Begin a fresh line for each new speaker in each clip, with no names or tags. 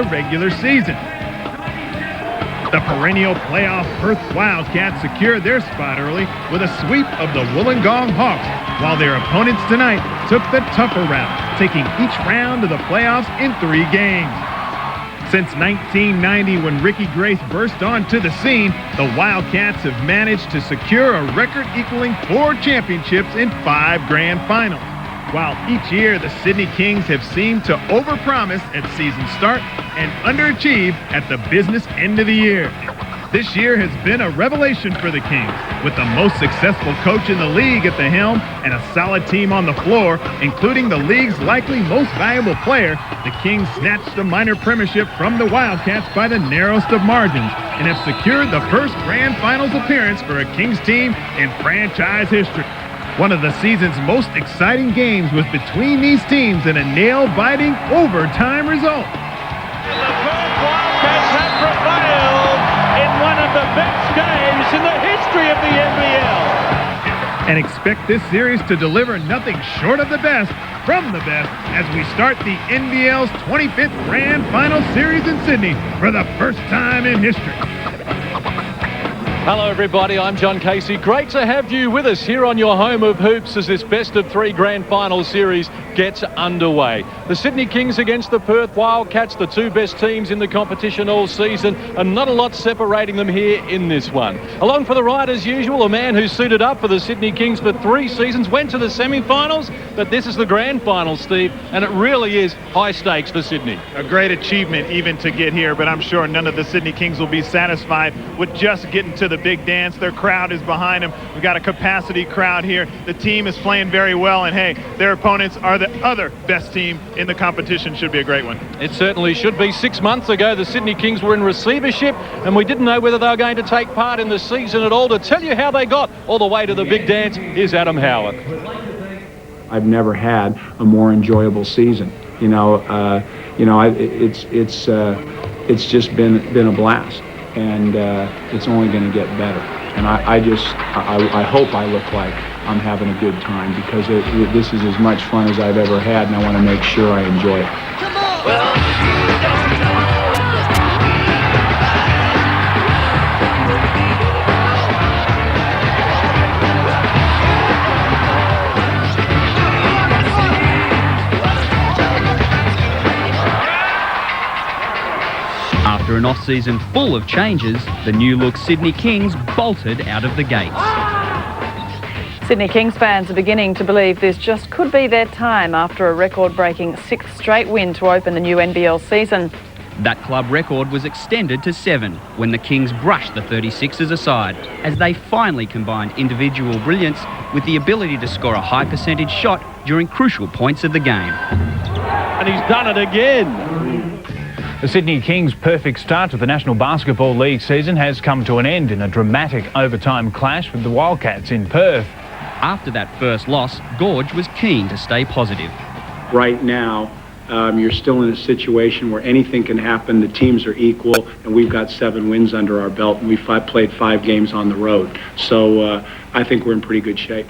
the regular season. The perennial playoff Perth Wildcats secured their spot early with a sweep of the Wollongong Hawks, while their opponents tonight took the tougher route, taking each round of the playoffs in 3 games. Since 1990, when Ricky Grace burst onto the scene, the Wildcats have managed to secure a record equaling 4 championships in 5 grand finals. While each year the Sydney Kings have seemed to overpromise at season start and underachieve at the business end of the year. This year has been a revelation for the Kings, with the most successful coach in the league at the helm and a solid team on the floor, including the league's likely most valuable player. The Kings snatched the minor premiership from the Wildcats by the narrowest of margins and have secured the first grand finals appearance for a Kings team in franchise history. One of the season's most exciting games was between these teams in a nail-biting overtime result.
The Perth Wildcats have prevailed in one of the best games in the history of the NBL.
And expect this series to deliver nothing short of the best from the best as we start the NBL's 25th Grand Final Series in Sydney for the first time in history.
Hello everybody, I'm John Casey. Great to have you with us here on your home of hoops as this best of 3 grand final series gets underway. The Sydney Kings against the Perth Wildcats, the 2 best teams in the competition all season, and not a lot separating them here in this one. Along for the ride as usual, a man who suited up for the Sydney Kings for 3 seasons, went to the semi-finals, but this is the grand final, Steve, and it really is high stakes for Sydney.
A great achievement even to get here, but I'm sure none of the Sydney Kings will be satisfied with just getting to the big dance. Their crowd is behind them. We've got a capacity crowd here. The team is playing very well, and hey, their opponents are the other best team in the competition. Should be a great one.
It certainly should be. 6 months ago, the Sydney Kings were in receivership, and we didn't know whether they were going to take part in the season at all. To tell you how they got all the way to the big dance is Adam Howard.
I've never had a more enjoyable season. It's just been a blast, and it's only going to get better. And I hope I look like I'm having a good time, because this is as much fun as I've ever had, and I want to make sure I enjoy it. Come on!
After an off-season full of changes, the new-look Sydney Kings bolted out of the gates.
Sydney Kings fans are beginning to believe this just could be their time after a record-breaking 6th straight win to open the new NBL season.
That club record was extended to 7 when the Kings brushed the 36ers aside, as they finally combined individual brilliance with the ability to score a high percentage shot during crucial points of the game.
And he's done it again.
The Sydney Kings' perfect start to the National Basketball League season has come to an end in a dramatic overtime clash with the Wildcats in Perth.
After that first loss, Gorge was keen to stay positive.
Right now, you're still in a situation where anything can happen. The teams are equal, and we've got 7 wins under our belt, and we've played 5 games on the road. So I think we're in pretty good shape.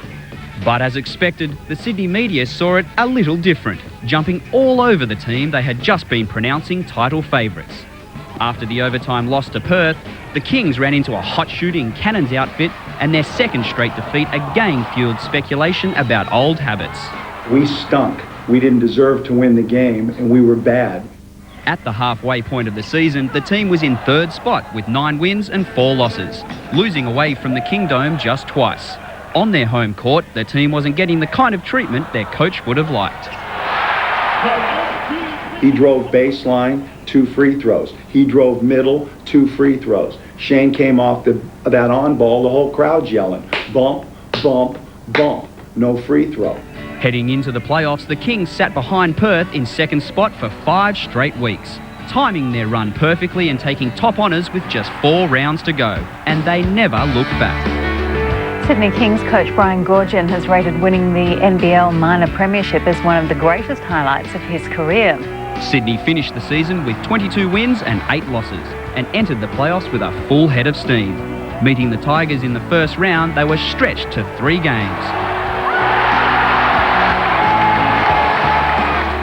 But as expected, the Sydney media saw it a little different, jumping all over the team they had just been pronouncing title favourites. After the overtime loss to Perth, the Kings ran into a hot-shooting Cannons outfit, and their second straight defeat again fueled speculation about old habits.
We stunk. We didn't deserve to win the game, and we were bad.
At the halfway point of the season, the team was in 3rd spot with 9 wins and 4 losses, losing away from the Kingdome just twice. On their home court, the team wasn't getting the kind of treatment their coach would have liked.
He drove baseline, 2 free throws. He drove middle, 2 free throws. Shane came off that on ball, the whole crowd's yelling, bump, bump, bump, no free throw.
Heading into the playoffs, the Kings sat behind Perth in 2nd spot for 5 straight weeks, timing their run perfectly and taking top honours with just 4 rounds to go. And they never looked back.
Sydney Kings coach Brian Goorjian has rated winning the NBL minor premiership as one of the greatest highlights of his career.
Sydney finished the season with 22 wins and 8 losses and entered the playoffs with a full head of steam. Meeting the Tigers in the first round, they were stretched to 3 games.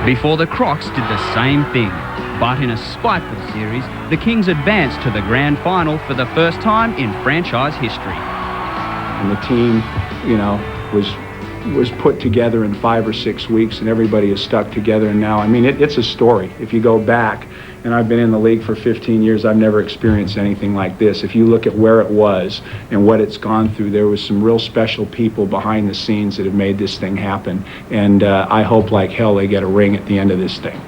Before the Crocs did the same thing. But in a spiteful series, the Kings advanced to the grand final for the first time in franchise history.
And the team, you know, was put together in 5 or 6 weeks, and everybody is stuck together. And now, I mean, it's a story. If you go back, and I've been in the league for 15 years, I've never experienced anything like this. If you look at where it was and what it's gone through, there was some real special people behind the scenes that have made this thing happen. And I hope like hell they get a ring at the end of this thing.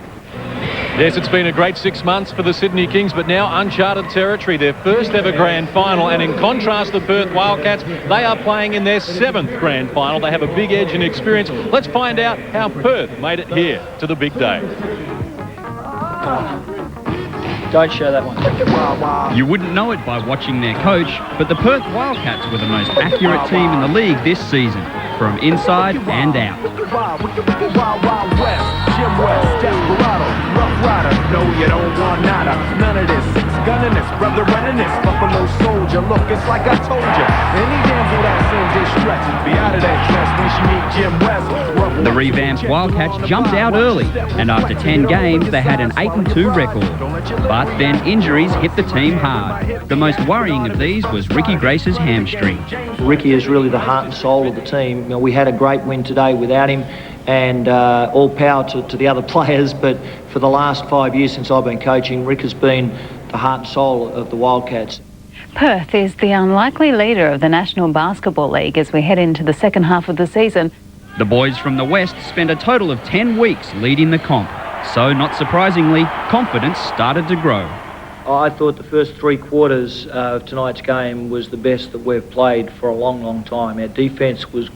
Yes, it's been a great 6 months for the Sydney Kings, but now uncharted territory, their first ever grand final, and in contrast to the Perth Wildcats, they are playing in their 7th grand final. They have a big edge in experience. Let's find out how Perth made it here to the big day.
Don't show that one.
You wouldn't know it by watching their coach, but the Perth Wildcats were the most accurate team in the league this season, from inside and out.
No, you don't want nada. None of this. Six gunning this, brother running this. Buffalo soldier, look, it's like I told you. Any damsel that's in distress, be out of that dress when she meet Jim West.
The revamped Wildcats jumped out early, and after 10 games, they had an 8-2 record. But then injuries hit the team hard. The most worrying of these was Ricky Grace's hamstring.
Ricky is really the heart and soul of the team. You know, we had a great win today without him, and all power to the other players, but for the last 5 years since I've been coaching, Rick has been the heart and soul of the Wildcats.
Perth is the unlikely leader of the National Basketball League as we head into the second half of the season.
The boys from the West spent a total of 10 weeks leading the comp. So, not surprisingly, confidence started to grow.
I thought the first 3 quarters of tonight's game was the best that we've played for a long, long time. Our defence was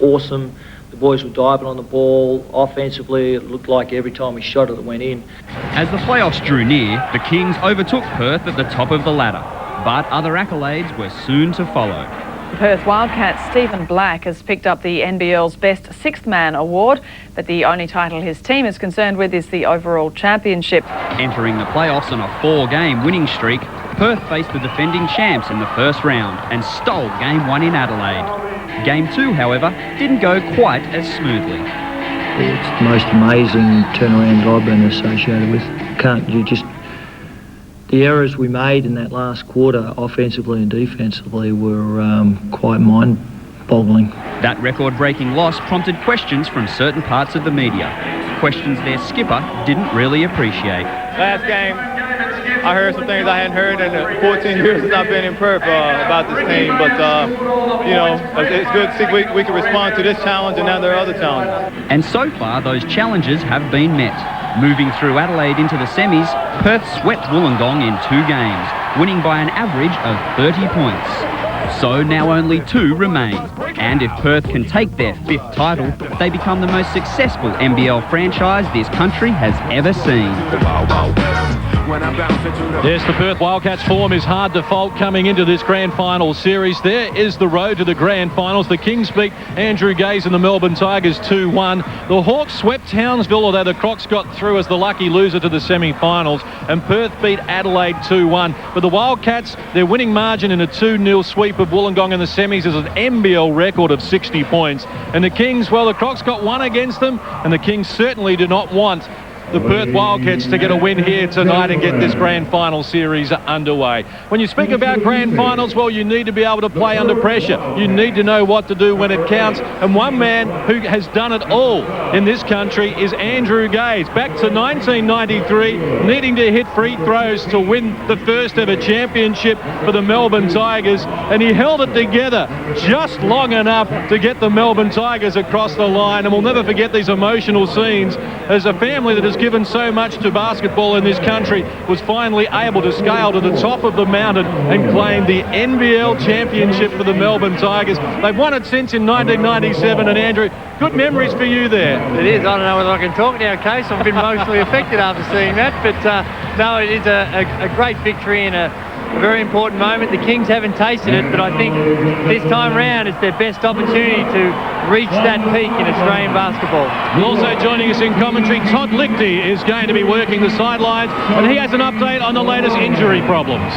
awesome. The boys were diving on the ball. Offensively, it looked like every time we shot it went in.
As the playoffs drew near, the Kings overtook Perth at the top of the ladder. But other accolades were soon to follow.
Perth Wildcats' Stephen Black has picked up the NBL's Best Sixth Man award, but the only title his team is concerned with is the overall championship.
Entering the playoffs on a 4-game winning streak, Perth faced the defending champs in the first round and stole Game 1 in Adelaide. Game 2, however, didn't go quite as smoothly.
It's the most amazing turnaround that I've been associated with. The errors we made in that last quarter, offensively and defensively, were quite mind-boggling.
That record-breaking loss prompted questions from certain parts of the media. Questions their skipper didn't really appreciate.
Last game, I heard some things I hadn't heard in the 14 years since I've been in Perth about this team, but you know, it's good to see we can respond to this challenge, and now there are other challenges.
And so far, those challenges have been met. Moving through Adelaide into the semis, Perth swept Wollongong in 2 games, winning by an average of 30 points. So now only 2 remain. And if Perth can take their 5th title, they become the most successful NBL franchise this country has ever seen.
Yes, the Perth Wildcats form is hard to fault coming into this grand final series. There is the road to the grand finals. The Kings beat Andrew Gaze and the Melbourne Tigers 2-1. The Hawks swept Townsville, although the Crocs got through as the lucky loser to the semi-finals. And Perth beat Adelaide 2-1. But the Wildcats, their winning margin in a 2-0 sweep of Wollongong in the semis is an NBL record of 60 points. And the Kings, well, the Crocs got 1 against them, and the Kings certainly do not want the Perth Wildcats to get a win here tonight and get this grand final series underway. When you speak about grand finals, well, you need to be able to play under pressure. You need to know what to do when it counts. And one man who has done it all in this country is Andrew Gaze. Back to 1993, needing to hit free throws to win the first ever championship for the Melbourne Tigers. And he held it together just long enough to get the Melbourne Tigers across the line. And we'll never forget these emotional scenes as a family that has given so much to basketball in this country was finally able to scale to the top of the mountain and claim the NBL championship for the Melbourne Tigers. They've won it since in 1997, and Andrew, good memories for you there.
It is. I don't know whether I can talk now, Case. I've been emotionally affected after seeing that, but no, it is a great victory and a very important moment. The Kings haven't tasted it, but I think this time round it's their best opportunity to reach that peak in Australian basketball.
Also joining us in commentary, Todd Lichty is going to be working the sidelines, and he has an update on the latest injury problems.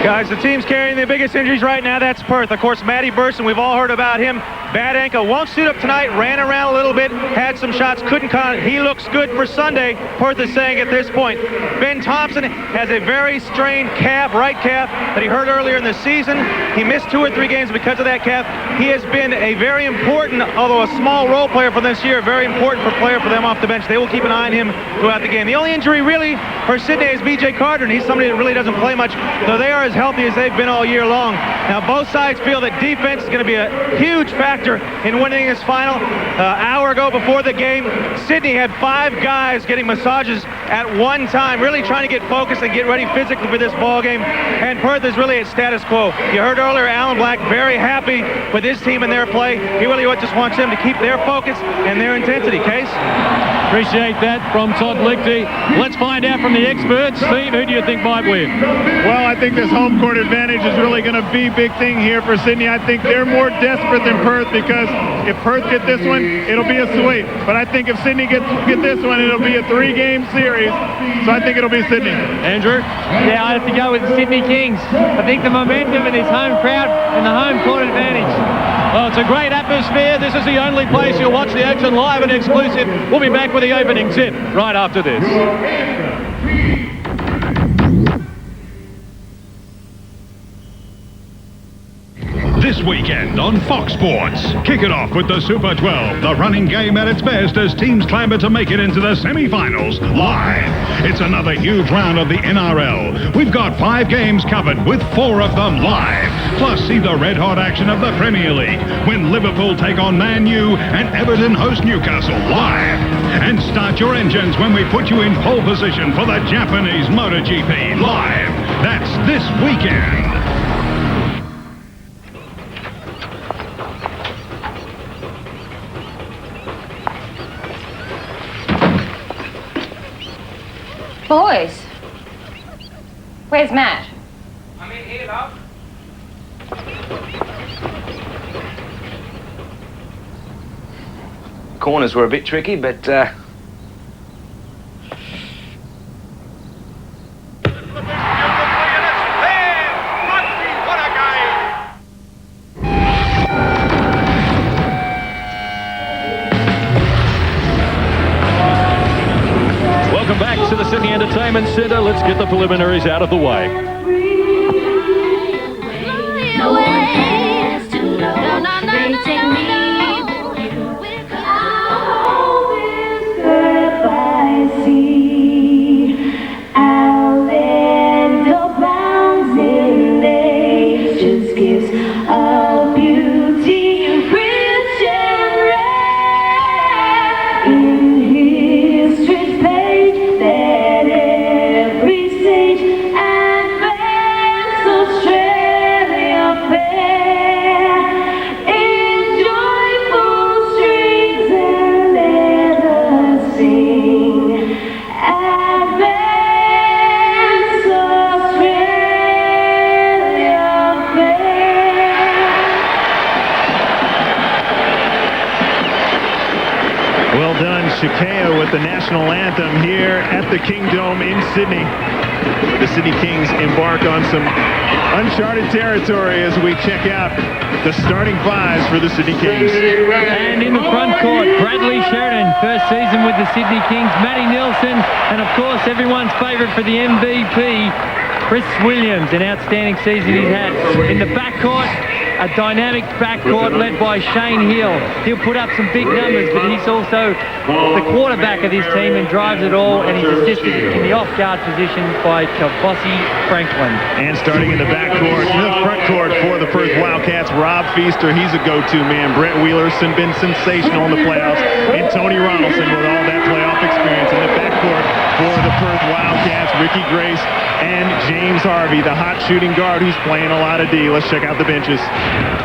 Guys, the team's carrying the biggest injuries right now. That's Perth. Of course, Matty Burson, we've all heard about him. Bad ankle, won't suit up tonight, ran around a little bit, had some shots, couldn't count it. He looks good for Sunday, Perth is saying at this point. Ben Thompson has a very strained calf, right calf, that he hurt earlier in the season. He missed 2 or 3 games because of that calf. He has been a very important, although a small role player for this year, very important player for them off the bench. They will keep an eye on him throughout the game. The only injury really for Sydney is B.J. Carter, and he's somebody that really doesn't play much, though they are as healthy as they've been all year long. Now, both sides feel that defense is going to be a huge factor in winning this final. Hour ago before the game, Sydney had 5 guys getting massages at one time, really trying to get focused and get ready physically for this ball game, and Perth is really at status quo. You heard earlier Alan Black very happy with his team and their play. He really just wants them to keep their focus and their intensity. Case?
Appreciate that from Todd Lichty. Let's find out from the experts. Steve, who do you think might win?
Well, I think this home court advantage is really going to be a big thing here for Sydney. I think they're more desperate than Perth, because if Perth get this one, it'll be a sweep. But I think if Sydney get this one, it'll be a 3-game series. So I think it'll be Sydney.
Andrew?
Yeah, I have to go with the Sydney Kings. I think the momentum and this home crowd and the home court advantage.
Well, it's a great atmosphere. This is the only place you'll watch the action live and exclusive. We'll be back with the opening tip right after this.
This weekend on Fox Sports. Kick it off with the Super 12, the running game at its best as teams clamber to make it into the semi-finals live. It's another huge round of the NRL. We've got 5 games covered with 4 of them live. Plus, see the red-hot action of the Premier League when Liverpool take on Man U and Everton host Newcastle live. And start your engines when we put you in pole position for the Japanese MotoGP live. That's this weekend.
Boys, where's Matt?
I'm in here, love.
Corners were a bit tricky, but
Welcome back to the Sydney Entertainment Centre. Let's get the preliminaries out of the way.
Shakea with the national anthem here at the Kingdome in Sydney. The Sydney Kings embark on some uncharted territory as we check out the starting 5s for the Sydney Kings.
And in the front court, Bradley Sheridan, first season with the Sydney Kings, Matty Nielsen, and of course everyone's favourite for the MVP, Chris Williams, an outstanding season he's had. In the backcourt, a dynamic backcourt led by Shane Hill. He'll put up some big numbers, but he's also the quarterback of his team and drives it all, and he's assisted in the off-guard position by Kavossi Franklin.
And starting in the backcourt, in the front court for the Perth Wildcats, Rob Feaster, he's a go-to man. Brett Wheeler's been sensational in the playoffs, and Tony Ronaldson with all that playoff experience. In the backcourt for the Perth Wildcats, Ricky Grace and James Harvey, the hot shooting guard who's playing a lot of D. Let's check out the benches.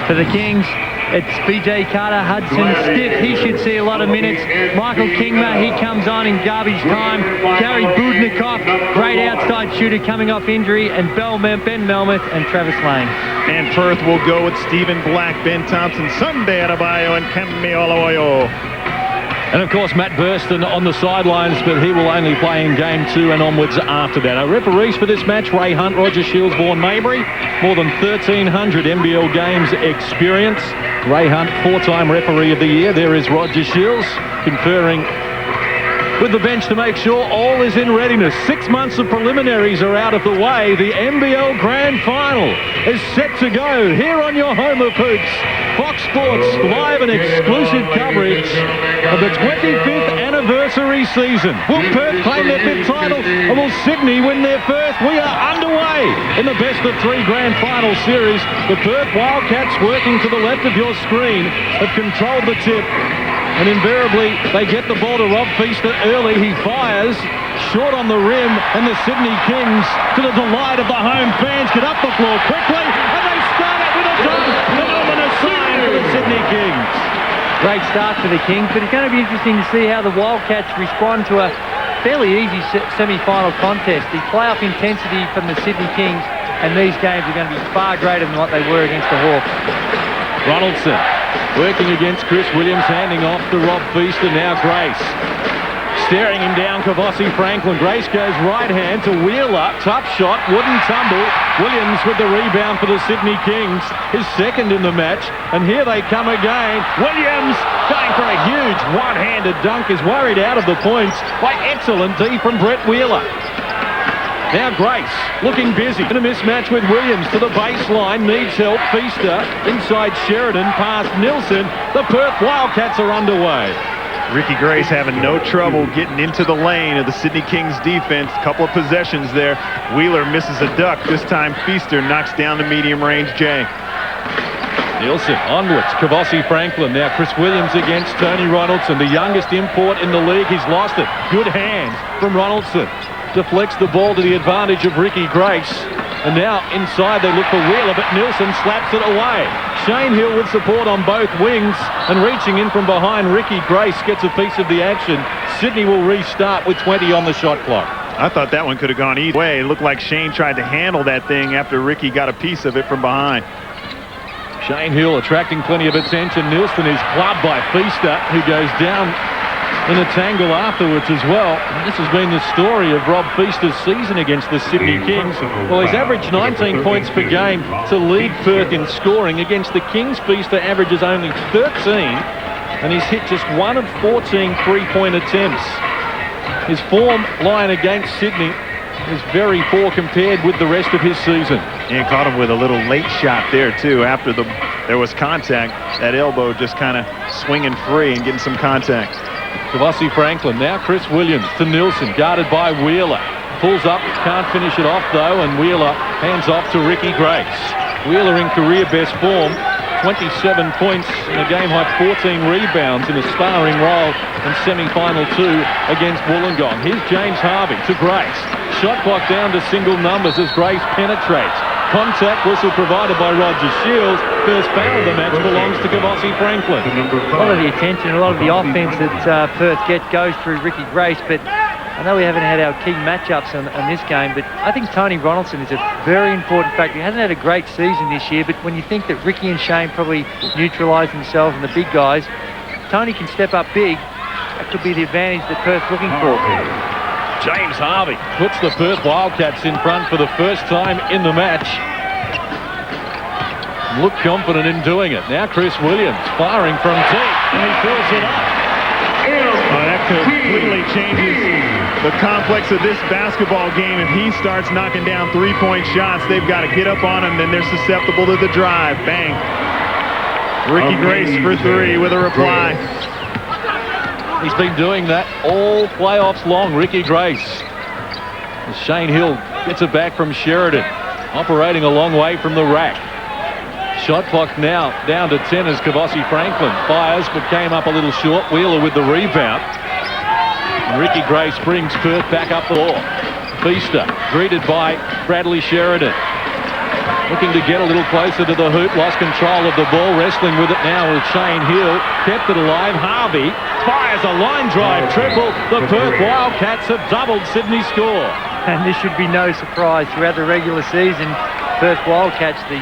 For the Kings, it's B.J. Carter, Hudson, Stiff, he should see a lot of minutes. Michael Kingma, he comes on in garbage time. Gary Budnikov, great outside shooter coming off injury, and Ben Melmoth and Travis Lane.
And Perth will go with Stephen Black, Ben Thompson, Sunday Adebayo, and Kemi Olawoyo.
And of course, Matt Burston on the sidelines, but he will only play in game 2 and onwards after that. Our referees for this match, Ray Hunt, Roger Shields, Vaughan Maybury. More than 1,300 NBL games experience. Ray Hunt, 4-time referee of the year. There is Roger Shields conferring with the bench to make sure all is in readiness. 6 months of preliminaries are out of the way. The NBL Grand Final is set to go here on your home of hoops. Fox Sports live and exclusive coverage of the 25th anniversary season. Will Perth claim their 5th title, or will Sydney win their first? We are underway in the best of 3 grand final series. The Perth Wildcats, working to the left of your screen, have controlled the tip. And invariably, they get the ball to Rob Feaster early. He fires short on the rim, and the Sydney Kings, to the delight of the home fans, get up the floor quickly, and they start it with a dunk. An ominous sign for the Sydney Kings.
Great start for the Kings, but it's going to be interesting to see how the Wildcats respond to a fairly easy semi-final contest. The playoff intensity from the Sydney Kings, and these games are going to be far greater than what they were against the Hawks.
Ronaldson working against Chris Williams, handing off to Rob Feaster. Now Grace staring him down. Kavossi Franklin. Grace goes right hand to Wheeler. Tough shot, wouldn't tumble. Williams with the rebound for the Sydney Kings, his second in the match. And here they come again. Williams going for a huge one-handed dunk, is worried out of the points by excellent D from Brett Wheeler. Now Grace looking busy in a mismatch with Williams to the baseline, needs help. Feaster inside Sheridan, past Nilsson. The Perth Wildcats are underway.
Ricky Grace having no trouble getting into the lane of the Sydney Kings defense. Couple of possessions there. Wheeler misses a duck. This time Feaster knocks down the medium range J.
Nilsson onwards. Kavossi Franklin. Now Chris Williams against Tony Ronaldson, the youngest import in the league. He's lost it. Good hands from Ronaldson. Deflects the ball to the advantage of Ricky Grace. And now inside they look for Wheeler, but Nilsson slaps it away. Shane Hill with support on both wings, and reaching in from behind, Ricky Grace gets a piece of the action. Sydney will restart with 20 on the shot clock.
I thought that one could have gone either way. It looked like Shane tried to handle that thing after Ricky got a piece of it from behind.
Shane Hill attracting plenty of attention. Nilsson is clubbed by Feaster, who goes down in a tangle afterwards as well. And this has been the story of Rob Feaster's season against the Sydney Kings. Well, he's averaged 19 points per game to lead Perth in scoring. Against the Kings, Feaster averages only 13, and he's hit just 1 of 14 three-point attempts. His form line against Sydney is very poor compared with the rest of his season.
And caught him with a little late shot there too. After there was contact, that elbow just kind of swinging free and getting some contact.
Kavossi Franklin. Now Chris Williams to Nilsson, guarded by Wheeler. Pulls up, can't finish it off though, and Wheeler hands off to Ricky Grace. Wheeler in career best form, 27 points and a game high 14 rebounds in a starring role in semi-final 2 against Wollongong. Here's James Harvey to Grace. Shot clock down to single numbers as Grace penetrates. Contact whistle provided by Roger Shields. First foul of the match belongs to Kavossi Franklin.
A lot of the attention, a lot of the offense that Perth get goes through Ricky Grace, but I know we haven't had our key matchups on this game, but I think Tony Ronaldson is a very important factor. He hasn't had a great season this year, but when you think that Ricky and Shane probably neutralise themselves and the big guys, Tony can step up big. That could be the advantage that Perth's looking for.
James Harvey puts the Perth Wildcats in front for the first time in the match. Look confident in doing it. Now Chris Williams firing from deep, and he fills it up.
That completely changes the complex of this basketball game. If he starts knocking down three-point shots, they've got to get up on him, then they're susceptible to the drive. Bang. Ricky Grace for 3 with a reply.
He's been doing that all playoffs long, Ricky Grace. As Shane Hill gets it back from Sheridan, operating a long way from the rack. Shot clock now down to 10 as Kavossi Franklin fires, but came up a little short. Wheeler with the rebound. And Ricky Grace brings Perth back up the floor. Feaster greeted by Bradley Sheridan. Looking to get a little closer to the hoop, lost control of the ball, wrestling with it now with Shane Hill. Kept it alive. Harvey fires a line drive triple. The Perth Wildcats have doubled Sydney's score.
And this should be no surprise. Throughout the regular season, Perth Wildcats, the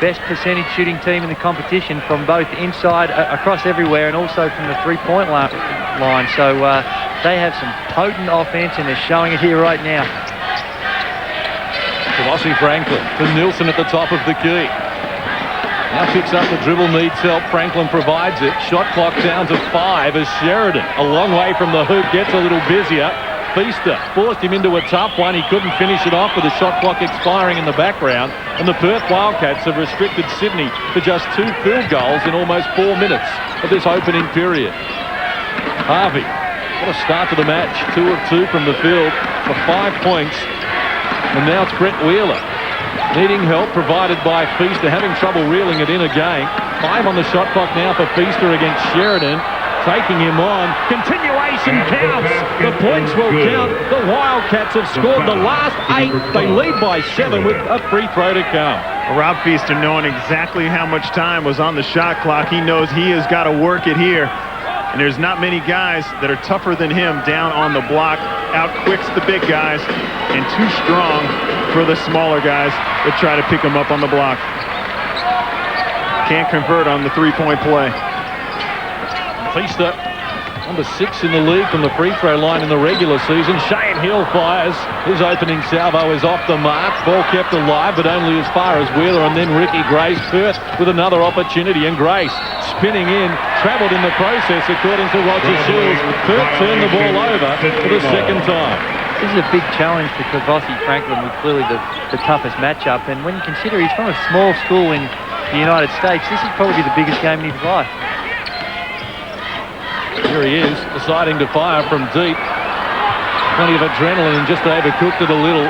best percentage shooting team in the competition from both inside, across everywhere, and also from the three-point line. line. So they have some potent offense, and they're showing it here right now.
Rossi Franklin to Nielsen at the top of the key. Now picks up the dribble, needs help. Franklin provides it. Shot clock down to 5 as Sheridan, a long way from the hoop, gets a little busier. Feaster forced him into a tough one. He couldn't finish it off with the shot clock expiring in the background. And the Perth Wildcats have restricted Sydney to just 2 field goals in almost 4 minutes of this opening period. Harvey, what a start to the match. 2 of 2 from the field for 5 points. And now it's Brett Wheeler needing help provided by Feaster, having trouble reeling it in again. 5 on the shot clock now for Feaster against Sheridan. Taking him on. Continuation counts. The points will count. The Wildcats have scored the last 8. They lead by 7 with a free throw to come.
Rob Feaster, knowing exactly how much time was on the shot clock, he knows he has got to work it here. And there's not many guys that are tougher than him down on the block. Outquicks the big guys and too strong for the smaller guys that try to pick him up on the block. Can't convert on the three-point play.
Feaster, number 6 in the league from the free throw line in the regular season. Shane Hill fires. His opening salvo is off the mark. Ball kept alive, but only as far as Wheeler, and then Ricky Grace. Perth with another opportunity, and Grace spinning in, travelled in the process according to Roger Shields. Perth turned the ball over for the second time.
This is a big challenge for Kavossi Franklin with clearly the toughest matchup, and when you consider he's from a small school in the United States, this is probably the biggest game in his life.
Here he is, deciding to fire from deep. Plenty of adrenaline and just overcooked it a little.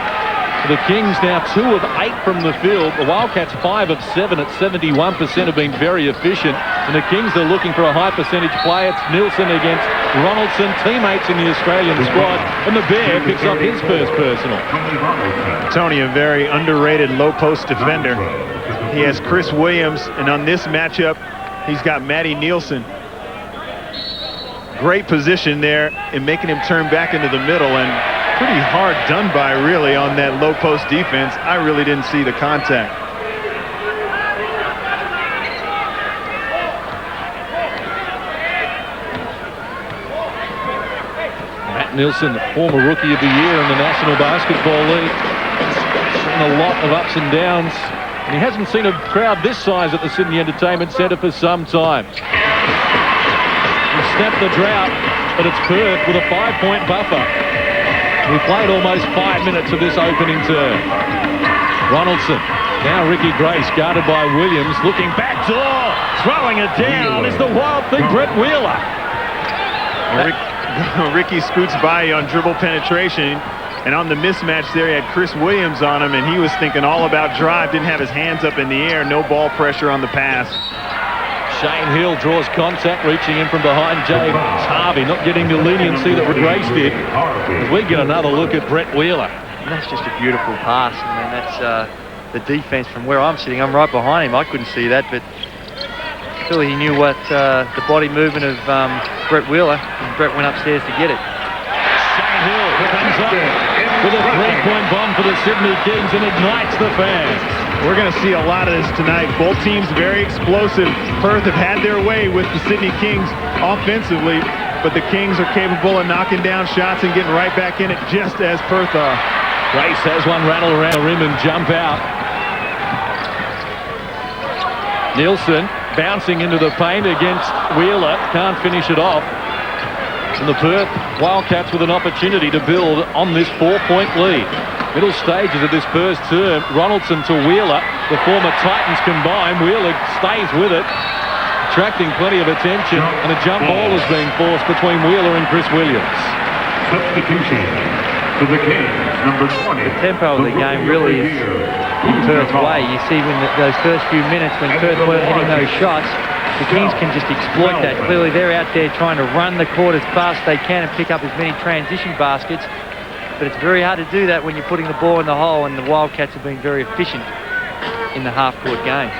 The Kings now 2 of 8 from the field. The Wildcats 5 of 7 at 71% have been very efficient. And the Kings are looking for a high percentage play. It's Nielsen against Ronaldson, teammates in the Australian squad. And the Bear picks up his first personal.
Tony, a very underrated low post defender. He has Chris Williams, and on this matchup, he's got Matty Nielsen. Great position there in making him turn back into the middle, and pretty hard done by really on that low post defense. I really didn't see the contact.
Matt Nielsen, former Rookie of the Year in the National Basketball League. Seen a lot of ups and downs, and he hasn't seen a crowd this size at the Sydney Entertainment Centre for some time. Snapped the drought, but it's Perth with a 5-point buffer. We played almost 5 minutes of this opening term. Ronaldson, now Ricky Grace, guarded by Williams, looking back door, throwing it down is the wild thing, Brett Wheeler.
Ricky scoots by on dribble penetration, and on the mismatch there, he had Chris Williams on him, and he was thinking all about drive, didn't have his hands up in the air, no ball pressure on the pass.
Shane Hill draws contact, reaching in from behind James Harvey, not getting the leniency that Grace did. As we get another look at Brett Wheeler.
And that's just a beautiful pass. I mean, that's the defense from where I'm sitting. I'm right behind him. I couldn't see that, but clearly he knew what the body movement of Brett Wheeler, and Brett went upstairs to get it.
Shane Hill comes up with a 3-point bomb for the Sydney Kings and ignites the fans.
We're going to see a lot of this tonight. Both teams very explosive. Perth have had their way with the Sydney Kings offensively, but the Kings are capable of knocking down shots and getting right back in it just as Perth are.
Grace has one rattle around the rim and jump out. Nielsen bouncing into the paint against Wheeler. Can't finish it off. And the Perth Wildcats with an opportunity to build on this 4-point lead. Middle stages of this first term, Ronaldson to Wheeler. The former Titans combine. Wheeler stays with it, attracting plenty of attention, and a jump ball is being forced between Wheeler and Chris Williams.
Substitution for the Kings, number 20.
The tempo of the game really is in Perth's way. You see when those first few minutes when Perth weren't hitting those shots, the Kings can just exploit that. Clearly they're out there trying to run the court as fast as they can and pick up as many transition baskets. But it's very hard to do that when you're putting the ball in the hole, and the Wildcats have been very efficient in the half-court game.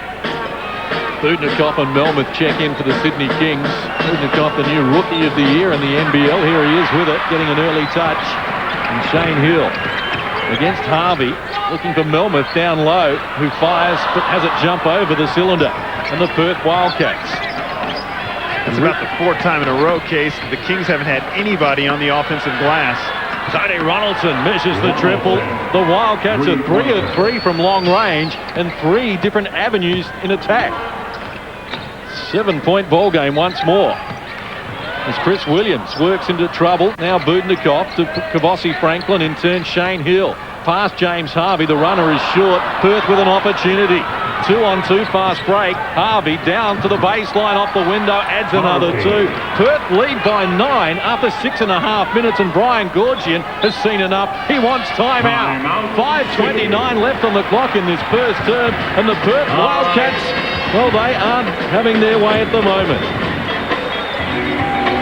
Budnikov and Melmoth check in for the Sydney Kings. Budnikov, the new Rookie of the Year in the NBL. Here he is with it, getting an early touch. And Shane Hill against Harvey, looking for Melmoth down low, who fires but has it jump over the cylinder. And the Perth Wildcats.
That's about the fourth time in a row, Case. The Kings haven't had anybody on the offensive glass.
Tony Ronaldson measures the triple. The Wildcats are 3 of 3 from long range and 3 different avenues in attack. 7-point ball game once more. As Chris Williams works into trouble. Now Budnikov to Kavossi Franklin, in turn Shane Hill. Past James Harvey, the runner is short. Perth with an opportunity. 2-on-2 fast break. Harvey down to the baseline off the window, adds another 2. Perth lead by 9 after 6.5 minutes, and Brian Gorgian has seen enough. He wants timeout. 5:29 left on the clock in this first term, and the Perth Wildcats, well, they aren't having their way at the moment.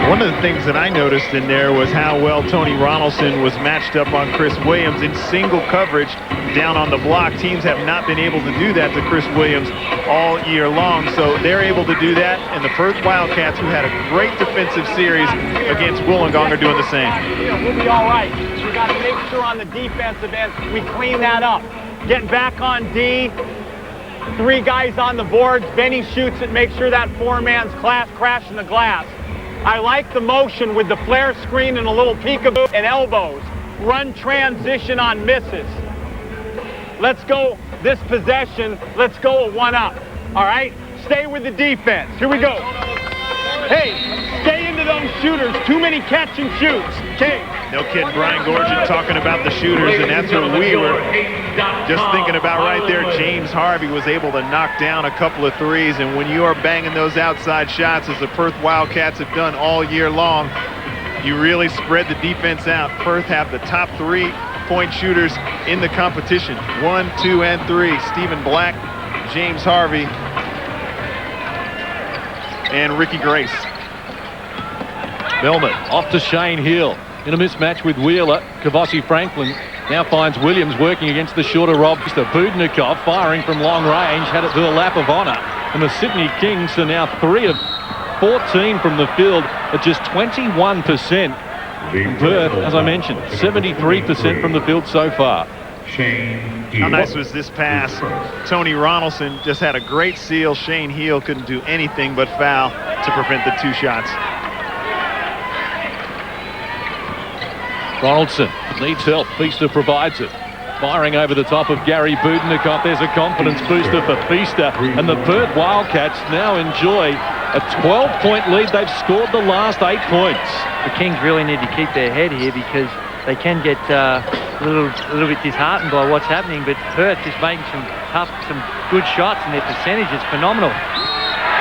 One of the things that I noticed in there was how well Tony Ronaldson was matched up on Chris Williams in single coverage down on the block. Teams have not been able to do that to Chris Williams all year long, so they're able to do that, and the Perth Wildcats, who had a great defensive series against Wollongong, are doing the same.
We'll be all right. We got to make sure on the defensive end we clean that up. Getting back on D, 3 guys on the boards. Benny shoots it, make sure that 4-man's crashing the glass. I like the motion with the flare screen and a little peekaboo and elbows. Run transition on misses. Let's go this possession. Let's go a 1-up. All right? Stay with the defense. Here we go. Hey, stay into those shooters. Too many catch and shoots. King.
No kidding, Brian Gorgian talking about the shooters, and that's what we were just thinking about right there. James Harvey was able to knock down a couple of threes, and when you are banging those outside shots, as the Perth Wildcats have done all year long, you really spread the defense out. Perth have the top 3-point shooters in the competition. 1, 2, and 3. Stephen Black, James Harvey, and Ricky Grace.
Melman off to Shane Hill. In a mismatch with Wheeler, Kavossi Franklin now finds Williams working against the shorter Rob. Budnikov firing from long range, had it to the lap of honour. And the Sydney Kings are now 3 of 14 from the field at just 21%. And Perth, as I mentioned, 73% from the field so far.
How nice was this pass? Tony Ronaldson just had a great seal. Shane Hill couldn't do anything but foul to prevent the 2 shots.
Ronaldson needs help. Feaster provides it. Firing over the top of Gary Budnikov. There's a confidence booster for Feaster. And the Perth Wildcats now enjoy a 12-point lead. They've scored the last 8 points.
The Kings really need to keep their head here, because they can get a little bit disheartened by what's happening. But Perth is making some good shots, and their percentage is phenomenal.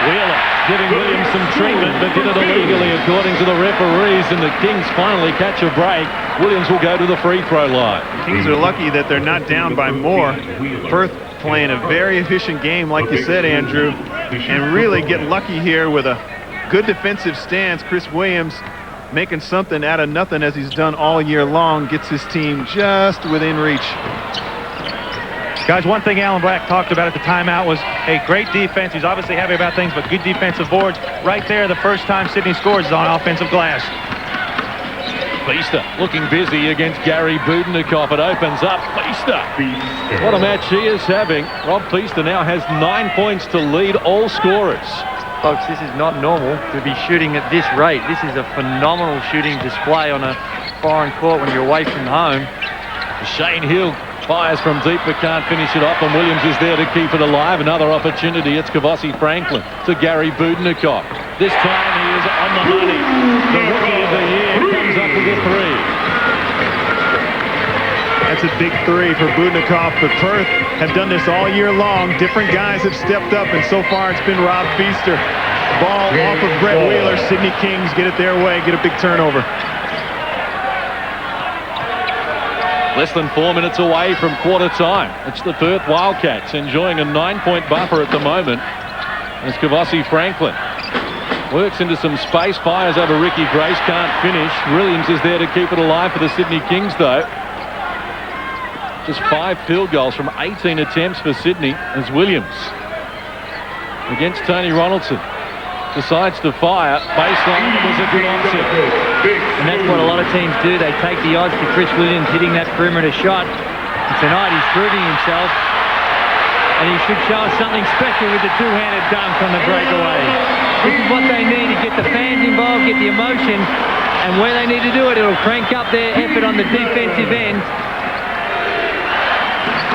Wheeler giving Williams some treatment, but did it illegally according to the referees, and the Kings finally catch a break. Williams will go to the free throw line.
The Kings are lucky that they're not down by more. Perth playing a very efficient game, like you said, Andrew, and really get lucky here with a good defensive stance. Chris Williams making something out of nothing, as he's done all year long, gets his team just within reach.
Guys, one thing Alan Black talked about at the timeout was a great defense. He's obviously happy about things, but good defensive boards. Right there, the first time Sydney scores is on offensive glass.
Feaster looking busy against Gary Budnikov. It opens up. Feaster. What a match he is having. Rob Feaster now has 9 points to lead all scorers.
Folks, this is not normal to be shooting at this rate. This is a phenomenal shooting display on a foreign court when you're away from home.
Shane Hill fires from deep but can't finish it off, and Williams is there to keep it alive. Another opportunity. It's Kavossi Franklin to Gary Budnikov. This time he is on the money. The rookie of the year comes up with a 3.
That's a big 3 for Budnikov, but Perth have done this all year long. Different guys have stepped up, and so far it's been Rob Feaster. Ball off of Brett Wheeler. Sydney Kings get it their way, get a big turnover.
Less than 4 minutes away from quarter time. It's the Perth Wildcats enjoying a 9-point buffer at the moment. As Kavossi Franklin works into some space, fires over Ricky Grace, can't finish. Williams is there to keep it alive for the Sydney Kings, though. Just 5 field goals from 18 attempts for Sydney, as Williams, against Tony Ronaldson, decides to fire. Baseline was a good answer.
And that's what a lot of teams do. They take the odds to Chris Williams hitting that perimeter shot. And tonight he's proving himself. and he should show us something special with the two-handed dunk on the breakaway. This is what they need to get the fans involved, get the emotion, and where they need to do it, it'll crank up their effort on the defensive end.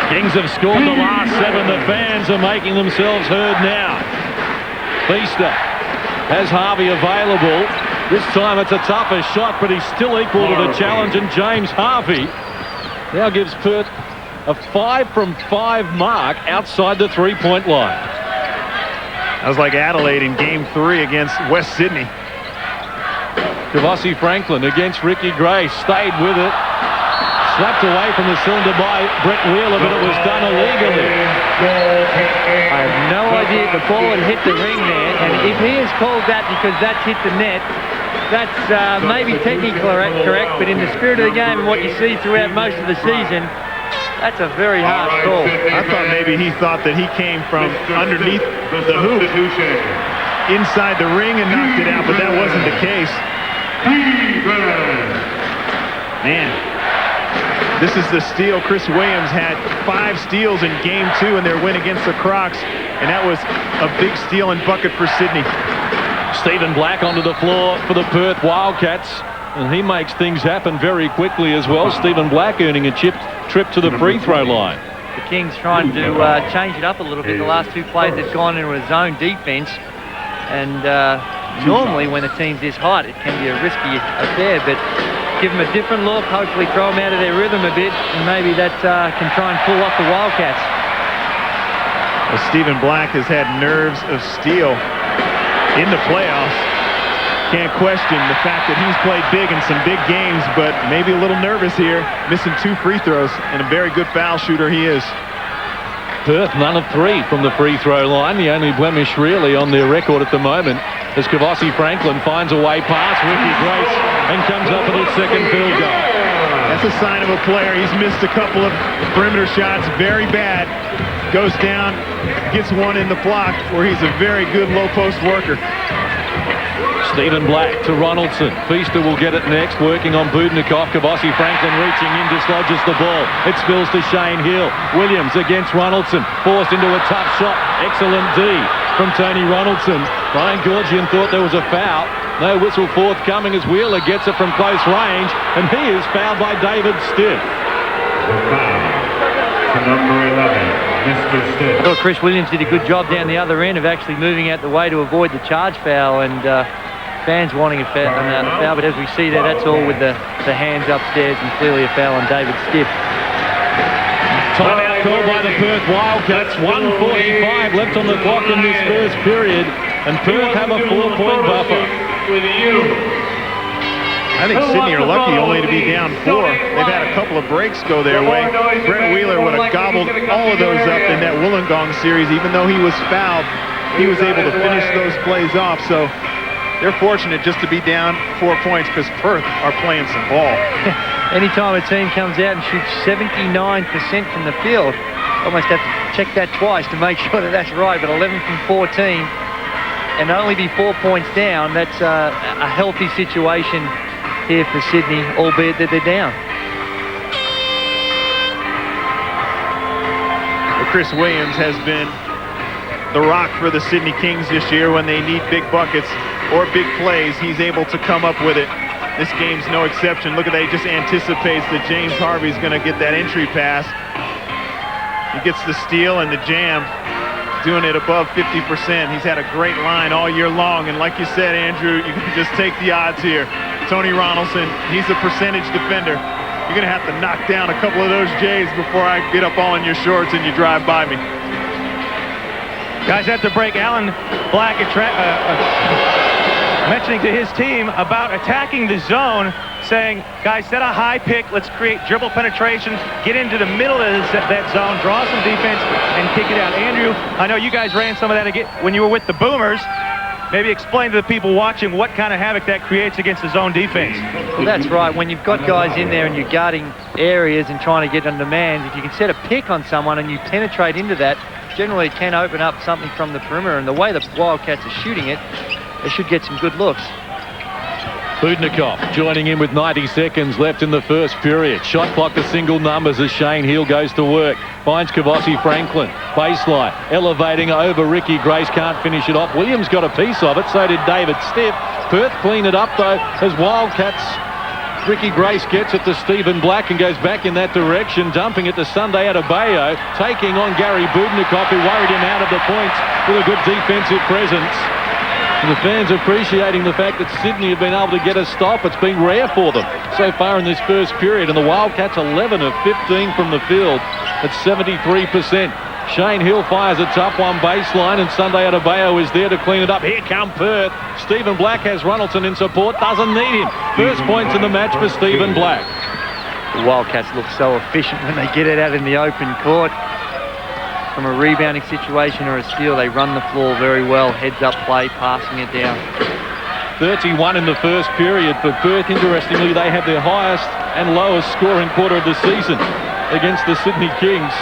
Kings have scored the last 7. The fans are making themselves heard now. Feaster has Harvey available. This time it's a tougher shot, but he's still equal to the challenge, and James Harvey now gives Perth a 5 from 5 mark outside the three-point line.
That was like Adelaide in Game 3 against West Sydney.
Kavossi Franklin against Ricky Gray, stayed with it. Slapped away from the cylinder by Brett Wheeler, but it was done illegally.
I have no idea if the ball had hit the ring there, and if he has called that because that's hit the net, that's maybe technically correct, but in the spirit of the game and what you see throughout most of the season, that's a very harsh call.
I thought maybe he thought that he came from underneath the hoop inside the ring and knocked it out, but that wasn't the case. Man, this is the steal. Chris Williams had 5 steals in Game 2 in their win against the Crocs, and that was a big steal and bucket for Sydney.
Stephen Black onto the floor for the Perth Wildcats, and he makes things happen very quickly as well. Stephen Black earning a trip to the free throw line.
The Kings trying to change it up a little bit. The last 2 plays they've gone into a zone defense, and normally when a team's this hot, it can be a risky affair, but give them a different look, hopefully throw them out of their rhythm a bit, and maybe that can try and pull off the Wildcats.
Well, Stephen Black has had nerves of steel in the playoffs. Can't question the fact that he's played big in some big games, but maybe a little nervous here, missing 2 free throws, and a very good foul shooter he is.
Perth none of 3 from the free throw line, the only blemish really on their record at the moment, as Kavossi Franklin finds a way past Ricky Grace and comes up with his second field goal.
That's a sign of a player. He's missed a couple of perimeter shots very bad. Goes down, gets one in the block where he's a very good low post worker.
Stephen Black to Ronaldson. Feaster will get it next, working on Budnikov. Kavossi Franklin reaching in, dislodges the ball. It spills to Shane Hill. Williams against Ronaldson, forced into a tough shot. Excellent D from Tony Ronaldson. Brian Gorgian thought there was a foul. No whistle forthcoming as Wheeler gets it from close range, and he is fouled by David Stiff.
Number 11, Mr. Stiff. I thought Chris Williams did a good job down the other end of actually moving out the way to avoid the charge foul, and fans wanting a foul, but as we see there, that's all with the hands upstairs, and clearly a foul on David Stiff.
Timeout called by the Perth Wildcats. 1:45 left on the clock in this first period, and Perth have a 4-point buffer.
I think Sydney are lucky only to be down 4. They've had a couple of breaks go their way. Brett Wheeler would have gobbled all of those up in that Wollongong series. Even though he was fouled, he was able to finish those plays off. So they're fortunate just to be down 4 points because Perth are playing some ball.
Anytime a team comes out and shoots 79% from the field, almost have to check that twice to make sure that that's right, but 11 from 14 and only be 4 points down, that's a healthy situation here for Sydney, albeit that they're down.
Well, Chris Williams has been the rock for the Sydney Kings this year. When they need big buckets or big plays, he's able to come up with it. This game's no exception. Look at that, he just anticipates that James Harvey's going to get that entry pass. He gets the steal and the jam, doing it above 50%. He's had a great line all year long, and like you said, Andrew, you can just take the odds here. Tony Ronaldson, he's a percentage defender. You're going to have to knock down a couple of those J's before I get up all in your shorts and you drive by me.
Guys, at the break, Alan Black mentioning to his team about attacking the zone, saying, guys, set a high pick, let's create dribble penetrations, get into the middle of that zone, draw some defense, and kick it out. Andrew, I know you guys ran some of that again when you were with the Boomers. Maybe explain to the people watching what kind of havoc that creates against the zone defense.
Well, that's right. When you've got guys in there and you're guarding areas and trying to get on demand, if you can set a pick on someone and you penetrate into that, generally it can open up something from the perimeter. And the way the Wildcats are shooting it, they should get some good looks.
Budnikov joining in with 90 seconds left in the first period. Shot clock to single numbers as Shane Hill goes to work. Finds Kavossi Franklin. Baseline. Elevating over Ricky Grace. Can't finish it off. Williams got a piece of it. So did David Stiff. Perth clean it up though as Wildcats. Ricky Grace gets it to Stephen Black and goes back in that direction, dumping it to Sunday Adebayo, taking on Gary Budnikov, who worried him out of the points with a good defensive presence. And the fans appreciating the fact that Sydney have been able to get a stop. It's been rare for them so far in this first period, and the Wildcats 11 of 15 from the field at 73%. Shane Hill fires a tough one baseline, and Sunday Adebayo is there to clean it up. Here come Perth. Stephen Black has Ronaldson in support. Doesn't need him. First points in the match for Stephen Black.
The Wildcats look so efficient when they get it out in the open court. From a rebounding situation or a steal, they run the floor very well. Heads up play, passing it down.
31 in the first period for Perth. Interestingly, they have their highest and lowest scoring quarter of the season against the Sydney Kings.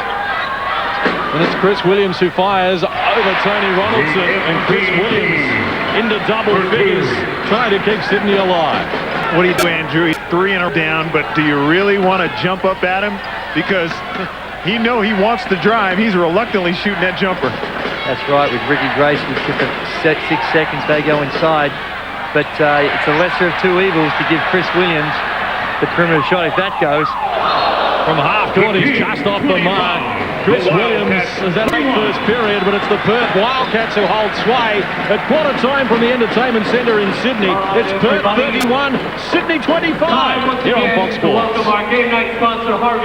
And it's Chris Williams who fires over Tony Ronaldson, and Chris Williams into double figures, trying to keep Sydney alive.
What do you do, Andrew? He's 3 and down, but do you really want to jump up at him? Because he wants to drive. He's reluctantly shooting that jumper.
That's right, with Ricky Grace, with just a 6 seconds, they go inside. But it's a lesser of two evils to give Chris Williams the perimeter shot. If that goes
from half court, he's just off the mark. Chris Williams is at the first period, but it's the Perth Wildcats who hold sway at quarter time from the Entertainment Centre in Sydney. It's Perth 31, Sydney 25 here on Fox Sports.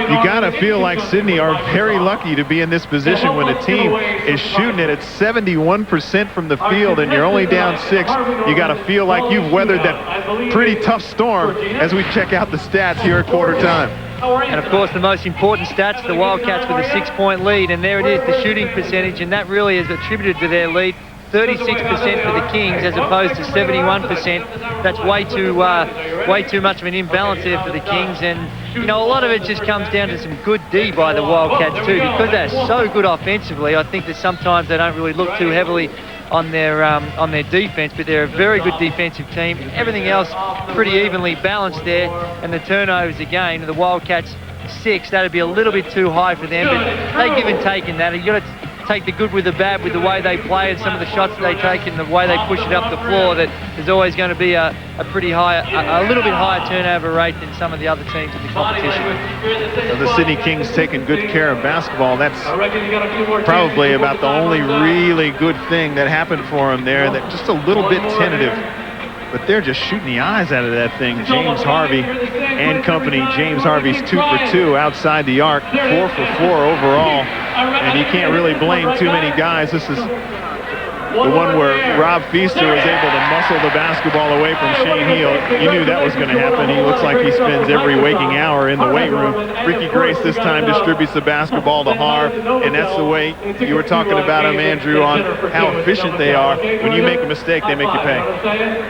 You got to feel like Sydney are very lucky to be in this position when the team is shooting it at 71% from the field and you're only down 6. You got to feel like you've weathered that pretty tough storm as we check out the stats here at quarter time.
And of course the most important stats, the Wildcats with a 6-point lead, and there it is, the shooting percentage, and that really is attributed to their lead. 36% for the Kings as opposed to 71%. That's way too much of an imbalance there for the Kings, and you know, a lot of it just comes down to some good D by the Wildcats too, because they're so good offensively. I think that sometimes they don't really look too heavily on their defense, but they're a very good defensive team. Everything else pretty evenly balanced there, and the turnovers again, the Wildcats 6, that'd be a little bit too high for them, but they give and take in that. You got to take the good with the bad with the way they play and some of the shots that they take and the way they push it up the floor. That there's always going to be a pretty high, a little bit higher turnover rate than some of the other teams in the competition.
So the Sydney Kings taking good care of basketball. That's probably about the only really good thing that happened for them there. That just a little bit tentative, but they're just shooting the eyes out of that thing. James Harvey and company. James Harvey's 2 for 2 outside the arc, 4 for 4 overall, and you can't really blame too many guys. This is the one where Rob Feaster was able to muscle the basketball away from Shane Hill. You knew that was going to happen. He looks like he spends every waking hour in the weight room. Ricky Grace this time distributes the basketball to Harv, and that's the way you were talking about him, Andrew, on how efficient they are. When you make a mistake, they make you pay.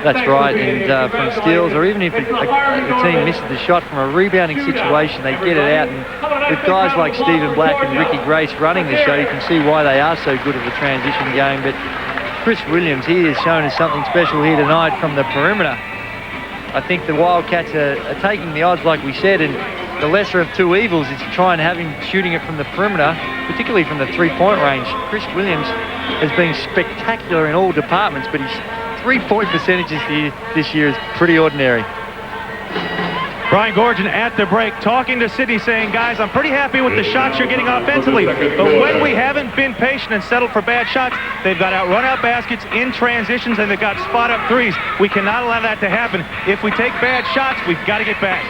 That's right, and from steals, or even if the team misses the shot from a rebounding situation, they get it out. And with guys like Stephen Black and Ricky Grace running the show, you can see why they are so good at the transition game. But Chris Williams, he has shown us something special here tonight from the perimeter. I think the Wildcats are taking the odds, like we said, and the lesser of two evils is to try and have him shooting it from the perimeter, particularly from the three-point range. Chris Williams has been spectacular in all departments, but his three-point percentages this year is pretty ordinary.
Brian Goorjian at the break talking to Sydney, saying, guys, I'm pretty happy with the shots you're getting offensively, but when we haven't been patient and settled for bad shots, they've got run-out baskets in transitions, and they've got spot-up threes. We cannot allow that to happen. If we take bad shots, we've got to get back.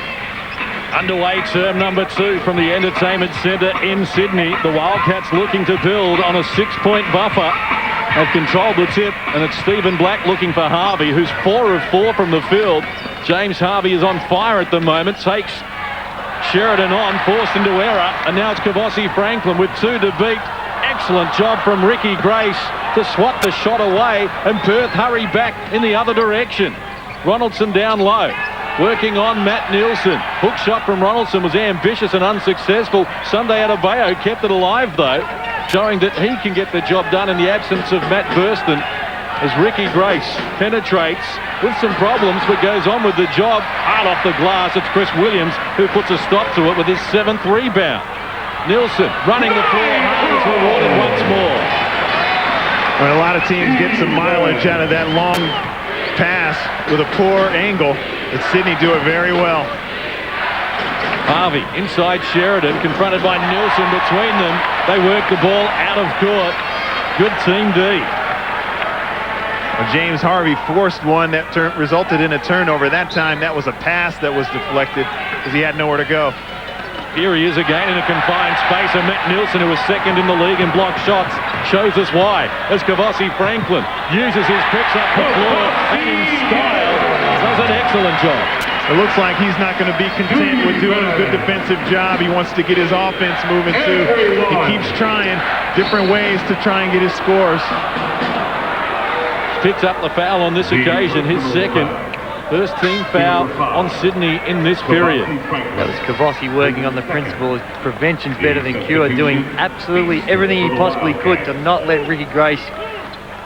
Underway term number 2 from the Entertainment Centre in Sydney. The Wildcats looking to build on a 6-point buffer. Have controlled the tip, and it's Stephen Black looking for Harvey, who's 4 of 4 from the field. James Harvey is on fire at the moment, takes Sheridan on, forced into error, and now it's Kavossi Franklin with 2 to beat. Excellent job from Ricky Grace to swat the shot away, and Perth hurry back in the other direction. Ronaldson down low, working on Matt Nielsen. Hook shot from Ronaldson was ambitious and unsuccessful. Sunday Adebayo kept it alive though, showing that he can get the job done in the absence of Matt Burston, as Ricky Grace penetrates with some problems but goes on with the job. Hard off the glass, it's Chris Williams who puts a stop to it with his 7th rebound. Nielsen running the floor. Harvey's rewarded once more.
Well, a lot of teams get some mileage out of that long pass with a poor angle, but Sydney do it very well.
Harvey inside Sheridan, confronted by Nielsen between them. They work the ball out of court. Good team D.
Well, James Harvey forced one that resulted in a turnover. That time, that was a pass that was deflected because he had nowhere to go.
Here he is again in a confined space, and Matt Nielsen, who was second in the league in block shots, shows us why. As Kavossi Franklin uses his picks up the floor and in style does an excellent job.
It looks like he's not going to be content with doing a good defensive job. He wants to get his offense moving too. He keeps trying different ways to try and get his scores.
Picks up the foul on this occasion, his second. First team foul on Sydney in this period.
That was Kavossi working on the principle of prevention's better than cure, doing absolutely everything he possibly could to not let Ricky Grace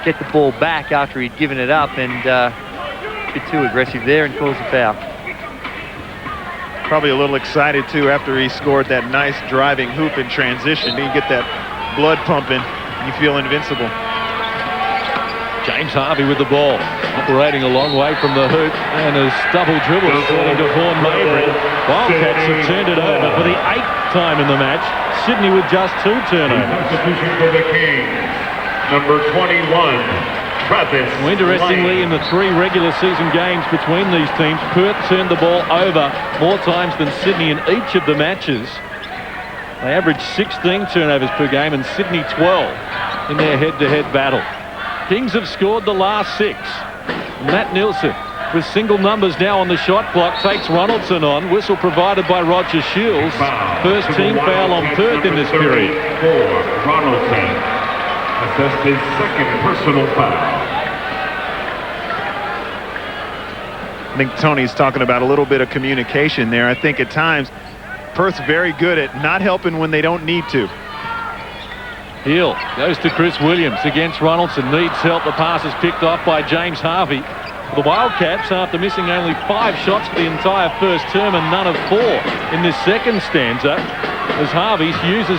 get the ball back after he'd given it up, and a bit too aggressive there and calls the foul.
Probably a little excited too after he scored that nice driving hoop in transition. You get that blood pumping, you feel invincible.
James Harvey with the ball, operating a long way from the hoop, and a double dribble according to Vaughan Mabry. Wildcats have turned it over for the 8th time in the match. Sydney with just 2 turnovers.
Substitution for the Kings, number 21, Travis.
Well, interestingly, in the 3 regular season games between these teams, Perth turned the ball over more times than Sydney in each of the matches. They averaged 16 turnovers per game and Sydney 12 in their head-to-head battle. Kings have scored the last 6. Matt Nielsen with single numbers now on the shot clock takes Ronaldson on. Whistle provided by Roger Shields. First team foul on Perth in this period.
For Ronaldson, assessed his second personal foul.
I think Tony's talking about a little bit of communication there. I think at times Perth's very good at not helping when they don't need to.
Hill goes to Chris Williams against Ronaldson. Needs help. The pass is picked off by James Harvey. The Wildcats, after missing only 5 shots for the entire first term and none of 4 in this second stanza, as Harvey uses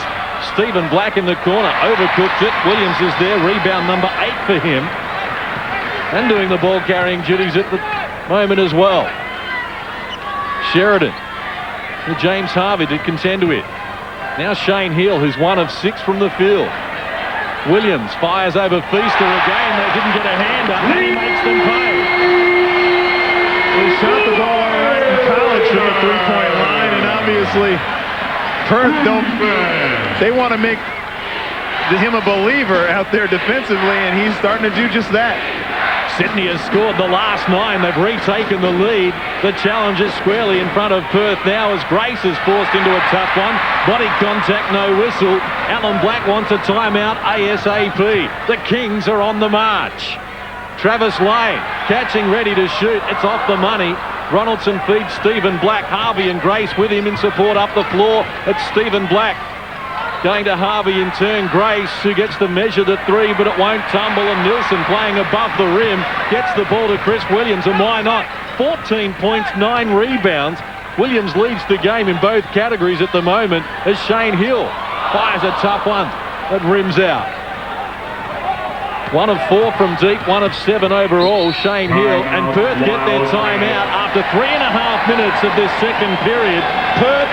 Stephen Black in the corner. Overcooked it. Williams is there. Rebound number 8 for him. And doing the ball carrying duties at the moment as well. Sheridan with James Harvey to contend with. Now Shane Hill, who's 1 of 6 from the field. Williams fires over Feaster again. They didn't get a hander, and he makes them pay.
He shot the ball all right in college from the 3-point line, and obviously Perth they want to make him a believer out there defensively, and he's starting to do just that.
Sydney has scored the last 9. They've retaken the lead. The challenge is squarely in front of Perth now as Grace is forced into a tough one. Body contact, no whistle. Alan Black wants a timeout ASAP. The Kings are on the march. Travis Lane catching, ready to shoot. It's off the money. Ronaldson feeds Stephen Black. Harvey and Grace with him in support up the floor. It's Stephen Black going to Harvey in turn. Grace, who gets to measure the 3, but it won't tumble. And Nielsen playing above the rim gets the ball to Chris Williams, and why not? 14 points, 9 rebounds. Williams leads the game in both categories at the moment as Shane Hill fires a tough one that rims out. 1 of 4 from deep, 1 of 7 overall, Shane Hill, and Perth get their timeout after 3.5 minutes of this second period. Perth,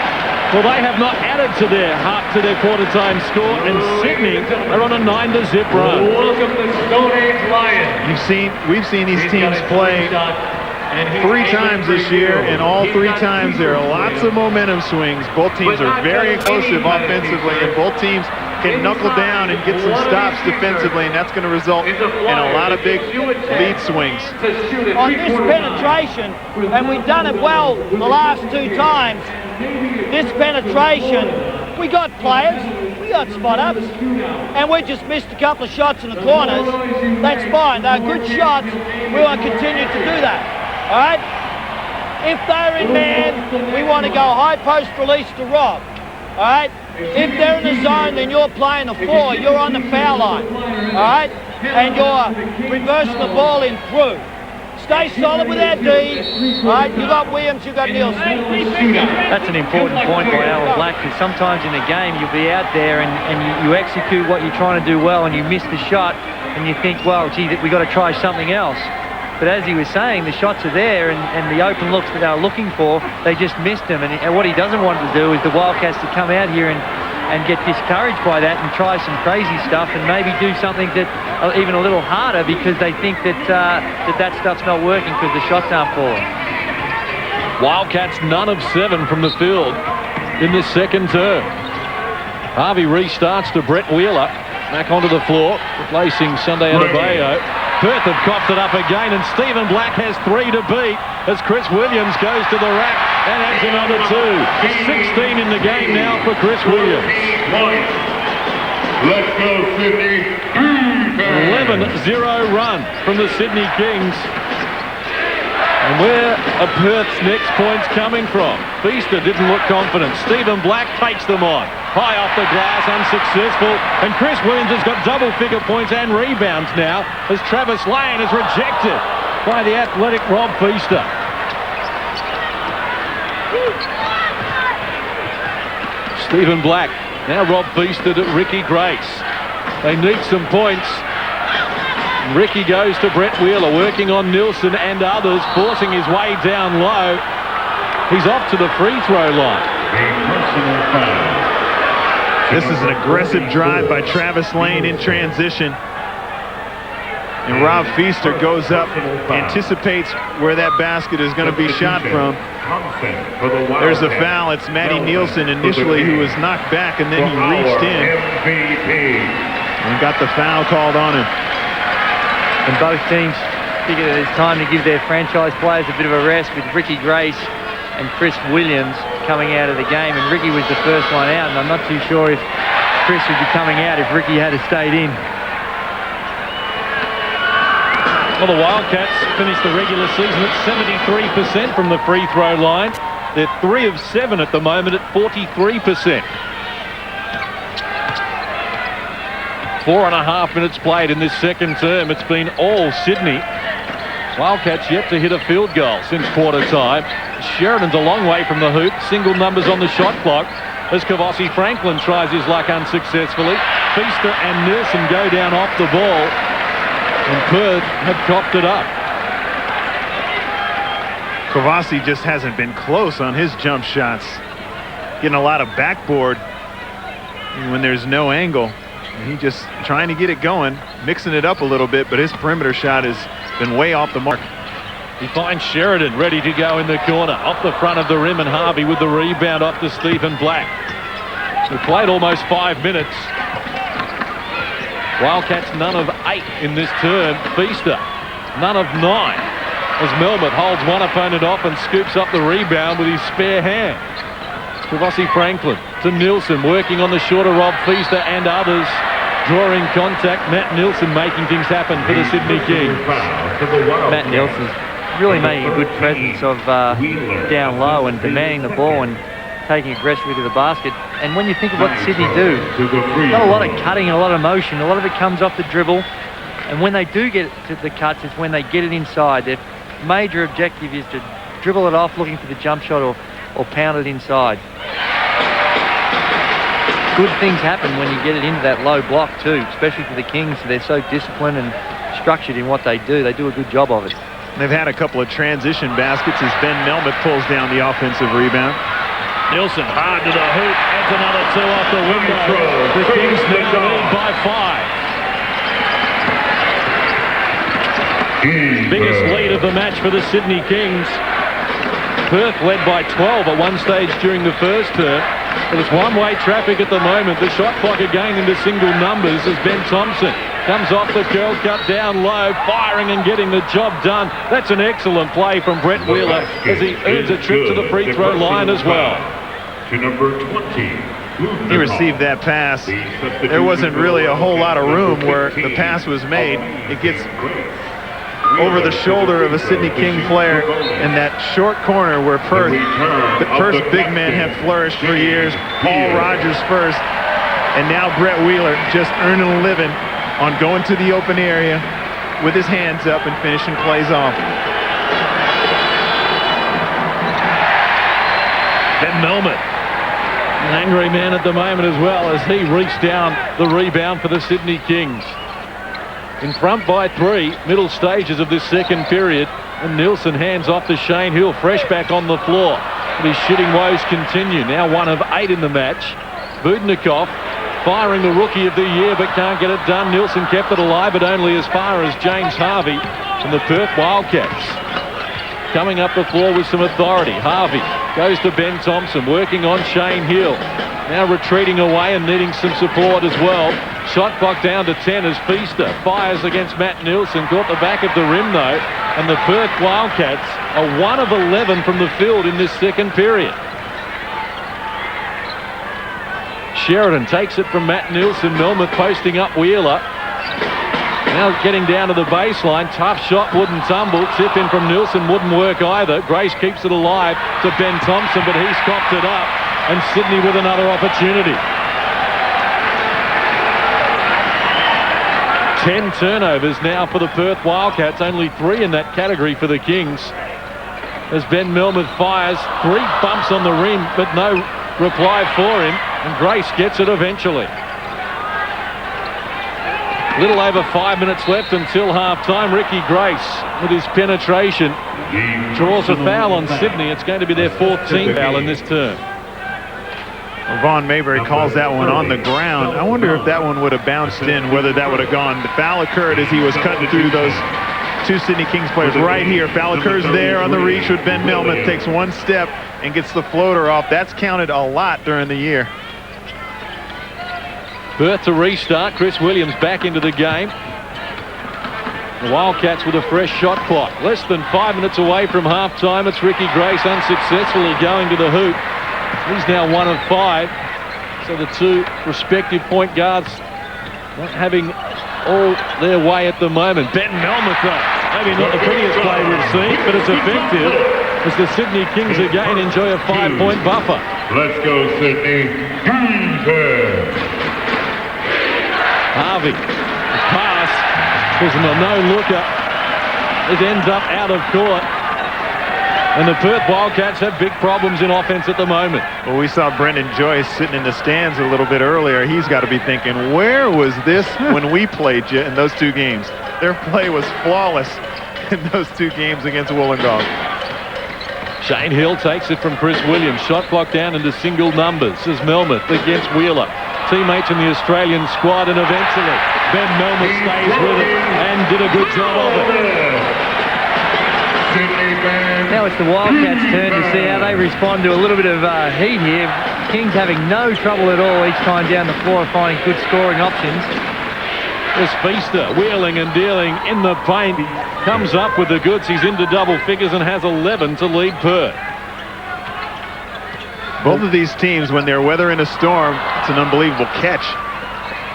well, they have not added to their quarter time score, and Sydney are on a 9-0 run.
Welcome to Stone Age Lions.
We've seen these teams play 3 times this year, and all 3 times there are lots of momentum swings. Both teams are very explosive offensively, and both teams can knuckle down and get some stops defensively, and that's going to result in a lot of big lead swings.
On this penetration, and we've done it well the last 2 times, this penetration, we got players, we got spot-ups, and we just missed a couple of shots in the corners. That's fine. They're good shots. We want to continue to do that. All right? If they're in man, we want to go high post release to Rob. All right? If they're in the zone, then you're playing the 4. You're on the foul line. All right? And you're reversing the ball in through. stay solid with our D. All right, you got Williams, you got Nielsen.
That's an important point by Alan Black, because sometimes in a game you'll be out there and you execute what you're trying to do well and you miss the shot and you think, well, gee, we got to try something else. But as he was saying, the shots are there and the open looks that they were looking for, they just missed them. And what he doesn't want to do is the Wildcats to come out here and get discouraged by that and try some crazy stuff and maybe do something that even a little harder because they think that that stuff's not working because the shots aren't falling.
Wildcats none of 7 from the field in this second term. Harvey restarts to Brett Wheeler. Back onto the floor, replacing Sunday Adebayo. Perth have coughed it up again, and Stephen Black has 3 to beat as Chris Williams goes to the rack and adds another 2. 16 in the game now for Chris Williams.
Let's go, Sydney.
11-0 run from the Sydney Kings. And where are Perth's next points coming from? Feaster didn't look confident. Stephen Black takes them on. High off the glass, unsuccessful. And Chris Williams has got double-figure points and rebounds now as Travis Lane is rejected by the athletic Rob Feaster. Stephen Black. Now Rob Feaster to Ricky Grace. They need some points. Ricky goes to Brett Wheeler, working on Nielsen and others, forcing his way down low. He's off to the free throw line.
This is an aggressive drive by Travis Lane in transition. And Rob Feaster goes up, anticipates where that basket is going to be shot from. There's a foul. It's Matty Nielsen initially who was knocked back, and then he reached in and got the foul called on him.
And both teams figure that it's time to give their franchise players a bit of a rest with Ricky Grace and Chris Williams coming out of the game. And Ricky was the first one out, and I'm not too sure if Chris would be coming out if Ricky had stayed in.
Well, the Wildcats finished the regular season at 73% from the free throw line. They're 3 of 7 at the moment at 43%. 4.5 minutes played in this second term. It's been all Sydney. Wildcats yet to hit a field goal since quarter time. Sheridan's a long way from the hoop. Single numbers on the shot clock as Kavossi Franklin tries his luck unsuccessfully. Feaster and Nielsen go down off the ball. And Perth have coughed it up.
Kavossi just hasn't been close on his jump shots. Getting a lot of backboard when there's no angle. He just trying to get it going, mixing it up a little bit, but his perimeter shot has been way off the mark.
He finds Sheridan ready to go in the corner. Off the front of the rim, and Harvey with the rebound off to Stephen Black. We played almost 5 minutes. Wildcats none of 8 in this term. Feaster none of 9. As Melmoth holds one opponent off and scoops up the rebound with his spare hand. Kavossi Franklin to Nielsen, working on the shorter Rob Feaster and others. Drawing contact, Matt Nielsen making things happen for the Sydney Kings.
Matt Nielsen's really making a good presence of down low and demanding the ball and taking aggressively to the basket. And when you think of what Sydney do, got a lot of cutting and a lot of motion. A lot of it comes off the dribble. And when they do get to the cuts, it's when they get it inside. Their major objective is to dribble it off, looking for the jump shot or pound it inside. Good things happen when you get it into that low block too, especially for the Kings. They're so disciplined and structured in what they do. They do a good job of it.
They've had a couple of transition baskets as Ben Melmoth pulls down the offensive rebound.
Nielsen hard to the hoop, adds another 2 off the window. The Kings need to lead by 5. Biggest lead of the match for the Sydney Kings. Perth led by 12 at one stage during the first term. But it's one-way traffic at the moment. The shot clock again into single numbers as Ben Thompson comes off the curl cut down low, firing and getting the job done. That's an excellent play from Brett Wheeler as he earns a trip to the free throw line as well.
To number 20.
He received that pass. There wasn't really a whole lot of room where the pass was made. It gets over the shoulder of a Sydney King player in that short corner where Perth's big men have flourished for years. Paul Rogers first, and now Brett Wheeler just earning a living on going to the open area with his hands up and finishing plays off.
Ben Melmoth, an angry man at the moment as well, as he reached down the rebound for the Sydney Kings. In front by 3, middle stages of this second period, and Nielsen hands off to Shane Hill, fresh back on the floor. But his shooting woes continue. Now 1 of 8 in the match. Budnikov firing the rookie of the year, but can't get it done. Nielsen kept it alive, but only as far as James Harvey from the Perth Wildcats. Coming up the floor with some authority. Harvey goes to Ben Thompson, working on Shane Hill. Now retreating away and needing some support as well. Shot clock down to 10 as Feaster fires against Matt Nielsen. Caught the back of the rim though. And the Perth Wildcats are 1 of 11 from the field in this second period. Sheridan takes it from Matt Nielsen. Melmoth posting up Wheeler. Now getting down to the baseline. Tough shot, wouldn't tumble. Tip in from Nielsen wouldn't work either. Grace keeps it alive to Ben Thompson, but he's copped it up. And Sydney with another opportunity. 10 turnovers now for the Perth Wildcats. Only 3 in that category for the Kings. As Ben Melmoth fires, 3 bumps on the rim, but no reply for him. And Grace gets it eventually. Little over 5 minutes left until half-time. Ricky Grace with his penetration draws a foul on Sydney. It's going to be their 4th team foul in this term.
Vaughn Maybury calls that one on the ground. I wonder if that one would have bounced in, whether that would have gone. The foul occurred as he was cutting through those 2 Sydney Kings players right here. Foul occurs there on the reach with Ben Melmoth. Takes 1 step and gets the floater off. That's counted a lot during the year.
Perth to restart. Chris Williams back into the game. The Wildcats with a fresh shot clock. Less than 5 minutes away from half-time. It's Ricky Grace unsuccessfully going to the hoop. He's now 1 of 5. So the 2 respective point guards not having all their way at the moment. Ben Melmoth, maybe not the prettiest play we've seen, but it's effective as the Sydney Kings again enjoy a 5-point buffer.
Let's go, Sydney.
Harvey, the pass was a no-looker. It ends up out of court. And the Perth Wildcats have big problems in offense at the moment.
Well, we saw Brendan Joyce sitting in the stands a little bit earlier. He's got to be thinking, where was this when we played you in those 2 games? Their play was flawless in those 2 games against Wollongong.
Shane Hill takes it from Chris Williams. Shot clock down into single numbers as Melmoth against Wheeler. Teammates in the Australian squad, and eventually Ben Melmoth stays with it and did a good job of it.
Now it's the Wildcats' turn to see how they respond to a little bit of heat here. Kings having no trouble at all each time down the floor, finding good scoring options.
This Feaster wheeling and dealing in the paint, comes up with the goods. He's into double figures and has 11 to lead Perth.
Both of these teams, when they're weathering a storm, it's an unbelievable catch.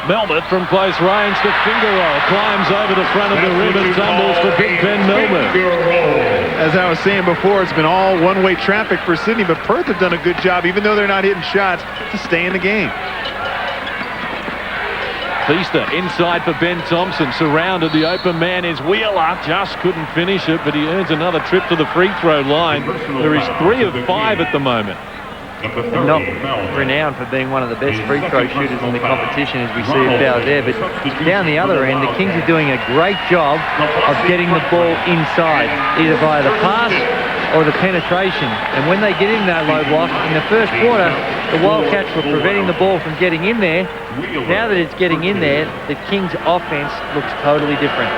Melmoth from close range to finger roll, climbs over the front of the rim and tumbles for Big Ben Melmoth.
As I was saying before, it's been all one-way traffic for Sydney, but Perth have done a good job, even though they're not hitting shots, to stay in the game.
Feaster inside for Ben Thompson, surrounded. The open man is Wheeler, just couldn't finish it, but he earns another trip to the free throw line. There is 3 of 5 at the moment.
And not renowned for being one of the best free throw shooters in the competition, as we see about there. But down the other end, the Kings are doing a great job of getting the ball inside, either via the pass or the penetration. And when they get in that low block, in the first quarter, the Wildcats were preventing the ball from getting in there. Now that it's getting in there, the Kings' offense looks totally different.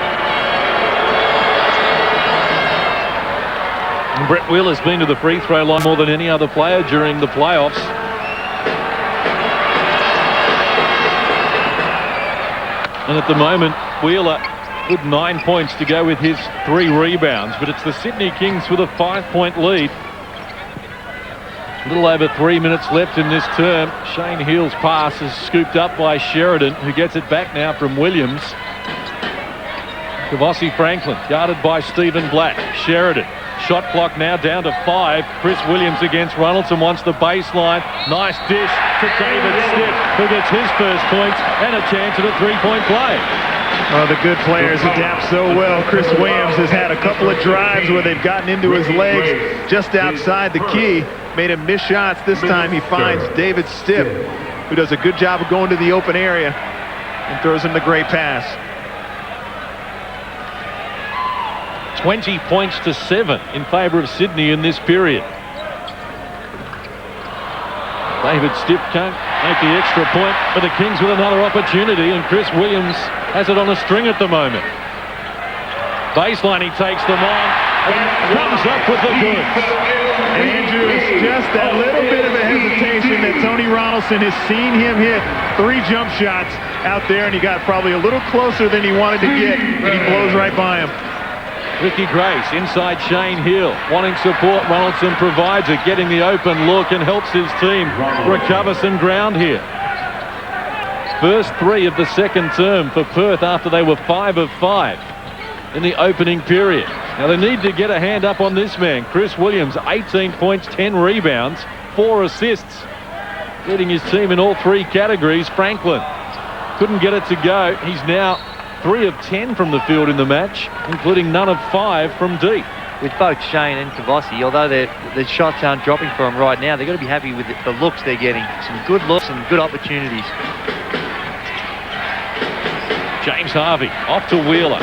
Brett Wheeler's been to the free throw line more than any other player during the playoffs. And at the moment, Wheeler with 9 points to go with his 3 rebounds. But it's the Sydney Kings with a 5-point lead. A little over 3 minutes left in this term. Shane Hill's pass is scooped up by Sheridan, who gets it back now from Williams. Kavossi Franklin, guarded by Stephen Black. Sheridan. Shot clock now down to 5. Chris Williams against Ronaldson wants the baseline. Nice dish to David Stitt, who gets his first points and a chance at a 3-point play.
Oh, the good players adapt so well. Chris Williams has had a couple of drives where they've gotten into his legs just outside the key. Made him miss shots. This time he finds David Stiff, who does a good job of going to the open area and throws him the great pass.
20 points to 7 in favour of Sydney in this period. David Stiff can't make the extra point, but the Kings with another opportunity, and Chris Williams has it on a string at the moment. Baseline, he takes them on and comes up with the goods.
And Andrew, it's just that little bit of a hesitation that Tony Ronaldson has seen him hit 3 jump shots out there, and he got probably a little closer than he wanted to get, and he blows right by him.
Ricky Grace inside Shane Hill, wanting support. Ronaldson provides it, getting the open look and helps his team recover some ground here. First 3 of the second term for Perth after they were 5 of 5 in the opening period. Now they need to get a hand up on this man, Chris Williams. 18 points, 10 rebounds, 4 assists, leading his team in all 3 categories. Franklin couldn't get it to go. He's now 3 of 10 from the field in the match, including none of 5 from deep.
With both Shane and Kavossi, although the shots aren't dropping for them right now, they've got to be happy with the looks they're getting. Some good looks and good opportunities.
James Harvey off to Wheeler.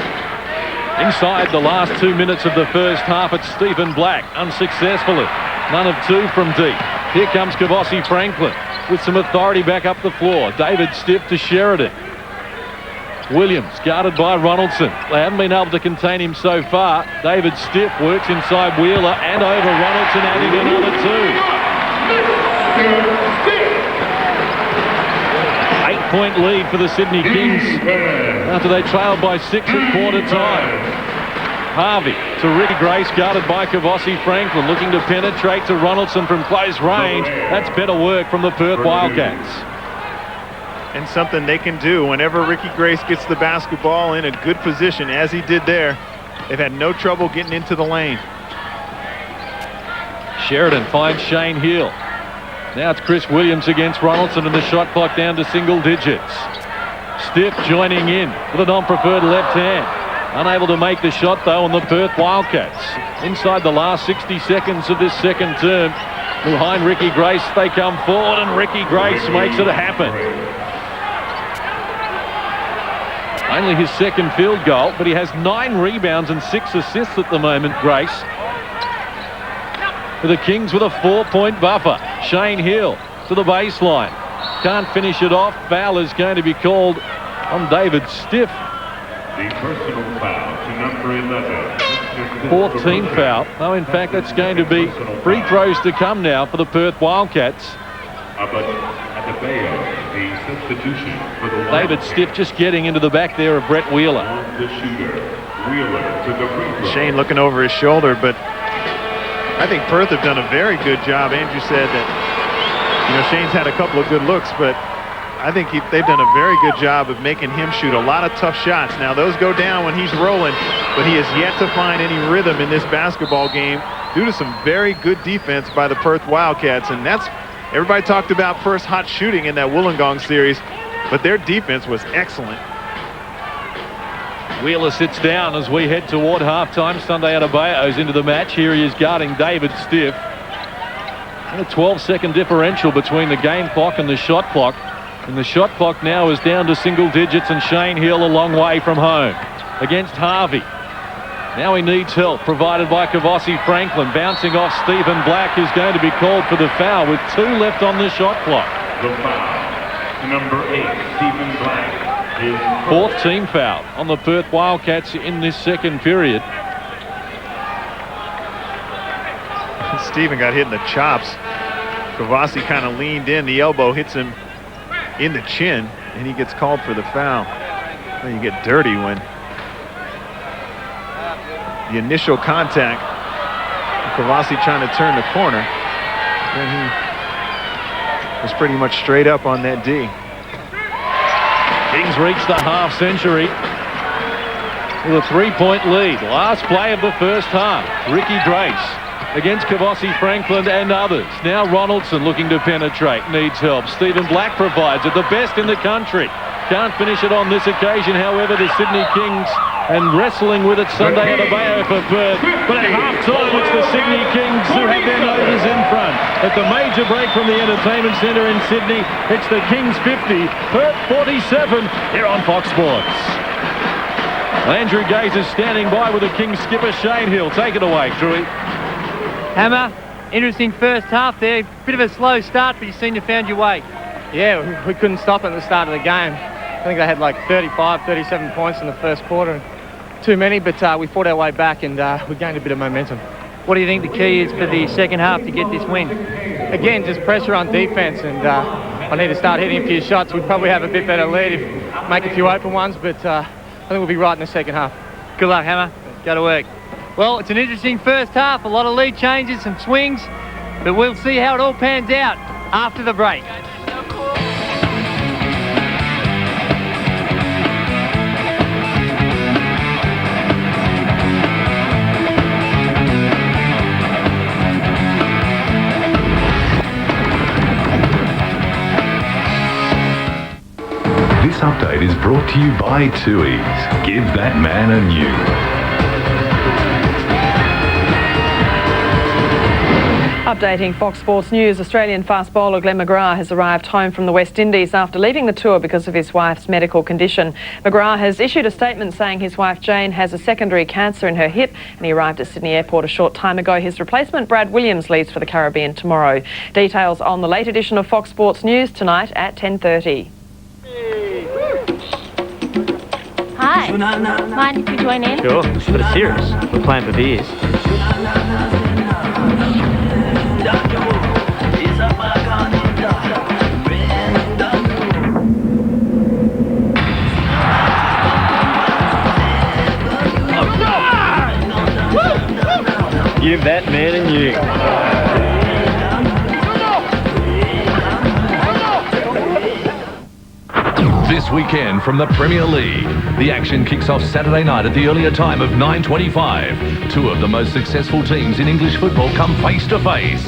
Inside the last 2 minutes of the first half, it's Stephen Black, unsuccessfully. None of 2 from deep. Here comes Kavossi Franklin with some authority back up the floor. David Stiff to Sheridan. Williams guarded by Ronaldson. They haven't been able to contain him so far. David Stiff works inside Wheeler and over Ronaldson, adding another 2. 8-point lead for the Sydney Kings after they trailed by 6 at quarter time. Harvey to Ricky Grace, guarded by Kavossi Franklin, looking to penetrate to Ronaldson from close range. That's better work from the Perth Wildcats.
And something they can do whenever Ricky Grace gets the basketball in a good position, as he did there. They've had no trouble getting into the lane.
Sheridan finds Shane Hill. Now it's Chris Williams against Ronaldson, and the shot clock down to single digits. Stiff joining in with a non-preferred left hand. Unable to make the shot, though, on the Perth Wildcats. Inside the last 60 seconds of this second term, behind Ricky Grace, they come forward, and Ricky Grace makes it happen. Only his second field goal, but he has 9 rebounds and 6 assists at the moment, Grace. For the Kings with a 4-point buffer. Shane Hill to the baseline. Can't finish it off. Foul is going to be called on David Stiff.
The personal foul to number 11.
4th team foul. No, in fact, that's going to be free throws to come now for the Perth Wildcats.
But at the Bayo, the substitution for the
David Stiff just getting into the back there of Brett Wheeler.
The shooter, Wheeler to the free throw.
Shane looking over his shoulder, but I think Perth have done a very good job. Andrew said that, Shane's had a couple of good looks, but I think they've done a very good job of making him shoot a lot of tough shots. Now, those go down when he's rolling, but he has yet to find any rhythm in this basketball game due to some very good defense by the Perth Wildcats, and that's everybody talked about Perth's hot shooting in that Wollongong series, but their defense was excellent.
Wheeler sits down as we head toward halftime. Sunday Adebayo's into the match. Here he is guarding David Stiff. And a 12-second differential between the game clock and the shot clock. And the shot clock now is down to single digits, and Shane Hill a long way from home against Harvey. Now he needs help, provided by Kavossi Franklin. Bouncing off Stephen Black is going to be called for the foul with 2 left on the shot clock.
The foul, number 8, Stephen Black.
4th team foul on the Perth Wildcats in this second period.
Stephen got hit in the chops. Kavossi kind of leaned in. The elbow hits him in the chin, and he gets called for the foul. Well, you get dirty when the initial contact, Kavossi trying to turn the corner, then he was pretty much straight up on that D.
Kings reach the half century with a 3-point lead. Last play of the first half. Ricky Grace against Kavossi Franklin and others. Now Ronaldson looking to penetrate, needs help. Stephen Black provides it, the best in the country. Can't finish it on this occasion, however, the Sydney Kings, and wrestling with it Sunday at Abeo for Perth. But at half-time, it's the Sydney Kings who have their noses in front. At the major break from the Entertainment Centre in Sydney, it's the Kings 50, Perth 47, here on Fox Sports. Andrew Gaze is standing by with the Kings skipper Shane Hill. Take it away, Drewy.
Hammer, interesting first half there. Bit of a slow start, but you seem to have found your way.
Yeah, we couldn't stop at the start of the game. I think they had like 35, 37 points in the first quarter. Too many, but we fought our way back and we gained a bit of momentum.
What do you think the key is for the second half to get this win?
Again, just pressure on defence, and I need to start hitting a few shots. We probably have a bit better lead if make a few open ones, but I think we'll be right in the second half.
Good luck, Hammer. Go to work. Well, it's an interesting first half. A lot of lead changes, some swings, but we'll see how it all pans out after the break.
This update is brought to you by TUI's. Give that man a new.
Updating Fox Sports News, Australian fast bowler Glenn McGrath has arrived home from the West Indies after leaving the tour because of his wife's medical condition. McGrath has issued a statement saying his wife Jane has a secondary cancer in her hip, and he arrived at Sydney Airport a short time ago. His replacement, Brad Williams, leaves for the Caribbean tomorrow. Details on the late edition of Fox Sports News tonight at 10:30.
Hi. Mind if we join in?
Sure, but it's serious. We're playing for beers. Give that man a new.
This weekend from the Premier League, the action kicks off Saturday night at the earlier time of 9:25. Two of the most successful teams in English football come face to face.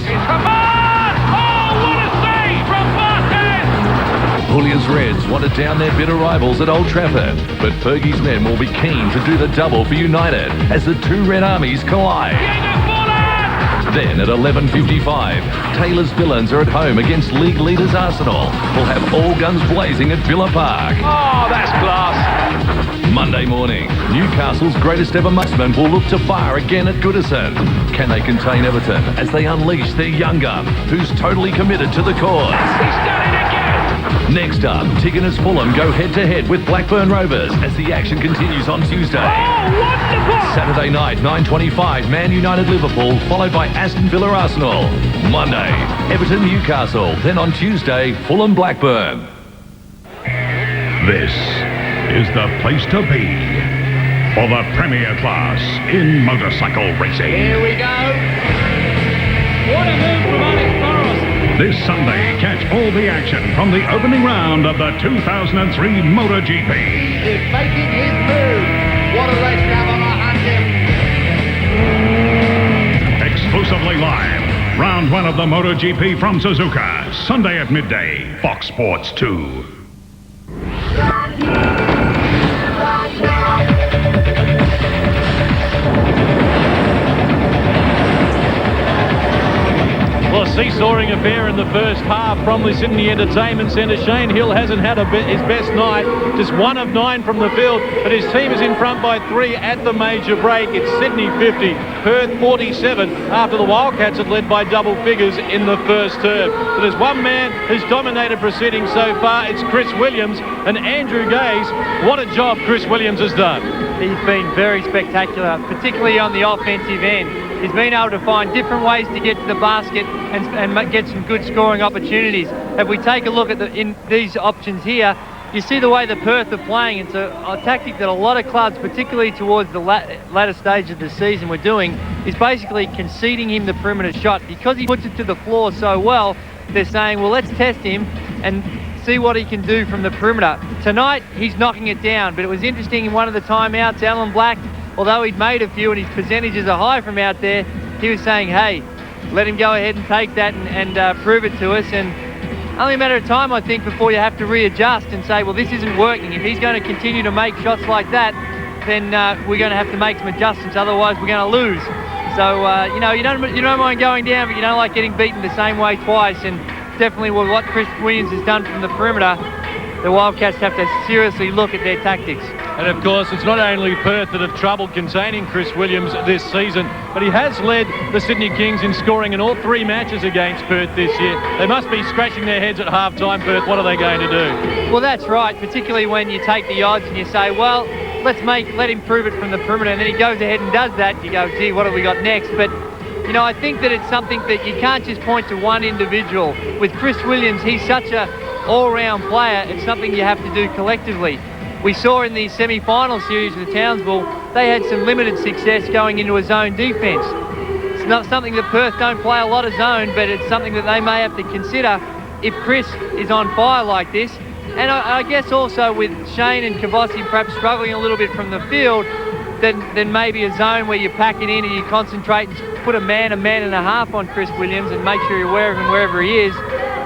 Julia's Reds want to down their bitter rivals at Old Trafford, but Fergie's men will be keen to do the double for United as the two Red Armies collide. Then at 11:55, Taylor's Villains are at home against league leaders Arsenal. We'll have all guns blazing at Villa Park.
Oh, that's class.
Monday morning, Newcastle's greatest ever marksman will look to fire again at Goodison. Can they contain Everton as they unleash their young gun, who's totally committed to the cause? Next up, Tigger's Fulham go head-to-head with Blackburn Rovers as the action continues on Tuesday.
Oh, wonderful!
Saturday night, 9:25, Man United Liverpool, followed by Aston Villa Arsenal. Monday, Everton Newcastle, then on Tuesday, Fulham Blackburn. This is the place to be for the premier class in motorcycle racing.
Here we go. What a move from Alex Morris.
This Sunday, catch all the action from the opening round of the 2003 MotoGP.
He's making his move. What a race to have on our hands here.
Exclusively live, round one of the MotoGP from Suzuka, Sunday at midday, Fox Sports 2.
Well, a seesawing affair in the first half from the Sydney Entertainment Centre. Shane Hill hasn't had his best night, just 1 of 9 from the field, but his team is in front by 3 at the major break. It's Sydney 50, Perth 47, after the Wildcats had led by double figures in the first term. So there's one man who's dominated proceedings so far. It's Chris Williams and Andrew Gaze. What a job Chris Williams has done.
He's been very spectacular, particularly on the offensive end. He's been able to find different ways to get to the basket and get some good scoring opportunities. If we take a look at in these options here, you see the way the Perth are playing. It's a tactic that a lot of clubs, particularly towards the latter stage of the season, were doing, is basically conceding him the perimeter shot. Because he puts it to the floor so well, they're saying, well, let's test him and see what he can do from the perimeter. Tonight, he's knocking it down, but it was interesting in one of the timeouts, Alan Black, although he'd made a few and his percentages are high from out there, he was saying, hey, let him go ahead and take that and prove it to us. And only a matter of time, I think, before you have to readjust and say, well, this isn't working. If he's going to continue to make shots like that, then we're going to have to make some adjustments. Otherwise, we're going to lose. So, you don't mind going down, but you don't like getting beaten the same way twice. And definitely with what Chris Williams has done from the perimeter, the Wildcats have to seriously look at their tactics.
And of course, it's not only Perth that have troubled containing Chris Williams this season, but he has led the Sydney Kings in scoring in all 3 matches against Perth this year. They must be scratching their heads at half-time, Perth. What are they going to do?
Well, that's right, particularly when you take the odds and you say, well, let him prove it from the perimeter, and then he goes ahead and does that. You go, gee, what have we got next? But, I think that it's something that you can't just point to one individual. With Chris Williams, he's such a all-round player. It's something you have to do collectively. We saw in the semi-final series with Townsville, they had some limited success going into a zone defence. It's not something that Perth don't play a lot of zone, but it's something that they may have to consider if Chris is on fire like this. And I guess also with Shane and Kavossi perhaps struggling a little bit from the field, then maybe a zone where you pack it in and you concentrate and put a man and a half on Chris Williams and make sure you're aware of him wherever he is,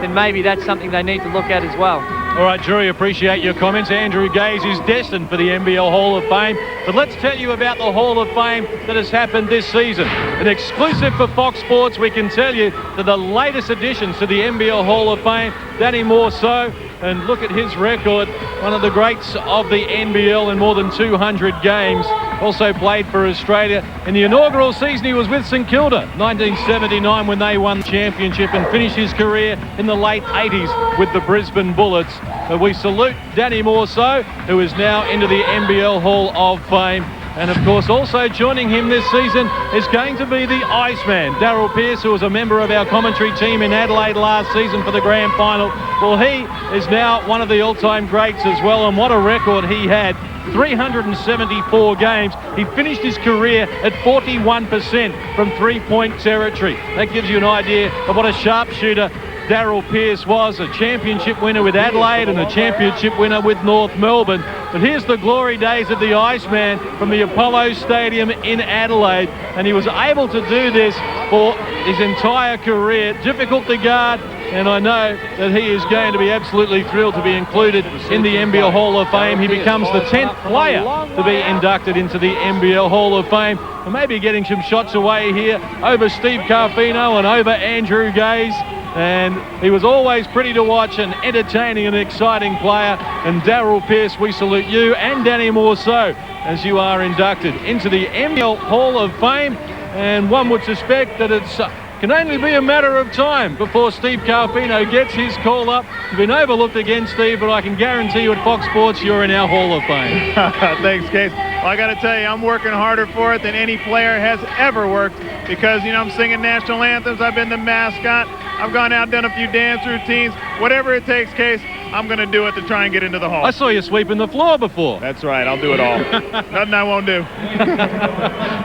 then maybe that's something they need to look at as well.
All right, Drury, appreciate your comments. Andrew Gaze is destined for the NBL Hall of Fame. But let's tell you about the Hall of Fame that has happened this season. An exclusive for Fox Sports, we can tell you that the latest additions to the NBL Hall of Fame, Danny Morso, and look at his record, one of the greats of the NBL in more than 200 games. Also played for Australia. In the inaugural season, he was with St Kilda, 1979, when they won the championship, and finished his career in the late 80s with the Brisbane Bullets. But we salute Danny Morso, who is now into the NBL Hall of Fame. And of course, also joining him this season is going to be the Iceman, Daryl Pearce, who was a member of our commentary team in Adelaide last season for the grand final. Well, he is now one of the all-time greats as well, and what a record he had. 374 games. He finished his career at 41% from three-point territory. That gives you an idea of what a sharpshooter Daryl Pearce was, a championship winner with Adelaide and a championship winner with North Melbourne. But here's the glory days of the Iceman from the Apollo Stadium in Adelaide, and he was able to do this for his entire career. Difficult to guard, and I know that he is going to be absolutely thrilled to be included in the NBL Hall of Fame. He becomes the 10th player to be inducted into the NBL Hall of Fame, and maybe getting some shots away here over Steve Carfino and over Andrew Gaze. And he was always pretty to watch, an entertaining and exciting player. And Daryl Pearce, we salute you, and Danny Morso, as you are inducted into the NBL Hall of Fame. And one would suspect that it's can only be a matter of time before Steve Carfino gets his call up. You've been overlooked again, Steve, but I can guarantee you at Fox Sports you're in our Hall of Fame.
Thanks, Case. Well, I got to tell you, I'm working harder for it than any player has ever worked because, I'm singing national anthems. I've been the mascot. I've gone out and done a few dance routines. Whatever it takes, Case, I'm going to do it to try and get into the Hall.
I saw you sweeping the floor before.
That's right. I'll do it all. Nothing I won't do.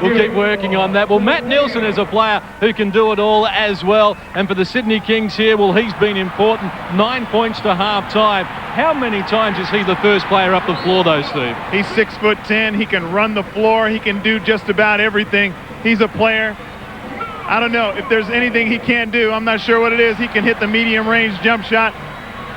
We'll keep working on that. Well, Matt Nielsen is a player who can do it all as well. And for the Sydney Kings here, well, he's been important. 9 points to half-time. How many times is he the first player up the floor, though, Steve?
He's 6'10". He can run the floor. He can do just about everything. He's a player. I don't know if there's anything he can't do. I'm not sure what it is. He can hit the medium range jump shot,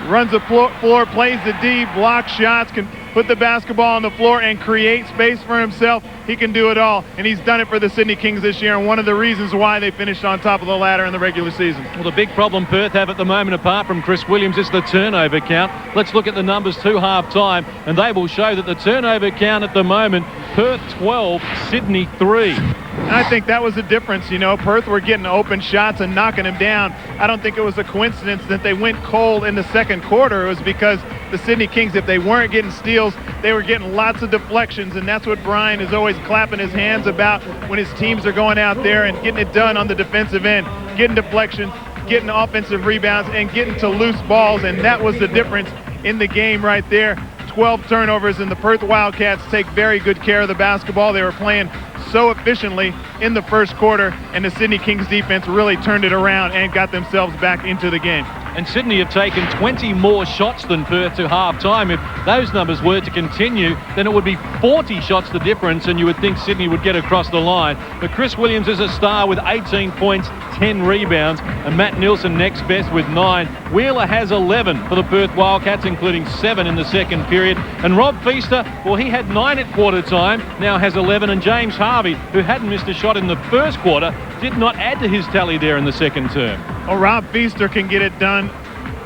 runs the floor, plays the D, blocks shots, can put the basketball on the floor and create space for himself. He can do it all, and he's done it for the Sydney Kings this year, and one of the reasons why they finished on top of the ladder in the regular season.
Well, the big problem Perth have at the moment, apart from Chris Williams, is the turnover count. Let's look at the numbers to half-time, and they will show that the turnover count at the moment, Perth 12, Sydney 3.
And I think that was the difference. Perth were getting open shots and knocking them down. I don't think it was a coincidence that they went cold in the second quarter. It was because the Sydney Kings, if they weren't getting steals, they were getting lots of deflections, and that's what Brian is always clapping his hands about when his teams are going out there and getting it done on the defensive end, getting deflections, getting offensive rebounds, and getting to loose balls, and that was the difference in the game right there. 12 turnovers, and the Perth Wildcats take very good care of the basketball. They were playing so efficiently in the first quarter, and the Sydney Kings defense really turned it around and got themselves back into the game.
And Sydney have taken 20 more shots than Perth to half-time. If those numbers were to continue, then it would be 40 shots the difference, and you would think Sydney would get across the line. But Chris Williams is a star with 18 points, 10 rebounds, and Matt Nilsson next best with 9. Wheeler has 11 for the Perth Wildcats, including 7 in the second period. And Rob Feaster, well, he had 9 at quarter time, now has 11. And James Harvey, who hadn't missed a shot in the first quarter, did not add to his tally there in the second term.
Well, Rob Feaster can get it done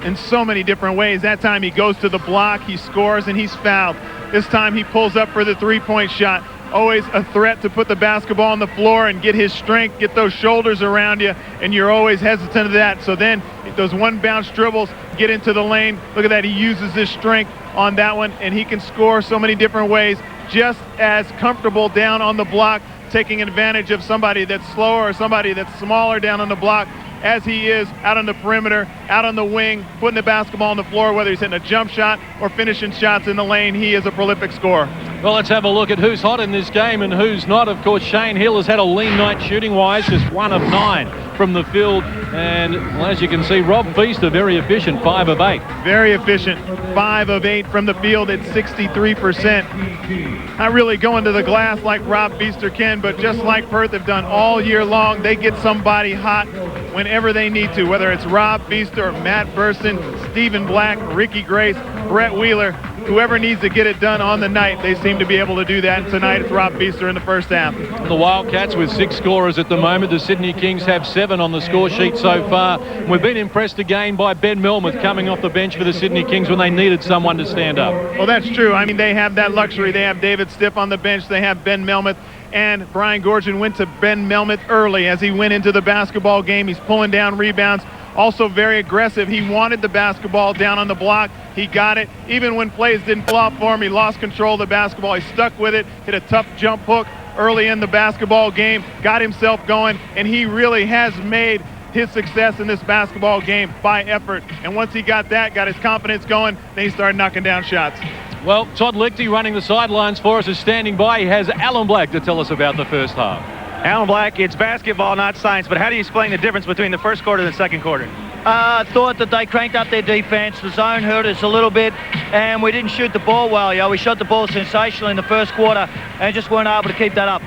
in so many different ways. That time he goes to the block, he scores, and he's fouled. This time he pulls up for the three-point shot. Always a threat to put the basketball on the floor and get his strength, get those shoulders around you, and you're always hesitant of that. So then those one-bounce dribbles, get into the lane. Look at that, he uses his strength on that one, and he can score so many different ways. Just as comfortable down on the block, taking advantage of somebody that's slower or somebody that's smaller down on the block, as he is out on the perimeter, out on the wing, putting the basketball on the floor, whether he's hitting a jump shot or finishing shots in the lane. He is a prolific scorer.
Well, let's have a look at who's hot in this game and who's not. Of course, Shane Hill has had a lean night shooting-wise, just 1 of 9 from the field. And, well, as you can see, Rob Feaster, very efficient, 5 of 8.
Very efficient, 5 of 8 from the field at 63%. Not really going to the glass like Rob Feaster can, but just like Perth have done all year long, they get somebody hot whenever they need to, whether it's Rob Feaster, Matt Burson, Stephen Black, Ricky Grace, Brett Wheeler. Whoever needs to get it done on the night, they seem to be able to do that. And tonight it's Rob Feaster in the first half.
The Wildcats with 6 scorers at the moment. The Sydney Kings have 7 on the score sheet so far. We've been impressed again by Ben Melmoth coming off the bench for the Sydney Kings when they needed someone to stand up.
Well, that's true. I mean, they have that luxury. They have David Stiff on the bench. They have Ben Melmoth. And Brian Gorgian went to Ben Melmoth early as he went into the basketball game. He's pulling down rebounds. Also very aggressive. He wanted the basketball down on the block. He got it. Even when plays didn't flop for him, he lost control of the basketball. He stuck with it, hit a tough jump hook early in the basketball game, got himself going, and he really has made his success in this basketball game by effort. And once he got that, got his confidence going, then he started knocking down shots.
Well, Todd Lichty running the sidelines for us is standing by. He has Alan Black to tell us about the first half.
Alan Black, it's basketball, not science, but how do you explain the difference between the first quarter and the second quarter?
I thought that they cranked up their defense. The zone hurt us a little bit, and we didn't shoot the ball well. You know, we shot the ball sensational in the first quarter and just weren't able to keep that up.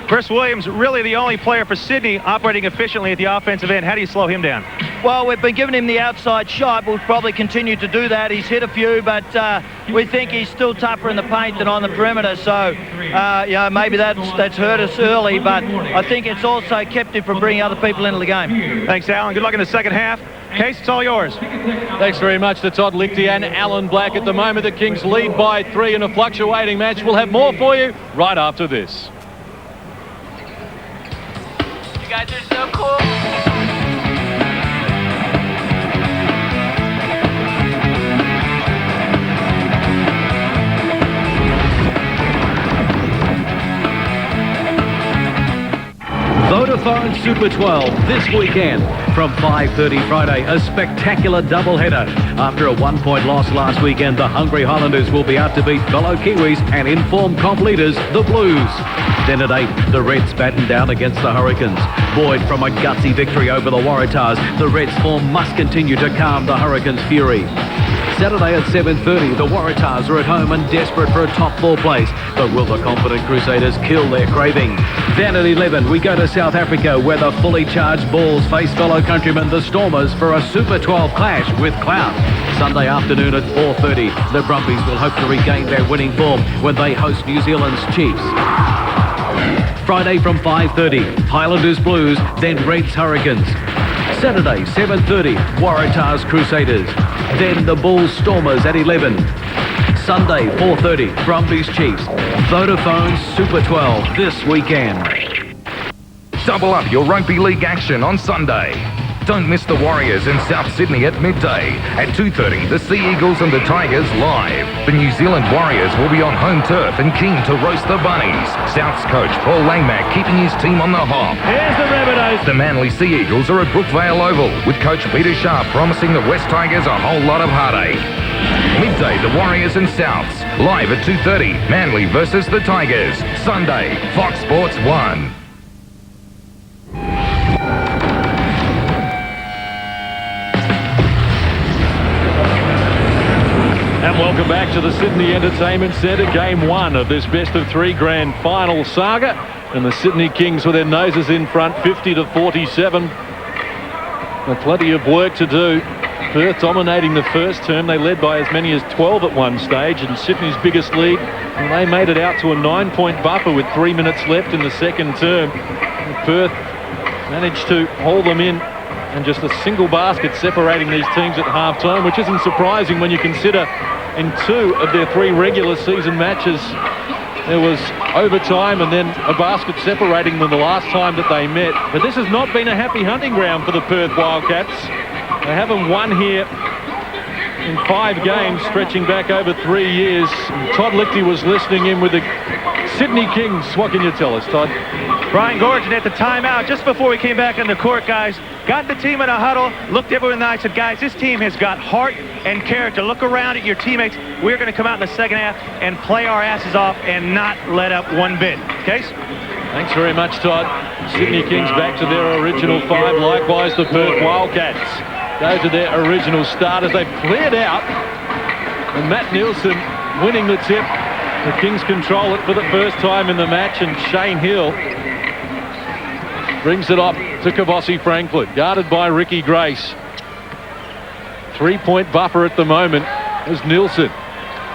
Chris Williams, really the only player for Sydney operating efficiently at the offensive end. How do you slow him down?
Well, we've been giving him the outside shot. We'll probably continue to do that. He's hit a few, but we think he's still tougher in the paint than on the perimeter. So, you know, maybe that's hurt us early, but I think it's also kept him from bringing other people into the game.
Thanks, Alan. Good luck in the second half. Case, it's all yours.
Thanks very much to Todd Lichty and Alan Black. At the moment, the Kings lead by 3 in a fluctuating match. We'll have more for you right after this.
You guys are so cool.
Vodafone Super 12 this weekend from 5:30 Friday, a spectacular doubleheader. After a 1-point loss last weekend, the Hungry Highlanders will be out to beat fellow Kiwis and informed comp leaders, the Blues. Then at 8, the Reds batten down against the Hurricanes. Buoyed from a gutsy victory over the Waratahs, the Reds' form must continue to calm the Hurricanes' fury. Saturday at 7:30, the Waratahs are at home and desperate for a top 4 place. But will the confident Crusaders kill their craving? Then at 11, we go to South Africa, where the fully charged Bulls face fellow countrymen, the Stormers, for a Super 12 clash with clout. Sunday afternoon at 4:30, the Brumbies will hope to regain their winning form when they host New Zealand's Chiefs. Friday from 5:30, Highlanders Blues, then Reds Hurricanes. Saturday, 7:30, Waratahs Crusaders. Then the Bulls Stormers at 11. Sunday, 4:30, Brumbies Chiefs. Vodafone Super 12 this weekend.
Double up your rugby league action on Sunday. Don't miss the Warriors in South Sydney at midday. At 2:30, the Sea Eagles and the Tigers live. The New Zealand Warriors will be on home turf and keen to roast the Bunnies. South's coach Paul Langmack keeping his team on the hop.
Here's the Rabbitohs.
The Manly Sea Eagles are at Brookvale Oval, with coach Peter Sharp promising the West Tigers a whole lot of heartache. Midday, the Warriors and Souths. Live at 2:30, Manly versus the Tigers. Sunday, Fox Sports 1.
And welcome back to the Sydney Entertainment Centre, Game 1 of this best-of-3 grand final saga. And the Sydney Kings with their noses in front, 50-47. With plenty of work to do. Perth dominating the first term. They led by as many as 12 at one stage, and Sydney's biggest lead, and they made it out to a 9-point buffer with 3 minutes left in the second term. And Perth managed to hold them in, and just a single basket separating these teams at half-time, which isn't surprising when you consider in 2 of their 3 regular season matches there was overtime and then a basket separating them the last time that they met. But this has not been a happy hunting ground for the Perth Wildcats. They haven't won here in 5 games, stretching back over 3 years. And Todd Lichty was listening in with the Sydney Kings. What can you tell us, Todd?
Brian Gorgon at the timeout, just before we came back on the court, guys, got the team in a huddle, looked everyone in the eye, said, guys, this team has got heart and character. Look around at your teammates. We're going to come out in the second half and play our asses off and not let up one bit. Case?
Thanks very much, Todd. Sydney Kings back to their original 5. Likewise, the Perth Wildcats go to their original starters. They've cleared out, and Matt Nielsen winning the tip. The Kings control it for the first time in the match, and Shane Hill brings it up to Kavossi Franklin, guarded by Ricky Grace. 3-point buffer at the moment as Nielsen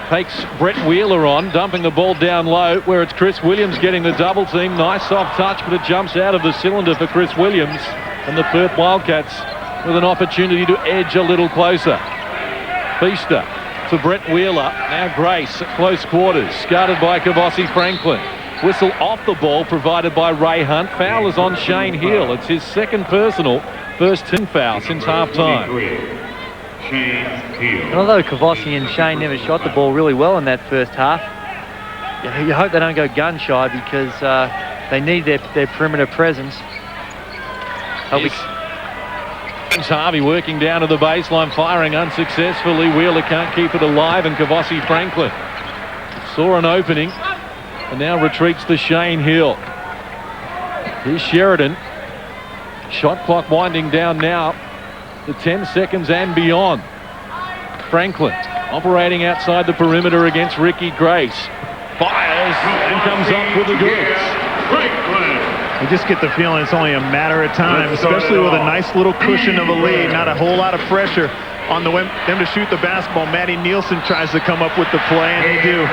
takes Brett Wheeler on, dumping the ball down low, where it's Chris Williams getting the double team. Nice soft touch, but it jumps out of the cylinder for Chris Williams, and the Perth Wildcats with an opportunity to edge a little closer. Feaster to Brett Wheeler. Now Grace at close quarters, guarded by Kavossi Franklin. Whistle off the ball provided by Ray Hunt. Foul is on Shane Hill. It's his second personal, first team foul since half-time.
And although Kavossi and Shane never shot the ball really well in that first half, you hope they don't go gun shy, because they need their perimeter presence.
James Harvey working down to the baseline, firing unsuccessfully. Wheeler can't keep it alive, and Kavossi Franklin saw an opening and now retreats to Shane Hill. Here's Sheridan. Shot clock winding down now to 10 seconds and beyond. Franklin operating outside the perimeter against Ricky Grace. Fires and comes up with the goods.
You just get the feeling it's only a matter of time, especially with a nice little cushion of a lead, not a whole lot of pressure on them to shoot the basketball. Matty Nielsen tries to come up with the play, and they do.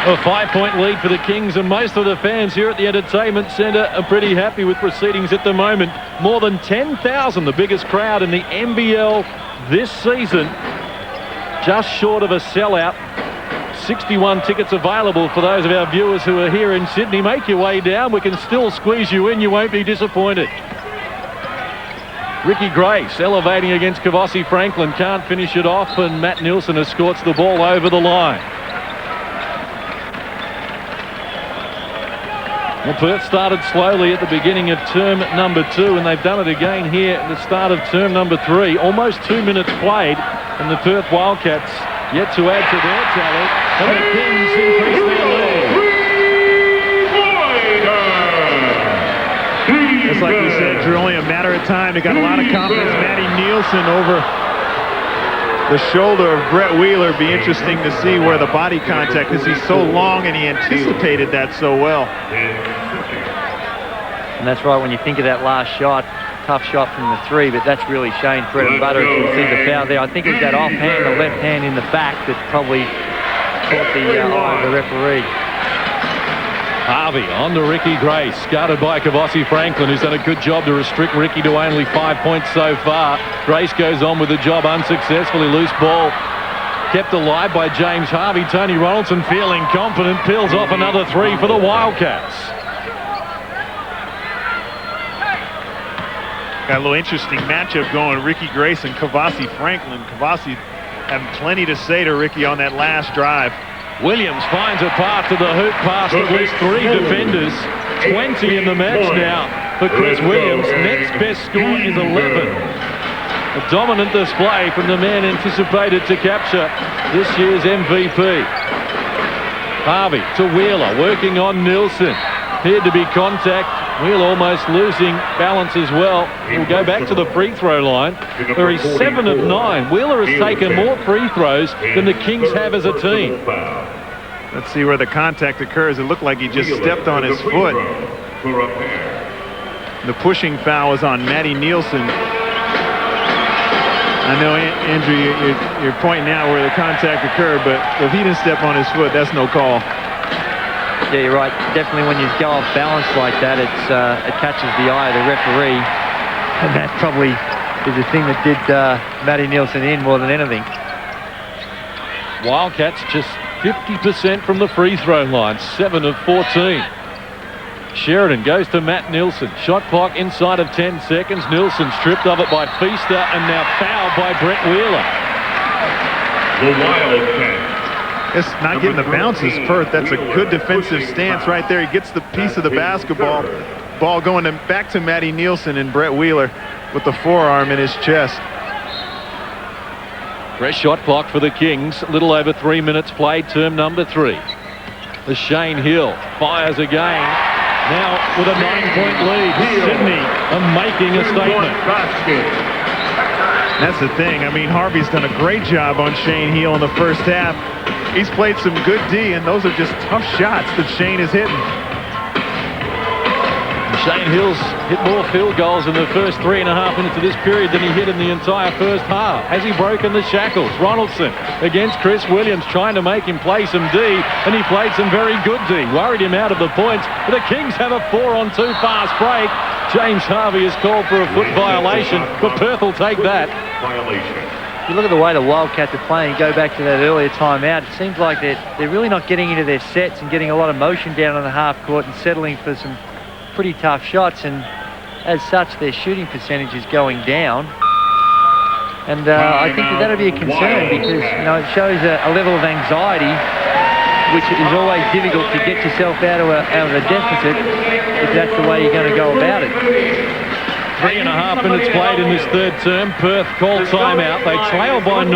A 5-point lead for the Kings, and most of the fans here at the Entertainment Centre are pretty happy with proceedings at the moment. More than 10,000, the biggest crowd in the NBL this season. Just short of a sellout. 61 tickets available for those of our viewers who are here in Sydney. Make your way down. We can still squeeze you in. You won't be disappointed. Ricky Grace elevating against Kavossi Franklin. Can't finish it off, and Matt Nielsen escorts the ball over the line. Well, Perth started slowly at the beginning of term number 2, and they've done it again here at the start of term number 3. Almost 2 minutes played, and the Perth Wildcats yet to add to their tally, and the Kings increase their lead.
Just like you said, Drew, only a matter of time. They got a lot of confidence. Matty Nielsen over the shoulder of Brett Wheeler. Be interesting to see where the body contact is. He's so long, and he anticipated that so well.
And that's right, when you think of that last shot, tough shot from the 3, but that's really Shane's bread and butter. You can see the foul there. I think it was that offhand, the left hand in the back, that probably caught the eye of the referee.
Harvey on to Ricky Grace, guarded by Kavossi Franklin, who's done a good job to restrict Ricky to only 5 points so far. Grace goes on with the job unsuccessfully. Loose ball kept alive by James Harvey. Tony Ronaldson feeling confident, peels off another 3 for the Wildcats.
Got a little interesting matchup going. Ricky Grace and Kavasi Franklin. Kavasi having plenty to say to Ricky on that last drive.
Williams finds a path to the hoop past at least 3 defenders. 20 in the match now for Chris Williams. Next best score is 11. A dominant display from the man anticipated to capture this year's MVP. Harvey to Wheeler, working on Nielsen. Appeared to be contact. Wheeler almost losing balance as well. He'll go back to the free throw line where he's 7 of 9. Wheeler has taken more free throws than the Kings have as a team.
Let's see where the contact occurs. It looked like he just stepped on his foot. The pushing foul was on Matty Nielsen. I know, Andrew, you're pointing out where the contact occurred, but if he didn't step on his foot, that's no call.
Yeah, you're right. Definitely when you go off balance like that, it catches the eye of the referee. And that probably is the thing that did Matty Nielsen in more than anything.
Wildcats just 50% from the free throw line, 7 of 14. Sheridan goes to Matt Nielsen. Shot clock inside of 10 seconds. Nielsen stripped of it by Feaster and now fouled by Brett Wheeler.
The Wildcats.
It's not getting the bounces, Perth. That's a good defensive stance right there. He gets the piece of the basketball. Ball going back to Matty Nielsen, and Brett Wheeler with the forearm in his chest.
Fresh shot clock for the Kings. A little over 3 minutes played, term number 3. The Shane Hill fires again. Now with a 9-point lead. Sydney are making a statement.
That's the thing. I mean, Harvey's done a great job on Shane Hill in the first half. He's played some good D, and those are just tough shots that Shane is hitting.
Shane Hill's hit more field goals in the first 3.5 minutes of this period than he hit in the entire first half. Has he broken the shackles? Ronaldson against Chris Williams, trying to make him play some D, and he played some very good D. Worried him out of the points, but the Kings have a 4-on-2 fast break. James Harvey is called for a foot violation, but Perth will take that.
You look at the way the Wildcats are playing, go back to that earlier timeout, it seems like they're really not getting into their sets and getting a lot of motion down on the half court and settling for some pretty tough shots, and as such their shooting percentage is going down. And I think that'll be a concern because, you know, it shows a level of anxiety which is always difficult to get yourself out of a deficit if that's the way you're going to go about it.
3.5 minutes played in this third term. Perth called timeout. They trail by 9.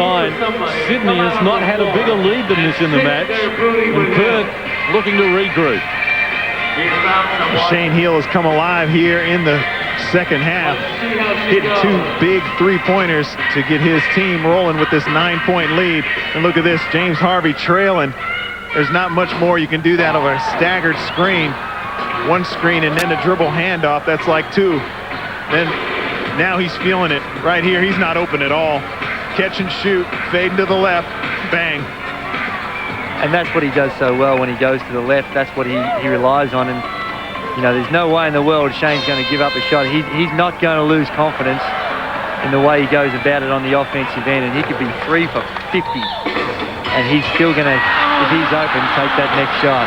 Sydney has not had a bigger lead than this in the match. And Perth looking to regroup.
Shane Hill has come alive here in the second half. Hit 2 big three-pointers to get his team rolling with this 9-point lead. And look at this, James Harvey trailing. There's not much more you can do that over a staggered screen. One screen and then a dribble handoff. That's like 2. Then now he's feeling it right here. He's not open at all. Catch and shoot, fading to the left, bang.
And that's what he does so well when he goes to the left. That's what he relies on. And, you know, there's no way in the world Shane's going to give up a shot. He's not going to lose confidence in the way he goes about it on the offensive end. And he could be 3 for 50. And he's still going to, if he's open, take that next shot.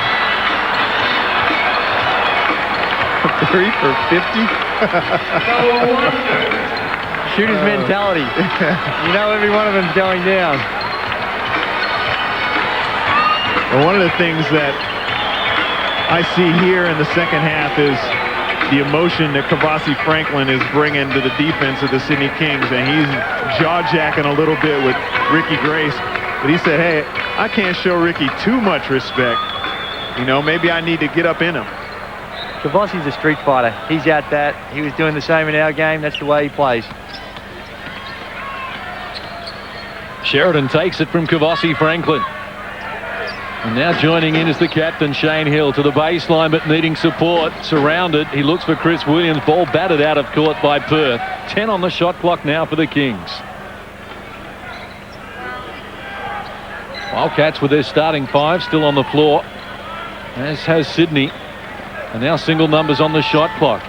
3 for 50?
Shooter's mentality. You know every one of them's going down.
Well, one of the things that I see here in the second half is the emotion that Kavasi Franklin is bringing to the defense of the Sydney Kings, and he's jaw-jacking a little bit with Ricky Grace. But he said, hey, I can't show Ricky too much respect. You know, maybe I need to get up in him.
Kavasi's a street fighter. He's at that. He was doing the same in our game. That's the way he plays.
Sheridan takes it from Kavasi Franklin. And now joining in is the captain, Shane Hill, to the baseline but needing support. Surrounded. He looks for Chris Williams. Ball batted out of court by Perth. 10 on the shot clock now for the Kings. Wildcats with their starting 5 still on the floor, as has Sydney. And now single numbers on the shot clock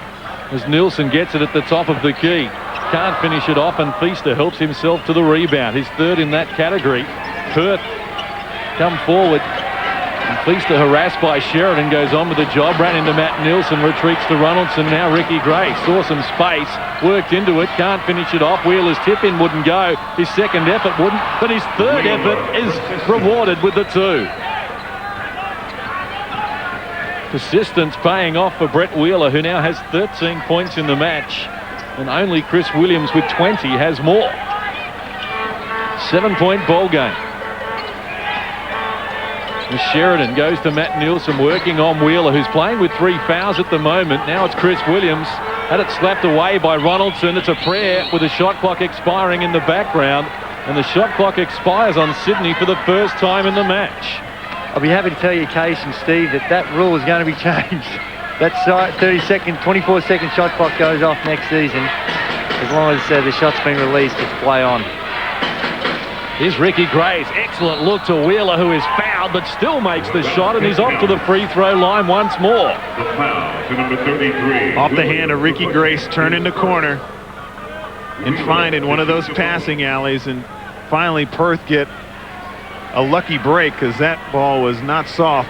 as Nielsen gets it at the top of the key. Can't finish it off, and Feaster helps himself to the rebound. His third in that category. Perth come forward Feaster harassed by Sheridan, goes on with the job, ran into Matt Nielsen, retreats to Ronaldson, now Ricky Gray, saw some space, worked into it, can't finish it off. Wheeler's tip-in wouldn't go, his second effort wouldn't, but his third effort is rewarded with the 2. Persistence paying off for Brett Wheeler, who now has 13 points in the match, and only Chris Williams with 20 has more. 7-point ball game. Sheridan goes to Matt Nielsen, working on Wheeler, who's playing with 3 fouls at the moment. Now it's Chris Williams. Had it slapped away by Ronaldson. It's a prayer with the shot clock expiring in the background. And the shot clock expires on Sydney for the first time in the match.
I'll be happy to tell you, Case and Steve, that rule is going to be changed. That 24-second shot clock goes off next season. As long as the shot's been released, it's play on.
Here's Ricky Gray's excellent look to Wheeler, who is fouled but still makes the shot, and he's off to the free throw line once more.
The foul to number 33.
Off the hand of Ricky Grace, turning the corner and finding one of those passing alleys, and finally Perth get a lucky break because that ball was not soft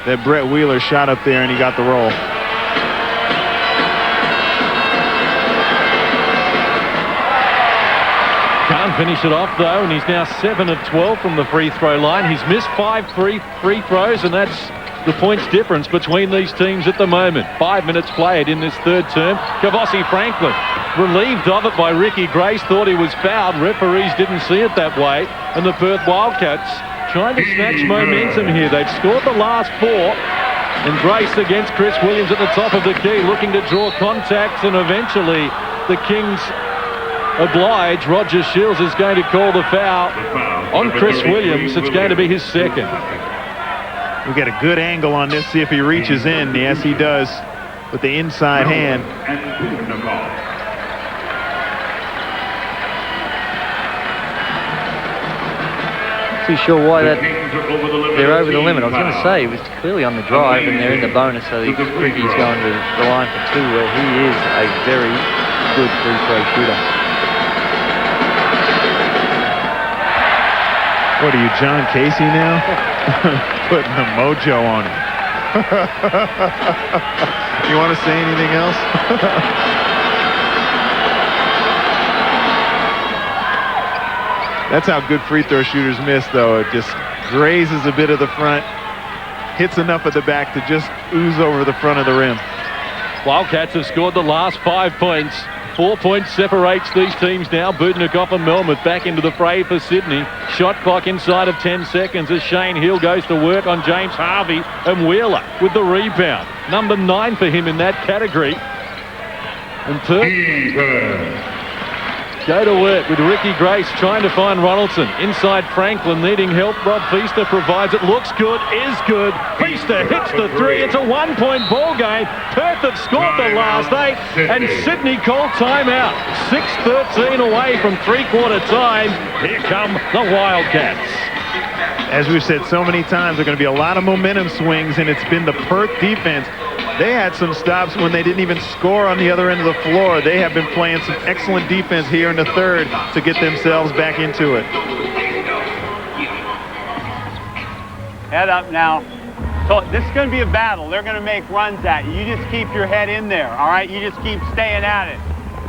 that Brett Wheeler shot up there, and he got the roll.
Can't finish it off though, and he's now 7 of 12 from the free throw line. He's missed 5 free throws, and that's the points difference between these teams at the moment. 5 minutes played in this third term. Kavossi Franklin relieved of it by Ricky Grace, thought he was fouled. Referees didn't see it that way, and the Perth Wildcats trying to snatch momentum here. They've scored the last 4, and Grace against Chris Williams at the top of the key, looking to draw contacts, and eventually the Kings oblige. Roger Shields is going to call the foul on Chris Williams. It's going to be his second.
We get a good angle on this, see if he reaches in. Yes, he does with the inside hand.
Too sure why they're over the limit. I was going to say it was clearly on the drive, and they're in the bonus, so Ricky's going to the line for 2, where he is a very good free throw shooter.
What are you, John Casey now? Putting the mojo on him. You want to say anything else? That's how good free throw shooters miss, though. It just grazes a bit of the front, hits enough of the back to just ooze over the front of the rim.
Wildcats have scored the last 5 points. 4 points separates these teams now. Budnikoff and Melmoth back into the fray for Sydney. Shot clock inside of 10 seconds as Shane Hill goes to work on James Harvey, and Wheeler with the rebound. Number 9 for him in that category. And Perth go to work with Ricky Grace trying to find Ronaldson. Inside Franklin needing help. Rob Feaster provides it. Looks good, is good. Feaster hits the 3. It's a 1-point ball game. Perth have scored the last 8, and Sydney called timeout. 6:13 away from three-quarter time. Here come the Wildcats.
As we've said so many times, there are going to be a lot of momentum swings, and it's been the Perth defense. They had some stops when they didn't even score on the other end of the floor. They have been playing some excellent defense here in the third to get themselves back into it.
Head up now. So this is going to be a battle. They're going to make runs at you. You just keep your head in there, all right? You just keep staying at it.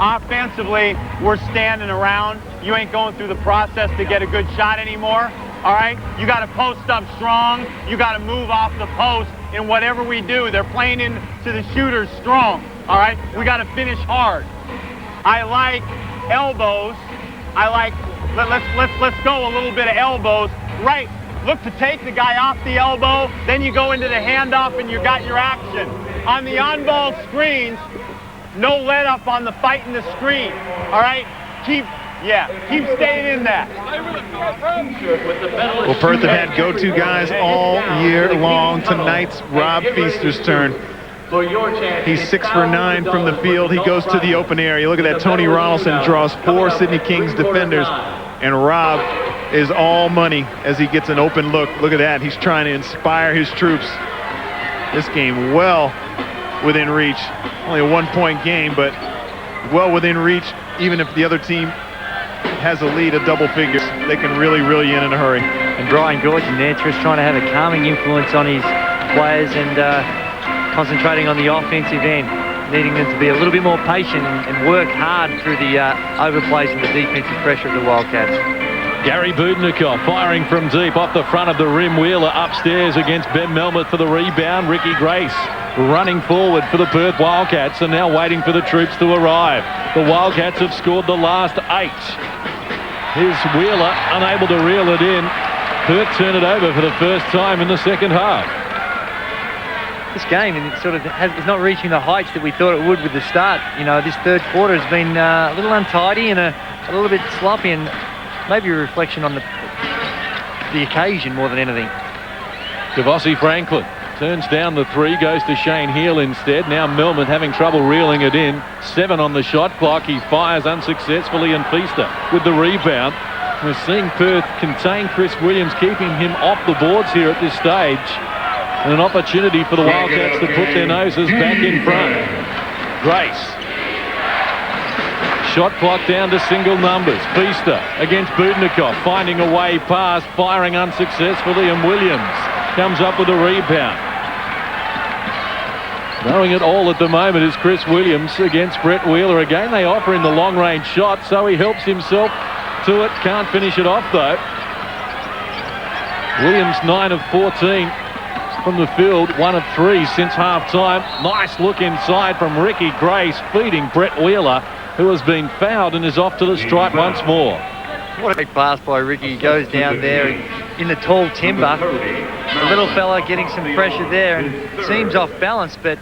Offensively, we're standing around. You ain't going through the process to get a good shot anymore, all right? You got to post up strong. You got to move off the post. In whatever we do, they're playing into the shooters strong, all right? We got to finish hard. I like elbows. I like, let's go a little bit of elbows. Right, look to take the guy off the elbow, then you go into the handoff and you got your action. On the on-ball screens, no let up on the fight in the screen, all right? Keep staying in that.
Well, Perth have had go-to guys all year long. Tonight's Rob Feaster's turn. He's 6 for 9 from the field. He goes to the open area. Look at that. Tony Ronaldson draws 4 Sydney Kings defenders, and Rob is all money as he gets an open look. Look at that. He's trying to inspire his troops. This game well within reach. Only a 1-point game, but well within reach. Even if the other team has a lead of double figures, they can really in a hurry.
And Brian Gorgian there just trying to have a calming influence on his players and concentrating on the offensive end, needing them to be a little bit more patient and work hard through the overplays and the defensive pressure of the Wildcats.
Gary Budnikov firing from deep off the front of the rim. Wheeler upstairs against Ben Melmoth for the rebound. Ricky Grace running forward for the Perth Wildcats and now waiting for the troops to arrive. The Wildcats have scored the last 8. Here's Wheeler unable to reel it in. Perth turn it over for the first time in the second half.
This game is not reaching the heights that we thought it would with the start. You know, this third quarter has been a little untidy and a little bit sloppy, and maybe a reflection on the occasion more than anything.
Devossi Franklin turns down the 3, goes to Shane Heal instead. Now Melmoth having trouble reeling it in. 7 on the shot clock. He fires unsuccessfully, and Feaster with the rebound. We're seeing Perth contain Chris Williams, keeping him off the boards here at this stage. And an opportunity for the Wildcats to put their noses back in front. Grace. Shot clock down to single numbers. Feaster against Budnikov, finding a way past, firing unsuccessfully, and Williams comes up with a rebound. Knowing it all at the moment is Chris Williams against Brett Wheeler. Again, they offer him the long-range shot, so he helps himself to it. Can't finish it off, though. Williams 9 of 14 from the field, 1 of 3 since half-time. Nice look inside from Ricky Grace, feeding Brett Wheeler, who has been fouled and is off to the stripe once more.
What a great pass by Ricky. He goes down there in the tall timber. The little fella getting some pressure there and seems off balance, but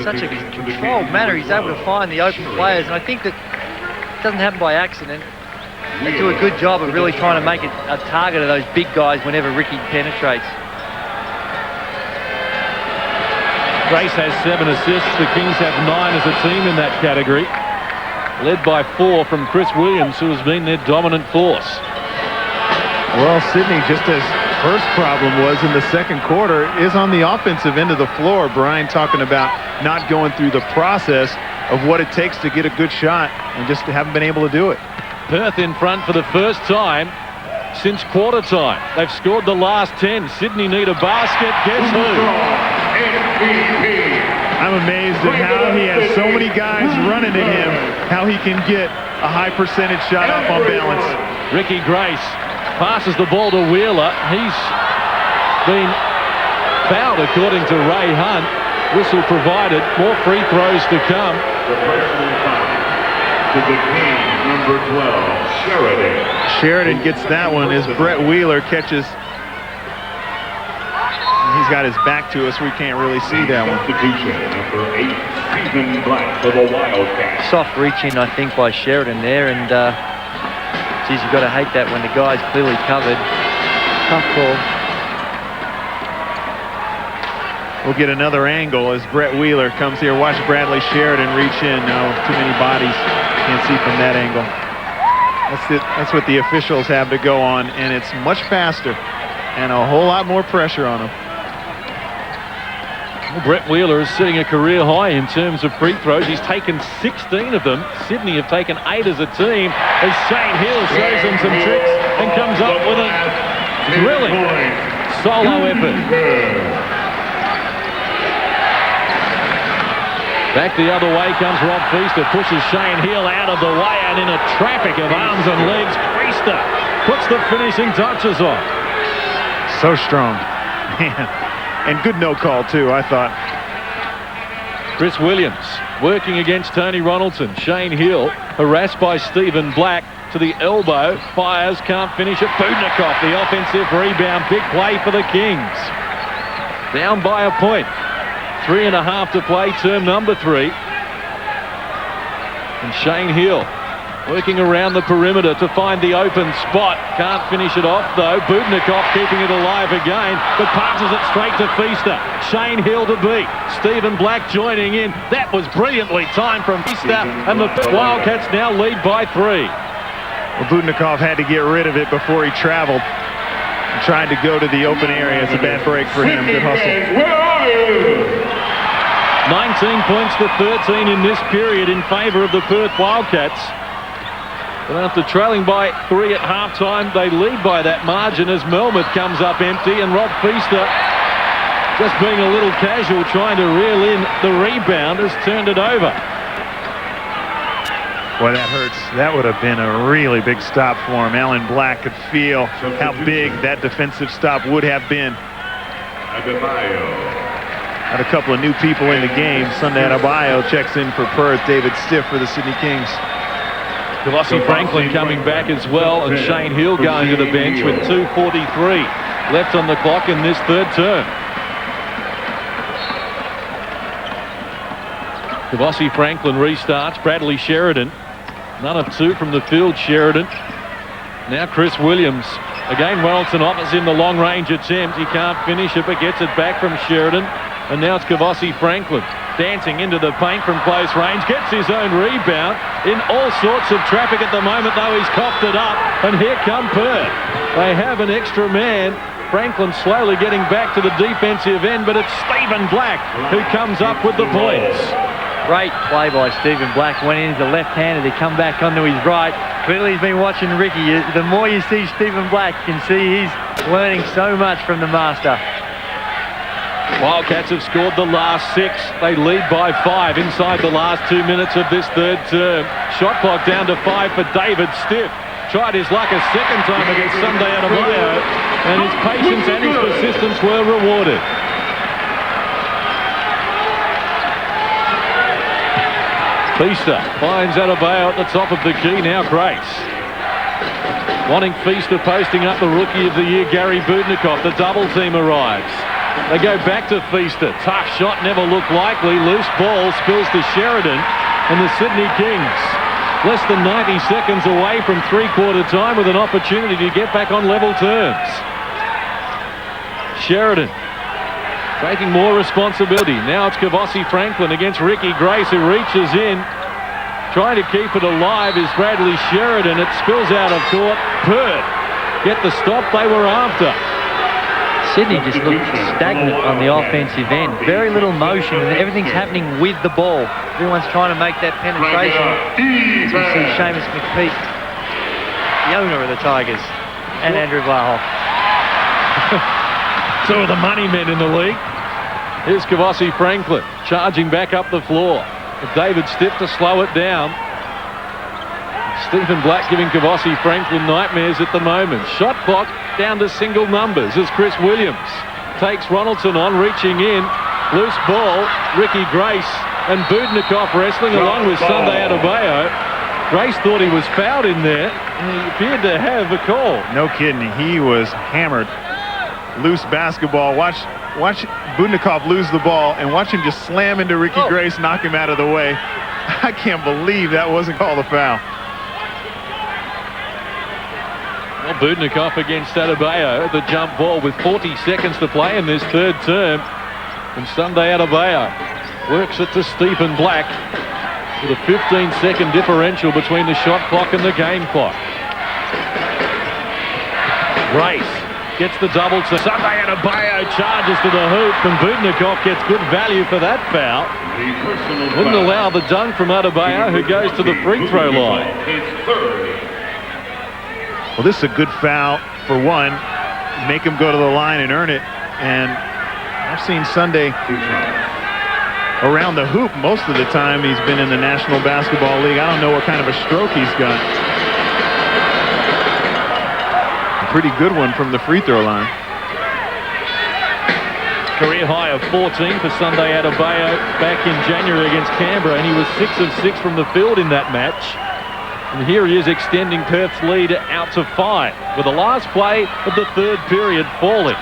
such a controlled manner. He's able to find the open players, and I think that it doesn't happen by accident. They do a good job of really trying to make it a target of those big guys whenever Ricky penetrates.
Grace has 7 assists. The Kings have 9 as a team in that category, led by 4 from Chris Williams, who has been their dominant force.
Well, Sydney, just as first problem was in the second quarter, is on the offensive end of the floor. Brian talking about not going through the process of what it takes to get a good shot, and just haven't been able to do it.
Perth in front for the first time since quarter time. They've scored the last 10. Sydney need a basket. Guess who?
I'm amazed at how he has so many guys running at him, how he can get a high percentage shot off on balance.
Ricky Grace passes the ball to Wheeler. He's been fouled according to Ray Hunt. Whistle provided. More free throws to come.
The personal foul to the Kings, number 12, Sheridan.
Sheridan gets that one as Brett Wheeler catches. He's got his back to us. We can't really see that one.
Substitution, number 8, Stephen Black for the Wildcats.
Soft reach in, I think, by Sheridan there, and geez, you've got to hate that when the guy's clearly covered. Tough call.
We'll get another angle as Brett Wheeler comes here. Watch Bradley Sheridan reach in. No, too many bodies. Can't see from that angle. That's what the officials have to go on, and it's much faster and a whole lot more pressure on them.
Well, Brett Wheeler is setting a career high in terms of free throws. He's taken 16 of them. Sydney have taken 8 as a team. As Shane Hill shows them some tricks and comes up with a thrilling solo effort. Back the other way comes Rob Feaster, pushes Shane Hill out of the way, and in a traffic of arms and legs, Feaster puts the finishing touches on.
So strong. Man. And good no call, too, I thought.
Chris Williams working against Tony Ronaldson. Shane Hill harassed by Stephen Black to the elbow. Fires, can't finish it. Budnikov, the offensive rebound. Big play for the Kings. Down by a point. 3.5 to play, term number 3. And Shane Hill working around the perimeter to find the open spot. Can't finish it off, though. Budnikov keeping it alive again, but passes it straight to Feaster. Shane Hill to beat. Stephen Black joining in. That was brilliantly timed from Feaster, and the Wildcats now lead by 3.
Well, Budnikov had to get rid of it before he traveled. Trying to go to the open area. It's a bad break for him. Good hustle. 19
points to 13 in this period in favor of the Perth Wildcats. But after trailing by 3 at halftime, they lead by that margin as Melmoth comes up empty, and Rob Feaster, just being a little casual, trying to reel in the rebound, has turned it over.
Boy, that hurts. That would have been a really big stop for him. Alan Black could feel how big that defensive stop would have been. Had a couple of new people in the game. Sunday Adebayo checks in for Perth. David Stiff for the Sydney Kings.
Kavossi Franklin coming back as well, and Shane Hill going to the bench with 2:43 left on the clock in this third term. Kavossi Franklin restarts. Bradley Sheridan. None of 2 from the field, Sheridan. Now Chris Williams. Again, Wellington offers him the long-range attempt. He can't finish it, but gets it back from Sheridan. And now it's Kavossi Franklin dancing into the paint from close range. Gets his own rebound in all sorts of traffic at the moment, though. He's coughed it up. And here come Perth. They have an extra man. Franklin slowly getting back to the defensive end, but it's Stephen Black who comes up with the points.
Great play by Stephen Black. Went in as a left-hander to come back onto his right. Clearly he's been watching Ricky. The more you see Stephen Black, you can see he's learning so much from the master.
Wildcats have scored the last 6. They lead by 5 inside the last 2 minutes of this third term. Shot clock down to 5 for David Stiff. Tried his luck a second time against Sunday Adebayo, and his patience and his persistence were rewarded. Feaster finds Adebayo at the top of the key. Now Grace. Wanting Feaster, posting up the Rookie of the Year, Gary Budnikov. The double team arrives. They go back to Feaster. Tough shot, never looked likely. Loose ball spills to Sheridan, and the Sydney Kings less than 90 seconds away from three-quarter time with an opportunity to get back on level terms. Sheridan taking more responsibility. Now it's Kavossi Franklin against Ricky Grace, who reaches in. Trying to keep it alive is Bradley Sheridan. It spills out of court. Perth get the stop they were after.
Sydney just looked stagnant on the offensive end. Very little motion, and everything's happening with the ball. Everyone's trying to make that penetration. As we see Seamus McPeak, the owner of the Tigers, and Andrew Vlahoff.
2 of the money men in the league. Here's Kavossi Franklin charging back up the floor. With David Stiff to slow it down. Stephen Black giving Kavossi Franklin nightmares at the moment. Shot clock down to single numbers as Chris Williams takes Ronaldson on, reaching in. Loose ball, Ricky Grace and Budnikov wrestling along with Sunday Adebayo. Grace thought he was fouled in there, and he appeared to have a call.
No kidding, he was hammered. Loose basketball. Watch Budnikov lose the ball and watch him just slam into Ricky Grace, knock him out of the way. I can't believe that wasn't called a foul.
Well, Budnikov against Adebayo, the jump ball with 40 seconds to play in this third term. And Sunday Adebayo works it to Stephen Black with a 15-second differential between the shot clock and the game clock. Grace gets the double to Sunday Adebayo, charges to the hoop, and Budnikov gets good value for that foul. Wouldn't allow the dunk from Adebayo, who goes to the free throw line.
Well, this is a good foul for one. Make him go to the line and earn it. And I've seen Sunday around the hoop most of the time he's been in the National Basketball League. I don't know what kind of a stroke he's got. A pretty good one from the free throw line.
Career high of 14 for Sunday Adebayo back in January against Canberra, and he was 6 of 6 from the field in that match. And here he is extending Perth's lead out to 5 with the last play of the third period falling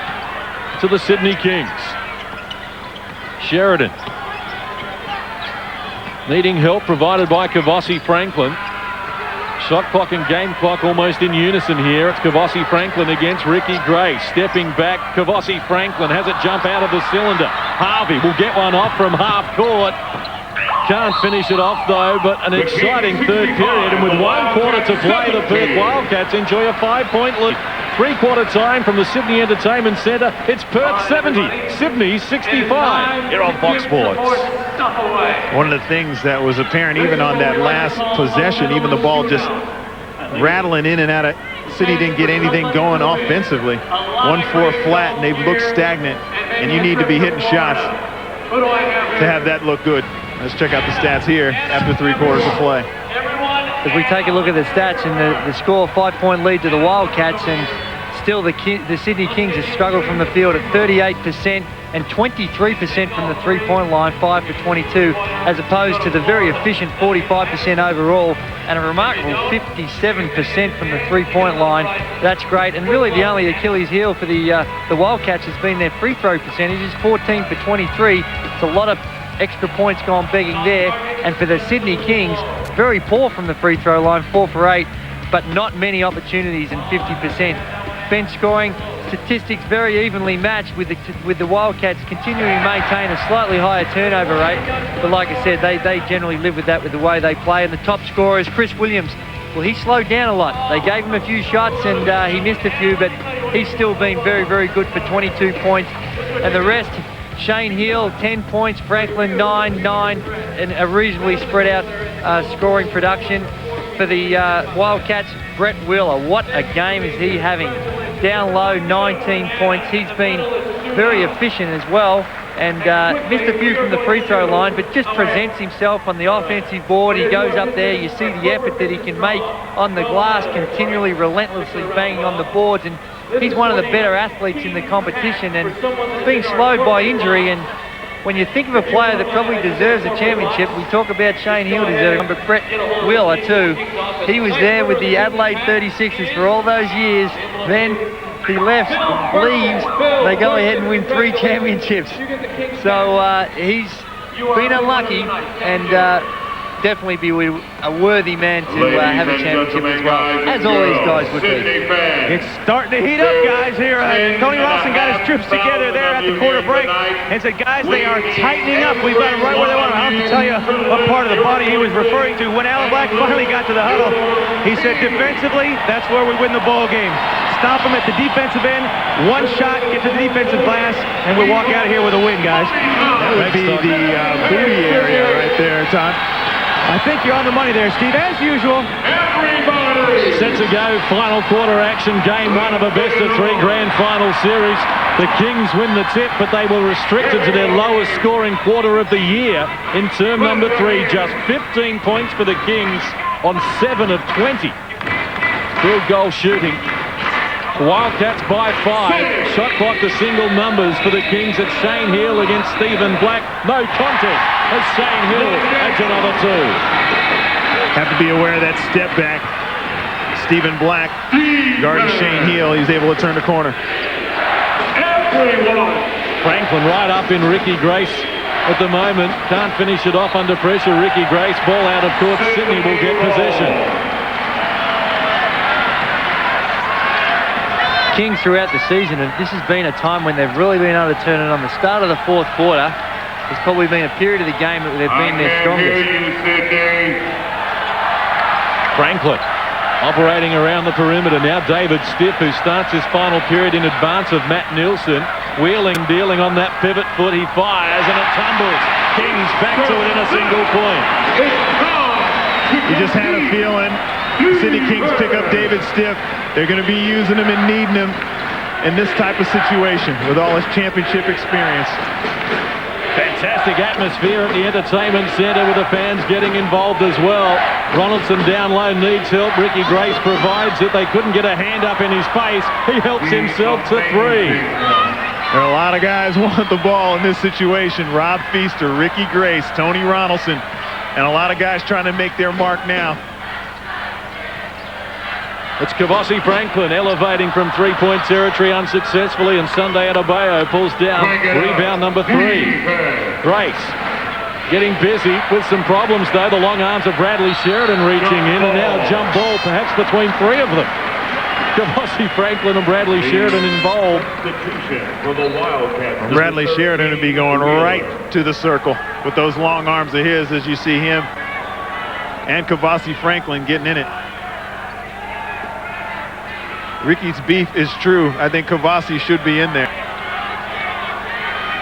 to the Sydney Kings. Sheridan needing help provided by Kavossi Franklin. Shot clock and game clock almost in unison here. It's Kavossi Franklin against Ricky Grace. Stepping back, Kavossi Franklin has it jump out of the cylinder. Harvey will get one off from half court. Can't finish it off though, but an exciting third period, and with 1 quarter to play, the Perth Wildcats enjoy a 5-point lead. Three-quarter time from the Sydney Entertainment Centre. It's Perth 70, Sydney 65. Here on Fox Sports.
One of the things that was apparent even on that last possession, even the ball just rattling in and out of. Sydney didn't get anything going offensively. 1-4 flat, and they've looked stagnant, and you need to be hitting shots to have that look good. Let's check out the stats here after 3 quarters of play.
If we take a look at the stats and the score, 5-point lead to the Wildcats, and still the Sydney Kings have struggled from the field at 38% and 23% from the three-point line, 5 for 22, as opposed to the very efficient 45% overall and a remarkable 57% from the three-point line. That's great, and really the only Achilles heel for the Wildcats has been their free throw percentages, 14 for 23. It's a lot of extra points gone begging there, and for the Sydney Kings, very poor from the free throw line, 4 for 8, but not many opportunities and 50%. Bench scoring statistics very evenly matched, with the Wildcats continuing to maintain a slightly higher turnover rate, but like I said, they generally live with that with the way they play. And the top scorer is Chris Williams. Well, he slowed down a lot. They gave him a few shots and he missed a few, but he's still been very, very good for 22 points. And the rest, Shane Hill, 10 points, Franklin, 9, and a reasonably spread out scoring production. For the Wildcats, Brett Wheeler, what a game is he having. Down low, 19 points. He's been very efficient as well, and missed a few from the free throw line, but just presents himself on the offensive board. He goes up there, you see the effort that he can make on the glass, continually, relentlessly banging on the boards, and he's one of the better athletes in the competition, and being slowed by injury. And when you think of a player that probably deserves a championship, we talk about Shane Hill deserving, but Brett Wheeler too. He was there with the Adelaide 36ers for all those years. Then he leaves, they go ahead and win 3 championships. So he's been unlucky, and definitely be a worthy man to have a championship as well, as all these guys would be.
It's starting to heat up, guys, here. Tony Rawson got his troops together there at the quarter break and said, guys, they are tightening up. We've got them right where they want them. I don't have to tell you what part of the body he was referring to. When Alan Black finally got to the huddle, he said, defensively, that's where we win the ball game. Stop them at the defensive end, one shot, get to the defensive glass, and we'll walk out of here with a win, guys.
That would be the booty area right there, Todd.
I think you're on the money there, Steve, as usual.
Set to go, final quarter action, game 1 of a best-of-3 grand final series. The Kings win the tip, but they were restricted to their lowest scoring quarter of the year in term number 3. Just 15 points for the Kings on 7 of 20. Field goal shooting. Wildcats by 5. Shot clock to single numbers for the Kings at Shane Hill against Stephen Black. No contest as Shane Hill adds another 2.
Have to be aware of that step back. Stephen Black guarding Shane Hill. He's able to turn the corner.
Franklin right up in Ricky Grace at the moment. Can't finish it off under pressure. Ricky Grace, ball out of court. Sydney will get possession.
Kings throughout the season, and this has been a time when they've really been able to turn it on. The start of the 4th quarter has probably been a period of the game that they've been their strongest.
Franklin operating around the perimeter. Now David Stiff, who starts his final period in advance of Matt Nielsen. Wheeling, dealing on that pivot foot. He fires and it tumbles. Kings back to it in a single point.
You just had a feeling the Sydney Kings pick up David Stiff. They're going to be using him and needing him in this type of situation with all his championship experience.
Fantastic atmosphere at the entertainment centre with the fans getting involved as well. Ronaldson down low, needs help. Ricky Grace provides it. They couldn't get a hand up in his face. He helps himself to 3.
There are a lot of guys want the ball in this situation. Rob Feaster, Ricky Grace, Tony Ronaldson, and a lot of guys trying to make their mark now.
It's Kavossi Franklin elevating from 3-point territory unsuccessfully, and Sunday Adebayo pulls down rebound number 3. Grace getting busy with some problems though. The long arms of Bradley Sheridan reaching in, and now a jump ball perhaps between 3 of them. Kavossi Franklin and Bradley Sheridan involved.
Bradley Sheridan would be going right to the circle with those long arms of his, as you see him and Kavossi Franklin getting in it. Ricky's beef is true. I think Kavossi should be in there.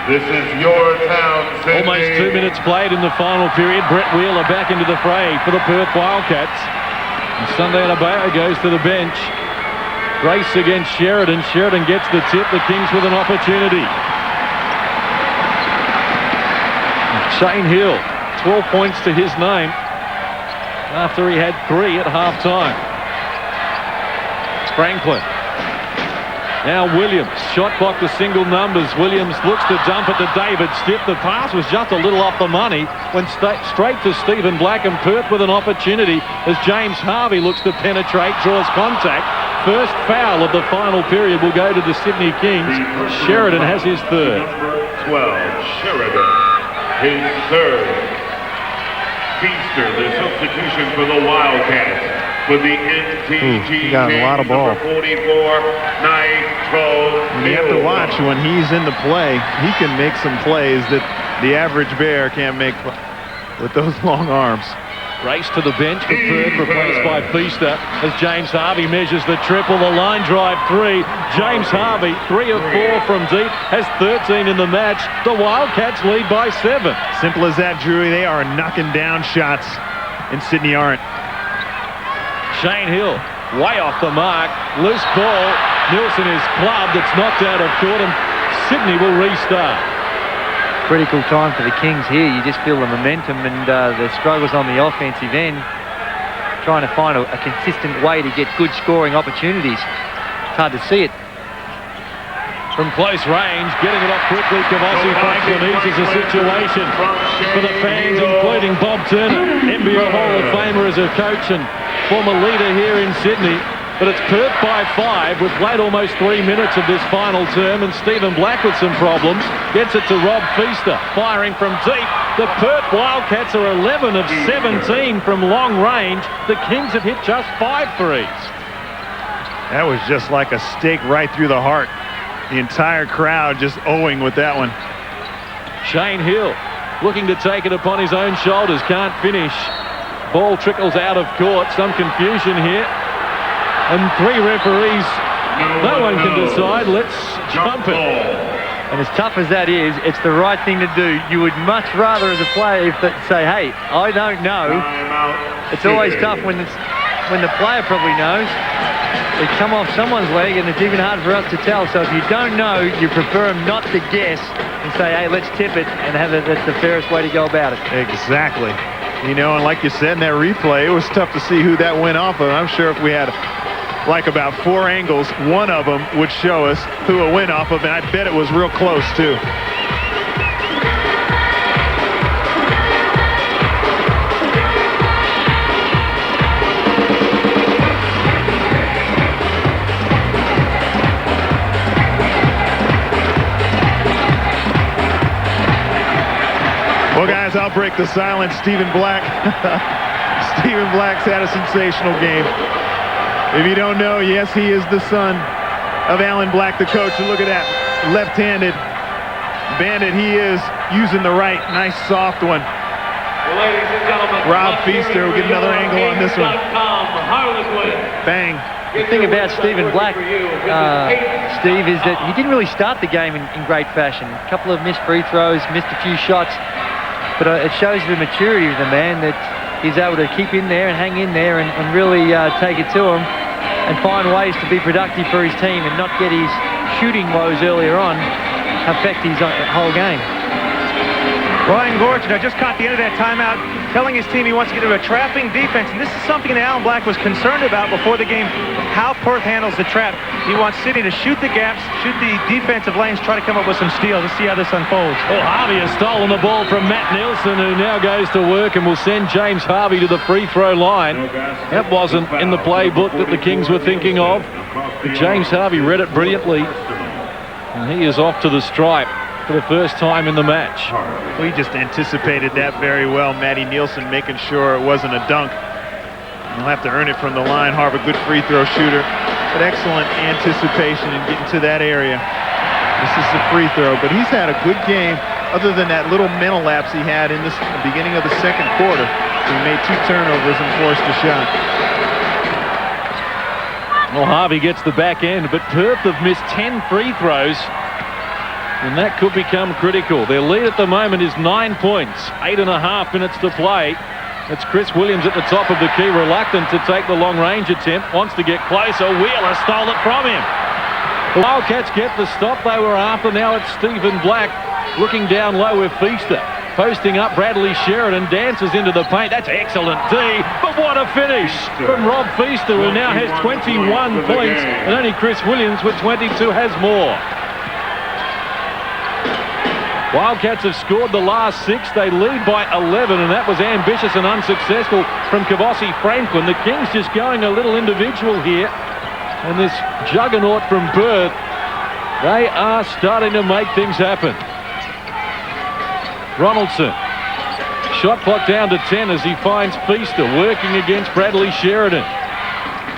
This is your town, Sydney.
Almost 2 minutes played in the final period. Brett Wheeler back into the fray for the Perth Wildcats. And Sunday Adebayo goes to the bench. Grace against Sheridan. Sheridan gets the tip. The Kings with an opportunity. Shane Hill, 12 points to his name after he had 3 at half-time. Franklin. Now Williams, shot clock to single numbers. Williams looks to dump it to David Stiff. The pass was just a little off the money. Went straight to Stephen Black, and Perth with an opportunity as James Harvey looks to penetrate, draws contact. First foul of the final period will go to the Sydney Kings. Sheridan has his third.
Number 12, Sheridan, his third. Feaster, the substitution for the Wildcats. For the NTG
he got a lot of ball.
44, Nitro.
And you have to watch when he's in the play. He can make some plays that the average Bear can't make with those long arms.
Race to the bench for Perth, replaced by Feaster as James Harvey measures the triple. The line drive 3. James Harvey, 3 of 4 from deep, has 13 in the match. The Wildcats lead by 7.
Simple as that, Drewy. They are knocking down shots, and Sydney aren't.
Shane Hill, way off the mark. Loose ball. Nielsen is clubbed. It's knocked out of court, and Sydney will restart.
Critical time for the Kings here. You just feel the momentum and the struggles on the offensive end. Trying to find a consistent way to get good scoring opportunities. It's hard to see it.
From close range, getting it off quickly, Kavossi Franklin eases the situation for the fans, including Bob Turner, NBL Hall of Famer as a coach and former leader here in Sydney. But it's Perth by 5. We've played almost 3 minutes of this final term, and Stephen Black with some problems. Gets it to Rob Feaster, firing from deep. The Perth Wildcats are 11 of 17 from long range. The Kings have hit just 5 threes.
That was just like a stake right through the heart. The entire crowd just owing with that one.
Shane Hill looking to take it upon his own shoulders. Can't finish. Ball trickles out of court. Some confusion here. And 3 referees. No one can decide. Let's jump it.
And as tough as that is, it's the right thing to do. You would much rather as a player say, hey, I don't know. It's always tough when the player probably knows. They come off someone's leg, and it's even hard for us to tell. So if you don't know, you prefer them not to guess and say, hey, let's tip it, and that's the fairest way to go about it.
Exactly. You know, and like you said in that replay, it was tough to see who that went off of. I'm sure if we had like about 4 angles, one of them would show us who it went off of, and I bet it was real close too. Well, guys, I'll break the silence. Stephen Black. Stephen Black's had a sensational game. If you don't know, yes, he is the son of Alan Black, the coach. And look at that, left-handed bandit he is, using the right. Nice soft one.
Ladies and gentlemen,
Rob Feaster will get another angle on this one. Bang.
The thing about Stephen Black, Steve, is that he didn't really start the game in great fashion. A couple of missed free throws, missed a few shots. But it shows the maturity of the man that he's able to keep in there and hang in there and really take it to him and find ways to be productive for his team and not get his shooting woes earlier on affect his whole game.
Brian Gorge, I just caught the end of that timeout, telling his team he wants to get into a trapping defense, and this is something that Alan Black was concerned about before the game, how Perth handles the trap. He wants Sydney to shoot the gaps, shoot the defensive lanes, try to come up with some steals. Let's see how this unfolds.
Well, Harvey has stolen the ball from Matt Nielsen, who now goes to work and will send James Harvey to the free throw line. That wasn't in the playbook that the Kings were thinking of. But James Harvey read it brilliantly, and he is off to the stripe for the first time in the match.
We just anticipated that very well. Matty Nielsen making sure it wasn't a dunk. He'll have to earn it from the line. Harvey, good free throw shooter, but excellent anticipation in getting to that area. This is the free throw, but he's had a good game other than that little mental lapse he had in the beginning of the second quarter. He made 2 turnovers and forced a shot.
Well, Harvey gets the back end, but Perth have missed 10 free throws, and that could become critical. Their lead at the moment is 9 points, 8.5 minutes to play. It's Chris Williams at the top of the key, reluctant to take the long-range attempt, wants to get closer. Wheeler stole it from him. The Wildcats get the stop they were after. Now it's Stephen Black looking down low with Feaster. Posting up Bradley Sheridan, dances into the paint. That's excellent D, but what a finish from Rob Feaster, who now has 21 points, and only Chris Williams with 22 has more. Wildcats have scored the last 6. They lead by 11, and that was ambitious and unsuccessful from Kavossi Franklin. The Kings just going a little individual here. And this juggernaut from Perth, they are starting to make things happen. Ronaldson. Shot clock down to 10 as he finds Feaster working against Bradley Sheridan.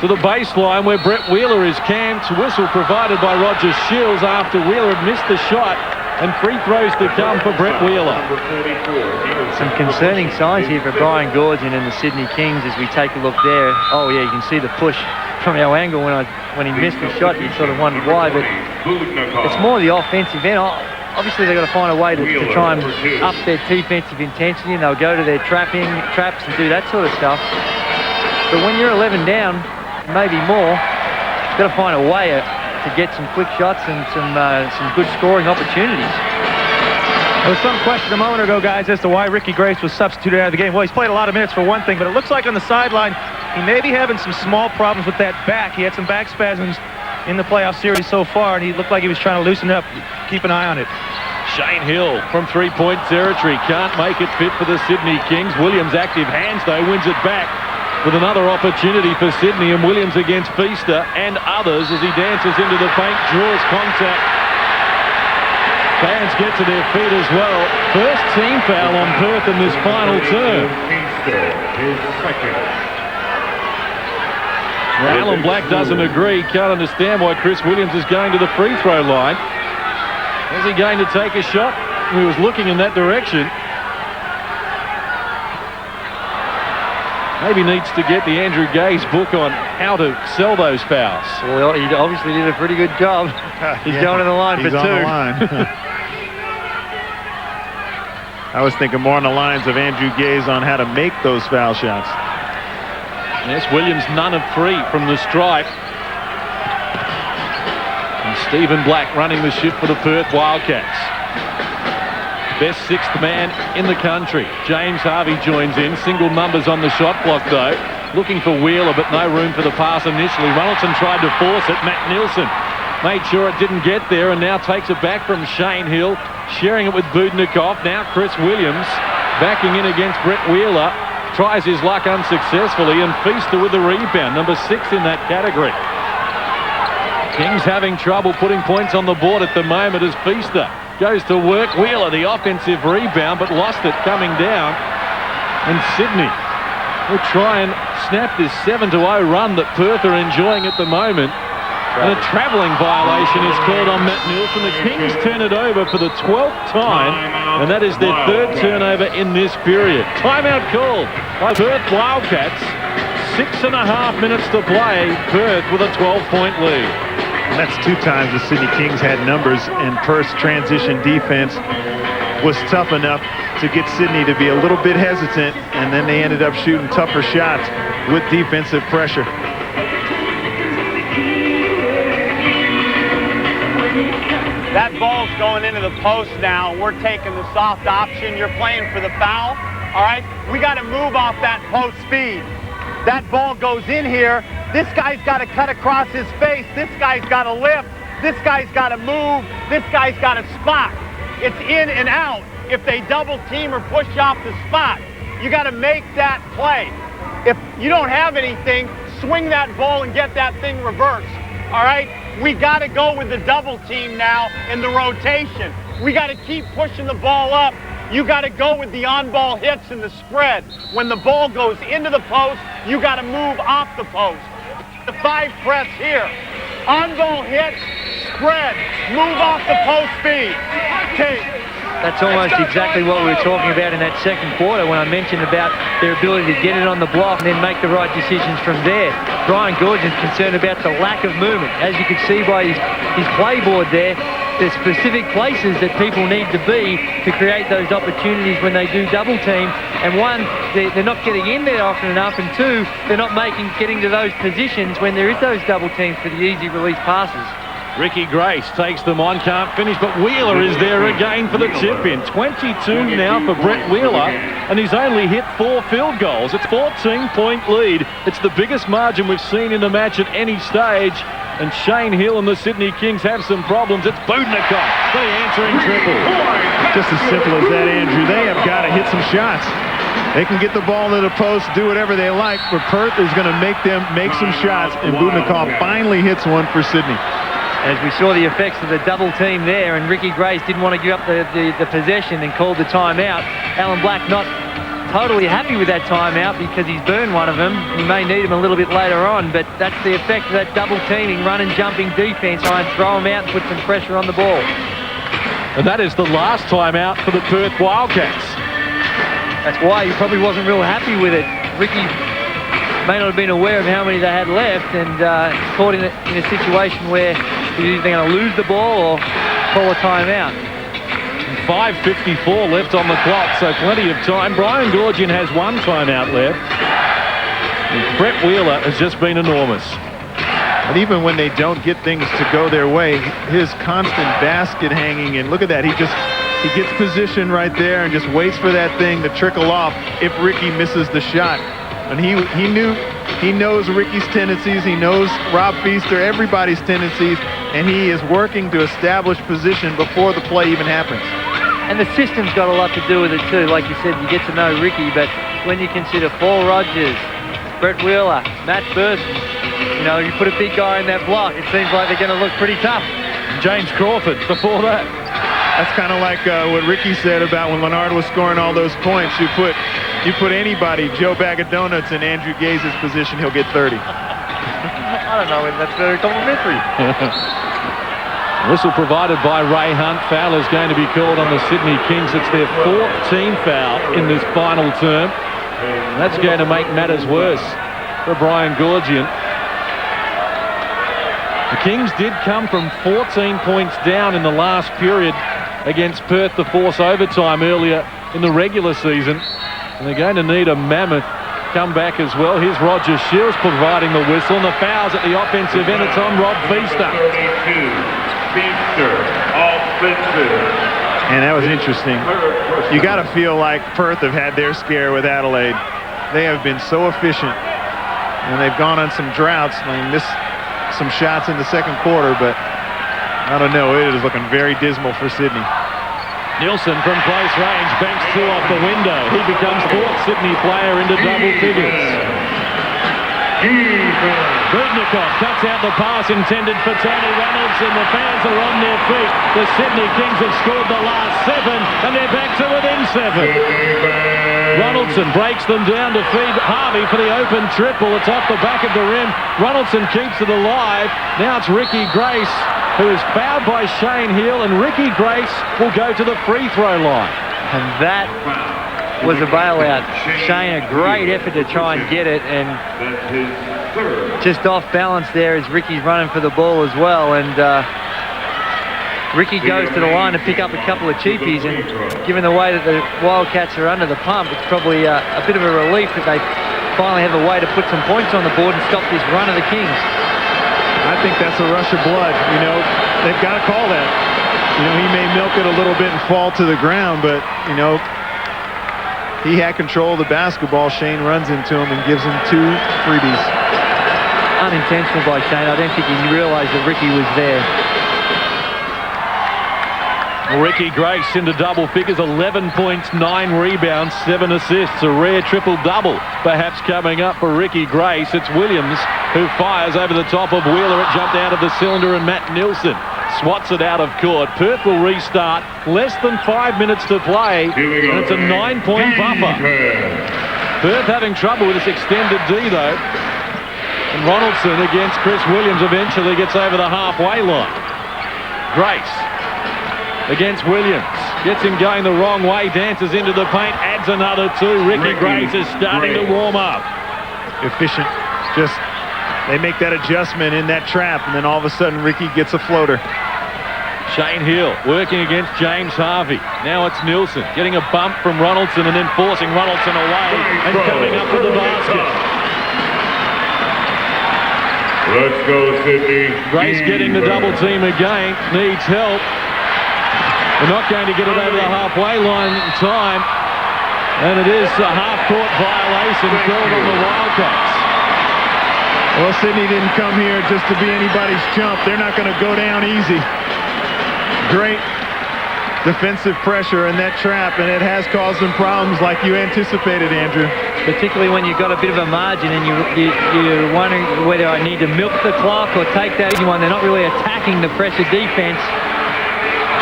To the baseline where Brett Wheeler is camped. Whistle provided by Roger Shields after Wheeler had missed the shot. And free throws to come for Brett Wheeler.
Some concerning signs here for Brian Gorgian and the Sydney Kings as we take a look there. Oh yeah, you can see the push from our angle when he missed the shot. You sort of wondered why, but it's more the offensive end. Obviously they've got to find a way to try and up their defensive intensity, and they'll go to their traps and do that sort of stuff. But when you're 11 down, maybe more, you've got to find a way to get some quick shots and some good scoring opportunities.
There was some question a moment ago, guys, as to why Ricky Grace was substituted out of the game. Well, he's played a lot of minutes for one thing, but it looks like on the sideline he may be having some small problems with that back. He had some back spasms in the playoff series so far, and he looked like he was trying to loosen up. Keep an eye on it.
Shane Hill from three-point territory can't make it fit for the Sydney Kings. Williams active hands though, wins it back with another opportunity for Sydney, and Williams against Feaster and others as he dances into the paint, draws contact. Fans get to their feet as well. First team foul on Perth in this final term. Alan Black doesn't agree. Can't understand why Chris Williams is going to the free throw line. Is he going to take a shot? He was looking in that direction. Maybe needs to get the Andrew Gaze book on how to sell those fouls.
Well, he obviously did a pretty good job. He's going to the line for 2.
On the line. I was thinking more on the lines of Andrew Gaze on how to make those foul shots.
Yes, Williams none of 3 from the stripe. And Stephen Black running the ship for the Perth Wildcats. Best 6th man in the country. James Harvey joins in. Single numbers on the shot clock though. Looking for Wheeler, but no room for the pass initially. Ronaldson tried to force it. Matt Nielsen made sure it didn't get there and now takes it back from Shane Hill. Sharing it with Budnikov. Now Chris Williams backing in against Brett Wheeler. Tries his luck unsuccessfully, and Feaster with the rebound. Number 6 in that category. Kings having trouble putting points on the board at the moment as Feaster goes to work. Wheeler, the offensive rebound, but lost it coming down. And Sydney will try and snap this 7-0 run that Perth are enjoying at the moment. And a travelling violation is called on Matt Nielsen. The Kings turn it over for the 12th time, and that is their 3rd turnover in this period. Timeout called by Perth Wildcats. 6.5 minutes to play. Perth with a 12-point lead.
And that's 2 times the Sydney Kings had numbers, and Perth's transition defense was tough enough to get Sydney to be a little bit hesitant, and then they ended up shooting tougher shots with defensive pressure.
That ball's going into the post now. We're taking the soft option. You're playing for the foul, all right? We got to move off that post speed. That ball goes in here. This guy's got to cut across his face. This guy's got to lift. This guy's got to move. This guy's got to spot. It's in and out. If they double team or push off the spot, you got to make that play. If you don't have anything, swing that ball and get that thing reversed, all right? We got to go with the double team now in the rotation. We got to keep pushing the ball up. You got to go with the on-ball hits and the spread. When the ball goes into the post, you got to move off the post. The 5 press here. On-ball hit, spread, move off the post speed. Okay.
That's almost exactly what we were talking about in that second quarter when I mentioned about their ability to get it on the block and then make the right decisions from there. Brian Gorgian's concerned about the lack of movement. As you can see by his playboard there,
there's specific places that people need to be to create those opportunities when they do double team. And one, they're not getting in there often enough, and two, they're not getting to those positions when there is those double teams for the easy release passes.
Ricky Grace takes them on, can't finish, but Wheeler is there again for the tip-in. 22 now for Brett Wheeler, and he's only hit 4 field goals. It's a 14-point lead. It's the biggest margin we've seen in the match at any stage, and Shane Hill and the Sydney Kings have some problems. It's Budnikov, the answering triple.
Just as simple as that, Andrew. They have got to hit some shots. They can get the ball to the post, do whatever they like, but Perth is going to make them make some shots, and Budnikov finally hits one for Sydney.
As we saw the effects of the double team there, and Ricky Grace didn't want to give up the possession and called the timeout. Alan Black not totally happy with that timeout because he's burned one of them. He may need him a little bit later on, but that's the effect of that double teaming, run and jumping defense, try and throw him out and put some pressure on the ball.
And that is the last timeout for the Perth Wildcats.
That's why he probably wasn't real happy with it. Ricky may not have been aware of how many they had left, and caught in a situation where he's either going to lose the ball or call a timeout.
5:54 left on the clock, so plenty of time. Brian Goorjian has 1 timeout left. And Brett Wheeler has just been enormous.
And even when they don't get things to go their way, his constant basket hanging, and look at that, he gets position right there and just waits for that thing to trickle off if Ricky misses the shot. And he knows Ricky's tendencies, he knows Rob Feaster, everybody's tendencies, and he is working to establish position before the play even happens.
And the system's got a lot to do with it too. Like you said, you get to know Ricky, but when you consider Paul Rogers, Brett Wheeler, Matt Burton, you know, you put a big guy in that block, it seems like they're going to look pretty tough.
James Crawford before that.
That's kind of like what Ricky said about when Leonard was scoring all those points. You put anybody, Joe Bag of Donuts, in Andrew Gaze's position, he'll get 30.
I don't know if that's very complimentary.
Whistle provided by Ray Hunt. Foul is going to be called on the Sydney Kings. It's their 4th team foul in this final term. And that's going to make matters worse for Brian Goorjian. The Kings did come from 14 points down in the last period against Perth to force overtime earlier in the regular season. And they're going to need a mammoth comeback as well. Here's Roger Shields providing the whistle, and the foul's at the offensive end. It's on Rob Feaster.
And that was interesting. You got to feel like Perth have had their scare with Adelaide. They have been so efficient, and they've gone on some droughts. They missed some shots in the second quarter, but I don't know. It is looking very dismal for Sydney.
Nielsen from close range banks 2 off the window. He becomes 4th Sydney player into double figures. Budnikov cuts out the pass intended for Tony Reynolds, and the fans are on their feet. The Sydney Kings have scored the last 7, and they're back to within 7. Ronaldson breaks them down to feed Harvey for the open triple. It's off the back of the rim. Ronaldson keeps it alive. Now it's Ricky Grace, who is fouled by Shane Hill, and Ricky Grace will go to the free throw line.
And that was a bailout. Shane, a great effort to try and get it, and just off balance there as Ricky's running for the ball as well, and Ricky goes to the line to pick up a couple of cheapies, and given the way that the Wildcats are under the pump, it's probably a bit of a relief that they finally have a way to put some points on the board and stop this run of the Kings.
I think that's a rush of blood. You know, they've got to call that. You know, he may milk it a little bit and fall to the ground, but, you know, he had control of the basketball. Shane runs into him and gives him 2 freebies.
Unintentional by Shane. I don't think he realized that Ricky was there.
Ricky Grace into double figures, 11 points, 9 rebounds, 7 assists, a rare triple-double perhaps coming up for Ricky Grace. It's Williams who fires over the top of Wheeler. It jumped out of the cylinder, and Matt Nielsen swats it out of court. Perth will restart. Less than 5 minutes to play, and it's a 9-point buffer. Perth having trouble with this extended D, though. And Ronaldson against Chris Williams eventually gets over the halfway line. Grace against Williams. Gets him going the wrong way, dances into the paint, adds another 2. Ricky Grace is starting to warm up.
Efficient. Just, they make that adjustment in that trap, and then all of a sudden Ricky gets a floater.
Shane Hill working against James Harvey. Now it's Nielsen getting a bump from Ronaldson and then forcing Ronaldson away and coming up with the basket.
Let's go, Sydney.
Grace getting the double team again. Needs help. They're not going to get it over the halfway line in time. And it is a half-court violation called on the Wildcats.
Well, Sydney didn't come here just to be anybody's chump. They're not going to go down easy. Great defensive pressure in that trap, and it has caused them problems like you anticipated, Andrew.
Particularly when you've got a bit of a margin and you're wondering whether I need to milk the clock or take that easy one. They're not really attacking the pressure defense.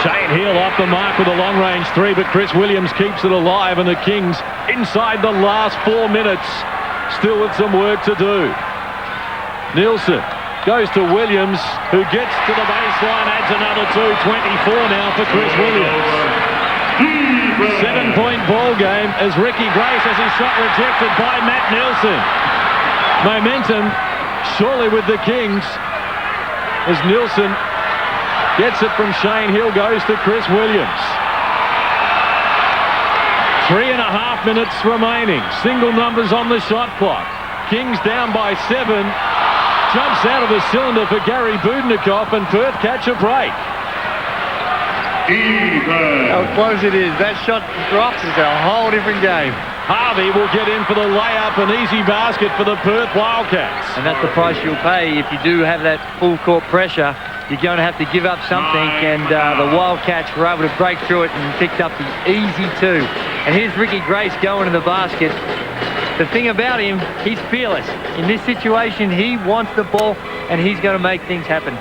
Shane Hill off the mark with a long-range three, but Chris Williams keeps it alive, and the Kings inside the last 4 minutes, still with some work to do. Nielsen goes to Williams, who gets to the baseline, adds another two. 24 now for Chris Williams. 7-point ball game as Ricky Grace has his shot rejected by Matt Nielsen. Momentum surely with the Kings as Nielsen gets it from Shane Hill, goes to Chris Williams. 3.5 minutes remaining. Single numbers on the shot clock. Kings down by 7. Jumps out of the cylinder for Gary Budnikov, and Perth catch a break.
How close it is. That shot drops. It's a whole different game.
Harvey will get in for the layup, an easy basket for the Perth Wildcats.
And that's the price you'll pay if you do have that full court pressure. You're going to have to give up something, and the Wildcats were able to break through it and picked up the easy two. And here's Ricky Grace going to the basket. The thing about him, he's fearless. In this situation, he wants the ball, and he's going to make things happen.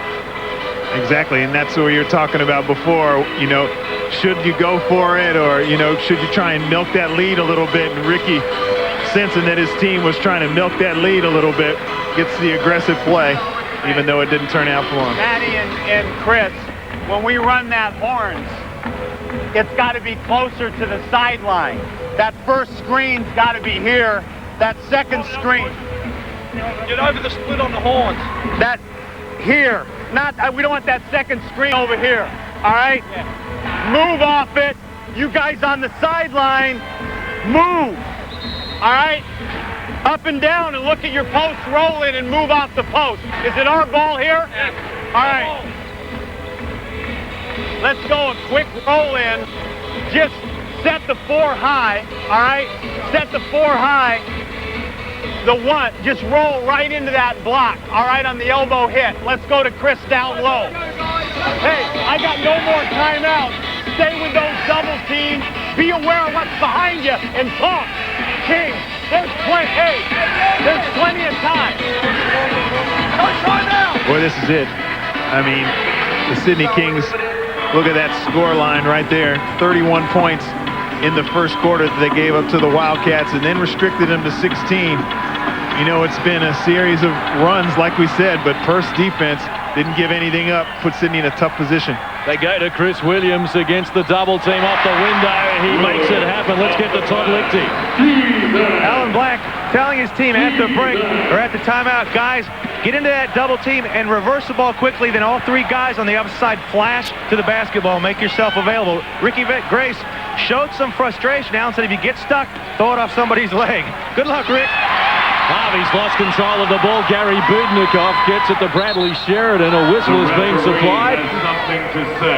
Exactly, and that's what you were talking about before. You know, should you go for it, or, you know, should you try and milk that lead a little bit? And Ricky, sensing that his team was trying to milk that lead a little bit, gets the aggressive play, even though it didn't turn out for him.
Matty and Chris, when we run that horns, it's got to be closer to the sideline. That first screen's got to be here. That second screen.
Get over the split on the horns.
That here. Not, we don't want that second screen over here. All right? Move off it. You guys on the sideline, move. All right? Up and down and look at your post, roll in and move off the post. Is it our ball here? All right. Let's go a quick roll in. Just set the 4 high. All right? Set the 4 high. The 1, just roll right into that block. All right, on the elbow hit. Let's go to Chris down low. Hey, I got no more timeouts. Stay with those double teams. Be aware of what's behind you and talk. King, there's plenty of time.
Boy, this is it. I mean, the Sydney Kings, look at that score line right there. 31 points in the first quarter that they gave up to the Wildcats, and then restricted them to 16. You know, it's been a series of runs, like we said, but Perth's defense didn't give anything up, put Sydney in a tough position.
They go to Chris Williams against the double team off the window. He makes it happen. Let's get to Todd Lichty.
Alan Black telling his team at the break, or at the timeout, guys, get into that double team and reverse the ball quickly. Then all 3 guys on the other side flash to the basketball. Make yourself available. Ricky Grace showed some frustration. Alan said if you get stuck, throw it off somebody's leg. Good luck, Rick.
Harvey's lost control of the ball. Gary Budnikov gets it to Bradley Sheridan. A whistle has been supplied.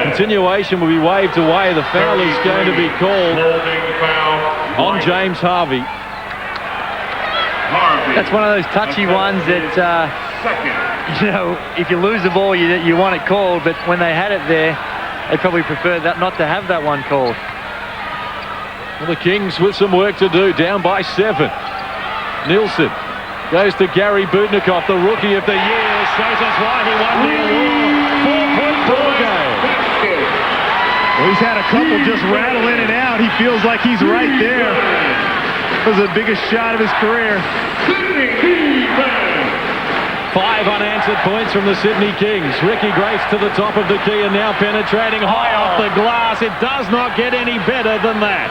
Continuation will be waved away. The foul is going to be called on James Harvey.
That's one of those touchy ones that, you know, if you lose the ball, you want it called, but when they had it there, they probably preferred that not to have that one called.
Well, the Kings with some work to do, down by 7. Nielsen goes to Gary Budnikov, the rookie of the year, shows us why he won the award. 4-point ball game.
Well, he's had a couple just rattle in and out. He feels like he's right there. It was the biggest shot of his career.
5 unanswered points from the Sydney Kings. Ricky Grace to the top of the key and now penetrating high off the glass. It does not get any better than that.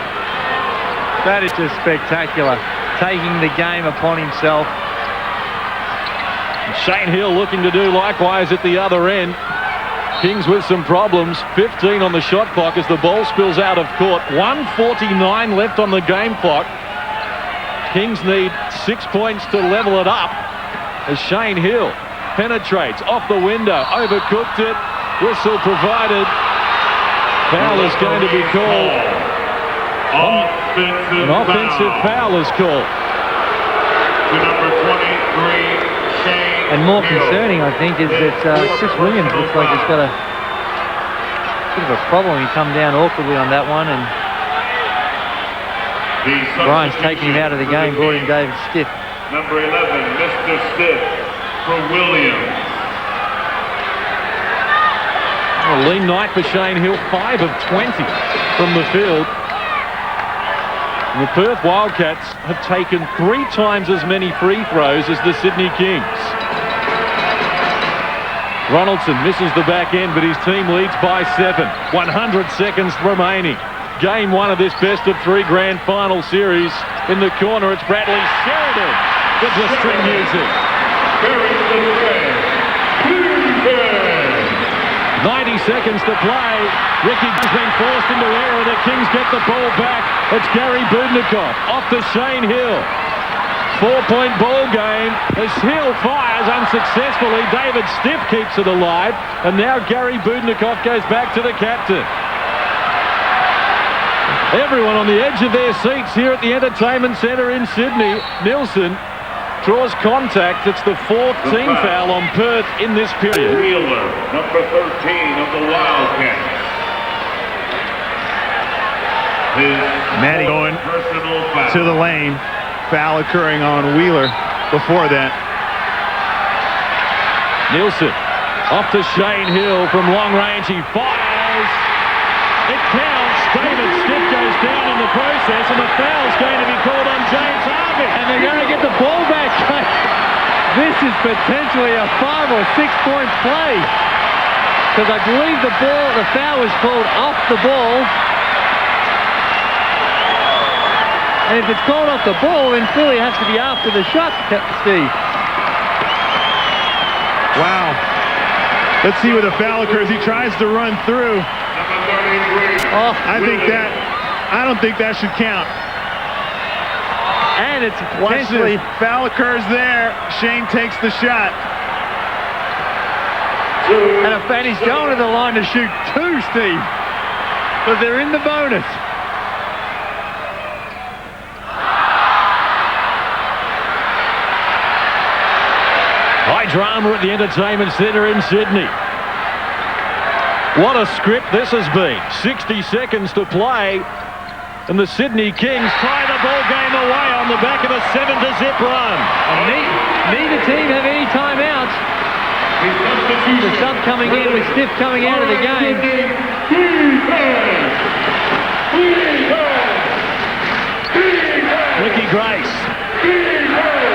That is just spectacular. Taking the game upon himself.
Shane Hill looking to do likewise at the other end. Kings with some problems. 15 on the shot clock as the ball spills out of court. 1:49 left on the game clock. Kings need 6 points to level it up as Shane Hill penetrates off the window, overcooked it, whistle provided. Foul is going to be called. An offensive foul is called.
To number 23, Shane
And more
Hill.
concerning, I think, is that Chris Williams looks like he's got a bit of a problem. He come down awkwardly on that one, and Brian's taking him out of the game, brought in David Stiff.
Number 11, Mr. Stiff for Williams.
A lean night for Shane Hill, 5 of 20 from the field. And the Perth Wildcats have taken 3 times as many free throws as the Sydney Kings. Ronaldson misses the back end, but his team leads by 7. 100 seconds remaining. Game 1 of this best-of-3 grand final series. In the corner, it's Bradley Sheridan with the string music. 90 seconds to play. Ricky has been forced into error. The Kings get the ball back. It's Gary Budnikov off to Shane Hill. 4-point ball game as Hill fires unsuccessfully. David Stiff keeps it alive. And now Gary Budnikov goes back to the captain. Everyone on the edge of their seats here at the Entertainment Centre in Sydney. Nielsen draws contact. It's the 4th team foul on Perth in this period.
Wheeler, number 13 of the Wildcats.
Matty going
Personal foul.
to the lane. Foul occurring on Wheeler before that.
Nielsen off to Shane Hill from long range. He fires. It counts. David Stiff goes down in the process, and the foul's going to be called on James Harvey.
And they're going to get the ball back. This is potentially a 5 or 6 point play. Because I believe the foul was called off the ball. And if it's called off the ball, then clearly it has to be after the shot, Steve.
Wow. Let's see where the foul occurs. He tries to run through.
Oh,
I don't think that should count.
And it's
Watch
potentially...
this. Foul occurs there. Shane takes the shot.
And he's going to the line to shoot 2, Steve. But they're in the bonus.
High drama at the Entertainment Centre in Sydney. What a script this has been. 60 seconds to play. And the Sydney Kings tie the ball game away on the back of a 7-0 run.
And neither team have any timeouts. The sub coming in with Stiff coming out of the game.
Ricky Grace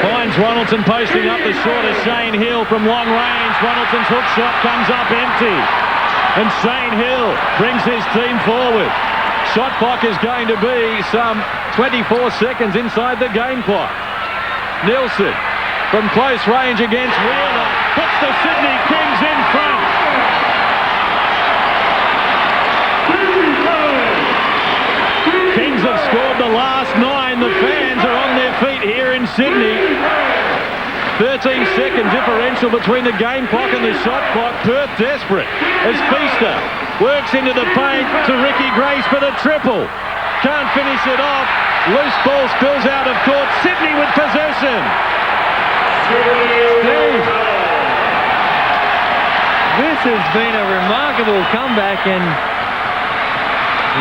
finds Ronaldson posting up the shorter Shane Hill from long range. Ronaldson's hook shot comes up empty. And Shane Hill brings his team forward. Shot clock is going to be some 24 seconds inside the game clock. Nielsen from close range against Wheeler puts the Sydney Kings in front. Kings have scored the last 9. The fans are on their feet here in Sydney. 13 second differential between the game clock and the shot clock. Perth desperate as Feaster works into the paint to Ricky Grace for the triple. Can't finish it off. Loose ball spills out of court. Sydney with possession.
Steve, this has been a remarkable comeback, and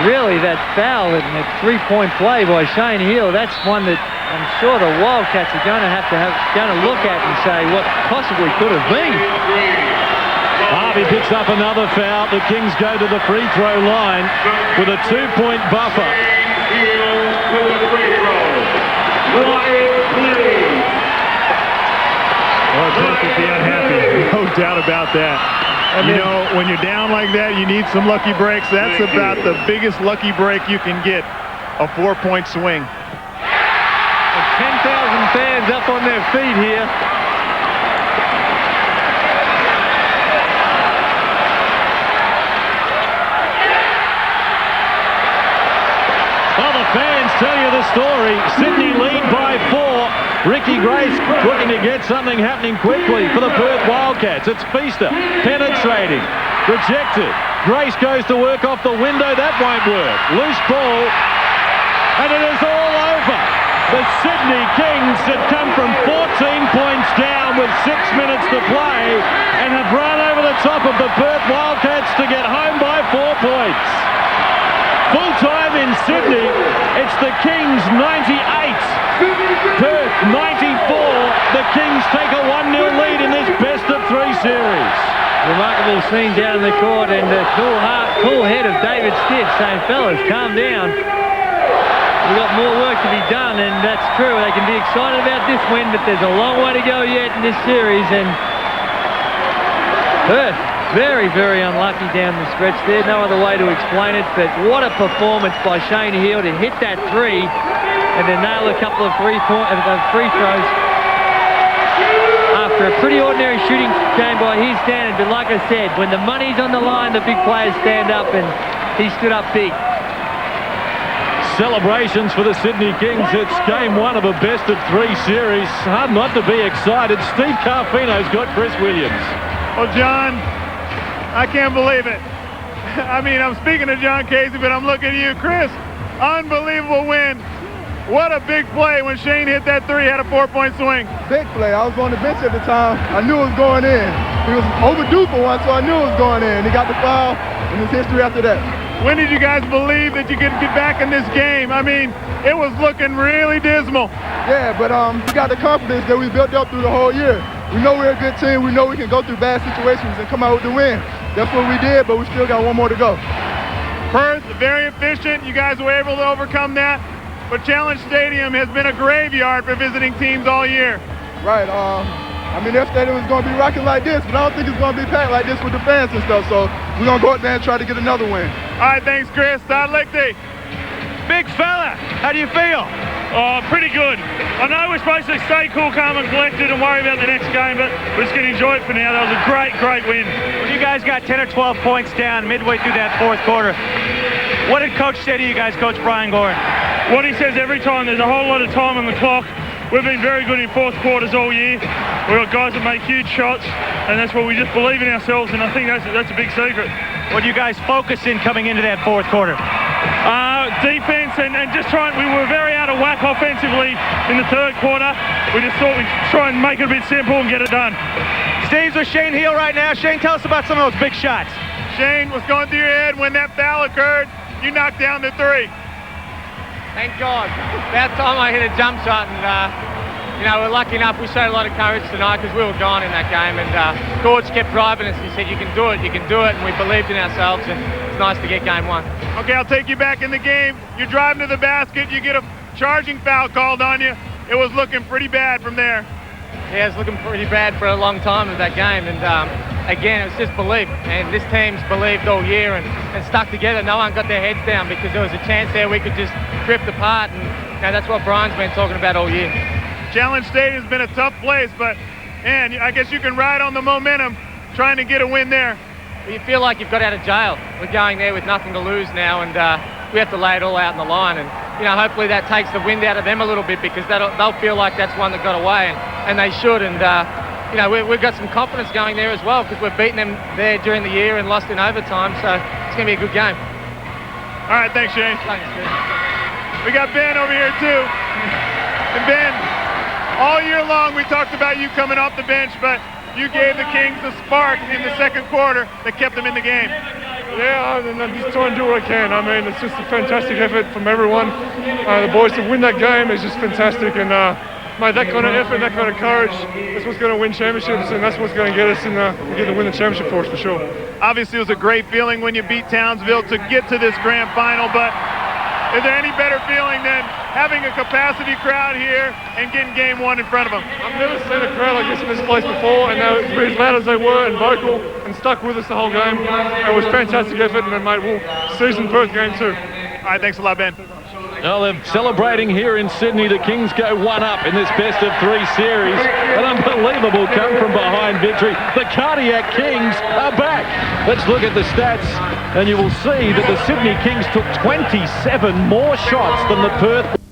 really that foul in that 3-point play by Shane Hill, that's one that I'm sure the Wildcats are going to look at and say what possibly could have been.
Harvey picks up another foul. The Kings go to the free throw line with a 2-point buffer.
Oh, Perth will be unhappy. No doubt about that. You know, when you're down like that, you need some lucky breaks. That's about the biggest lucky break you can get, a 4-point swing.
10,000 fans up on their feet here.
Well, the fans tell you the story. Sydney lead by 4. Ricky Grace looking to get something happening quickly for the Perth Wildcats. It's Feaster penetrating, rejected. Grace goes to work off the window. That won't work. Loose ball, and it is all over. The Sydney Kings have come from 14 points down with 6 minutes to play and have run over the top of the Perth Wildcats to get home by 4 points. Full time in Sydney, it's the Kings 98, Perth 94. The Kings take a 1-0 lead in this best of 3 series.
Remarkable scene down in the court, and the cool head of David Stiff saying, fellas, calm down. We've got more work to be done, and that's true. They can be excited about this win, but there's a long way to go yet in this series, and Perth very, very unlucky down the stretch there. No other way to explain it, but what a performance by Shane Heal to hit that 3 and then nail a couple of free throws after a pretty ordinary shooting game by his standard. But like I said, when the money's on the line, the big players stand up, and he stood up big.
Celebrations for the Sydney Kings. It's game 1 of a best of 3 series. Hard not to be excited. Steve Carfino's got Chris Williams.
Well, John, I can't believe it. I mean, I'm speaking to John Casey, but I'm looking at you, Chris. Unbelievable win. What a big play when Shane hit that 3, had a 4-point swing.
Big play. I was on the bench at the time. I knew it was going in. He was overdue for one, so I knew it was going in. He got the foul, and his history after that.
When did you guys believe that you could get back in this game? I mean, it was looking really dismal.
Yeah, but we got the confidence that we built up through the whole year. We know we're a good team. We know we can go through bad situations and come out with the win. That's what we did, but we still got 1 more to go.
Perth, very efficient. You guys were able to overcome that. But Challenge Stadium has been a graveyard for visiting teams all year.
Right. I mean, their stadium is going to be rocking like this, but I don't think it's going to be packed like this with the fans and stuff. So we're going to go out there and try to get another win.
All right, thanks, Chris. Todd Lichty.
Big fella, how do you feel?
Oh, pretty good. I know we're supposed to stay cool, calm and collected and worry about the next game, but we're just going to enjoy it for now. That was a great, great win.
Well, you guys got 10 or 12 points down midway through that 4th quarter. What did Coach say to you guys, Coach Brian Gordon?
What he says every time, there's a whole lot of time on the clock. We've been very good in 4th quarters all year. We've got guys that make huge shots, and that's what we just believe in ourselves, and I think that's a big secret.
What do you guys focus in coming into that 4th quarter?
Defense and just trying. We were very out of whack offensively in the 3rd quarter. We just thought we'd try and make it a bit simple and get it done.
Steve's with Shane Heal right now. Shane, tell us about some of those big shots.
Shane, what's going through your head when that foul occurred? You knocked down the 3.
Thank God. About time I hit a jump shot, and we're lucky enough. We showed a lot of courage tonight because we were gone in that game, and Gorge kept driving us. He said, you can do it, and we believed in ourselves, and it's nice to get game 1.
Okay, I'll take you back in the game. You're driving to the basket, you get a charging foul called on you. It was looking pretty bad from there.
Yeah, it was looking pretty bad for a long time of that game, and again, it was just belief, and this team's believed all year and stuck together. No one got their heads down because there was a chance there we could just drift apart, and that's what Brian's been talking about all year.
Challenge Stadium's been a tough place, but man, I guess you can ride on the momentum trying to get a win there.
Well, you feel like you've got out of jail. We're going there with nothing to lose now, and we have to lay it all out in the line, and hopefully that takes the wind out of them a little bit because they'll feel like that's one that got away, and they should, and we've got some confidence going there as well because we've beaten them there during the year and lost in overtime, so it's going to be a good game.
All right, thanks, Shane. We got Ben over here too. And Ben, all year long we talked about you coming off the bench, but you gave the Kings a spark in the 2nd quarter that kept them in the game.
Yeah, and I'm just trying to do what I can. I mean, it's just a fantastic effort from everyone. The boys to win that game is just fantastic, and mate, that kind of effort, that kind of courage, that's what's going to win championships, and that's what's going to get us and get to win the championship for us for sure.
Obviously, it was a great feeling when you beat Townsville to get to this grand final, but is there any better feeling than having a capacity crowd here and getting game 1 in front of them?
I've never seen a crowd like this in this place before, and they were as loud as they were and vocal and stuck with us the whole game. It was fantastic effort, and mate, we'll season Perth game 2. All
right, thanks a lot, Ben.
Well, they're celebrating here in Sydney. The Kings go 1 up in this best of 3 series. An unbelievable come from behind victory. The Cardiac Kings are back. Let's look at the stats. and you will see that the Sydney Kings took 27 more shots than the Perth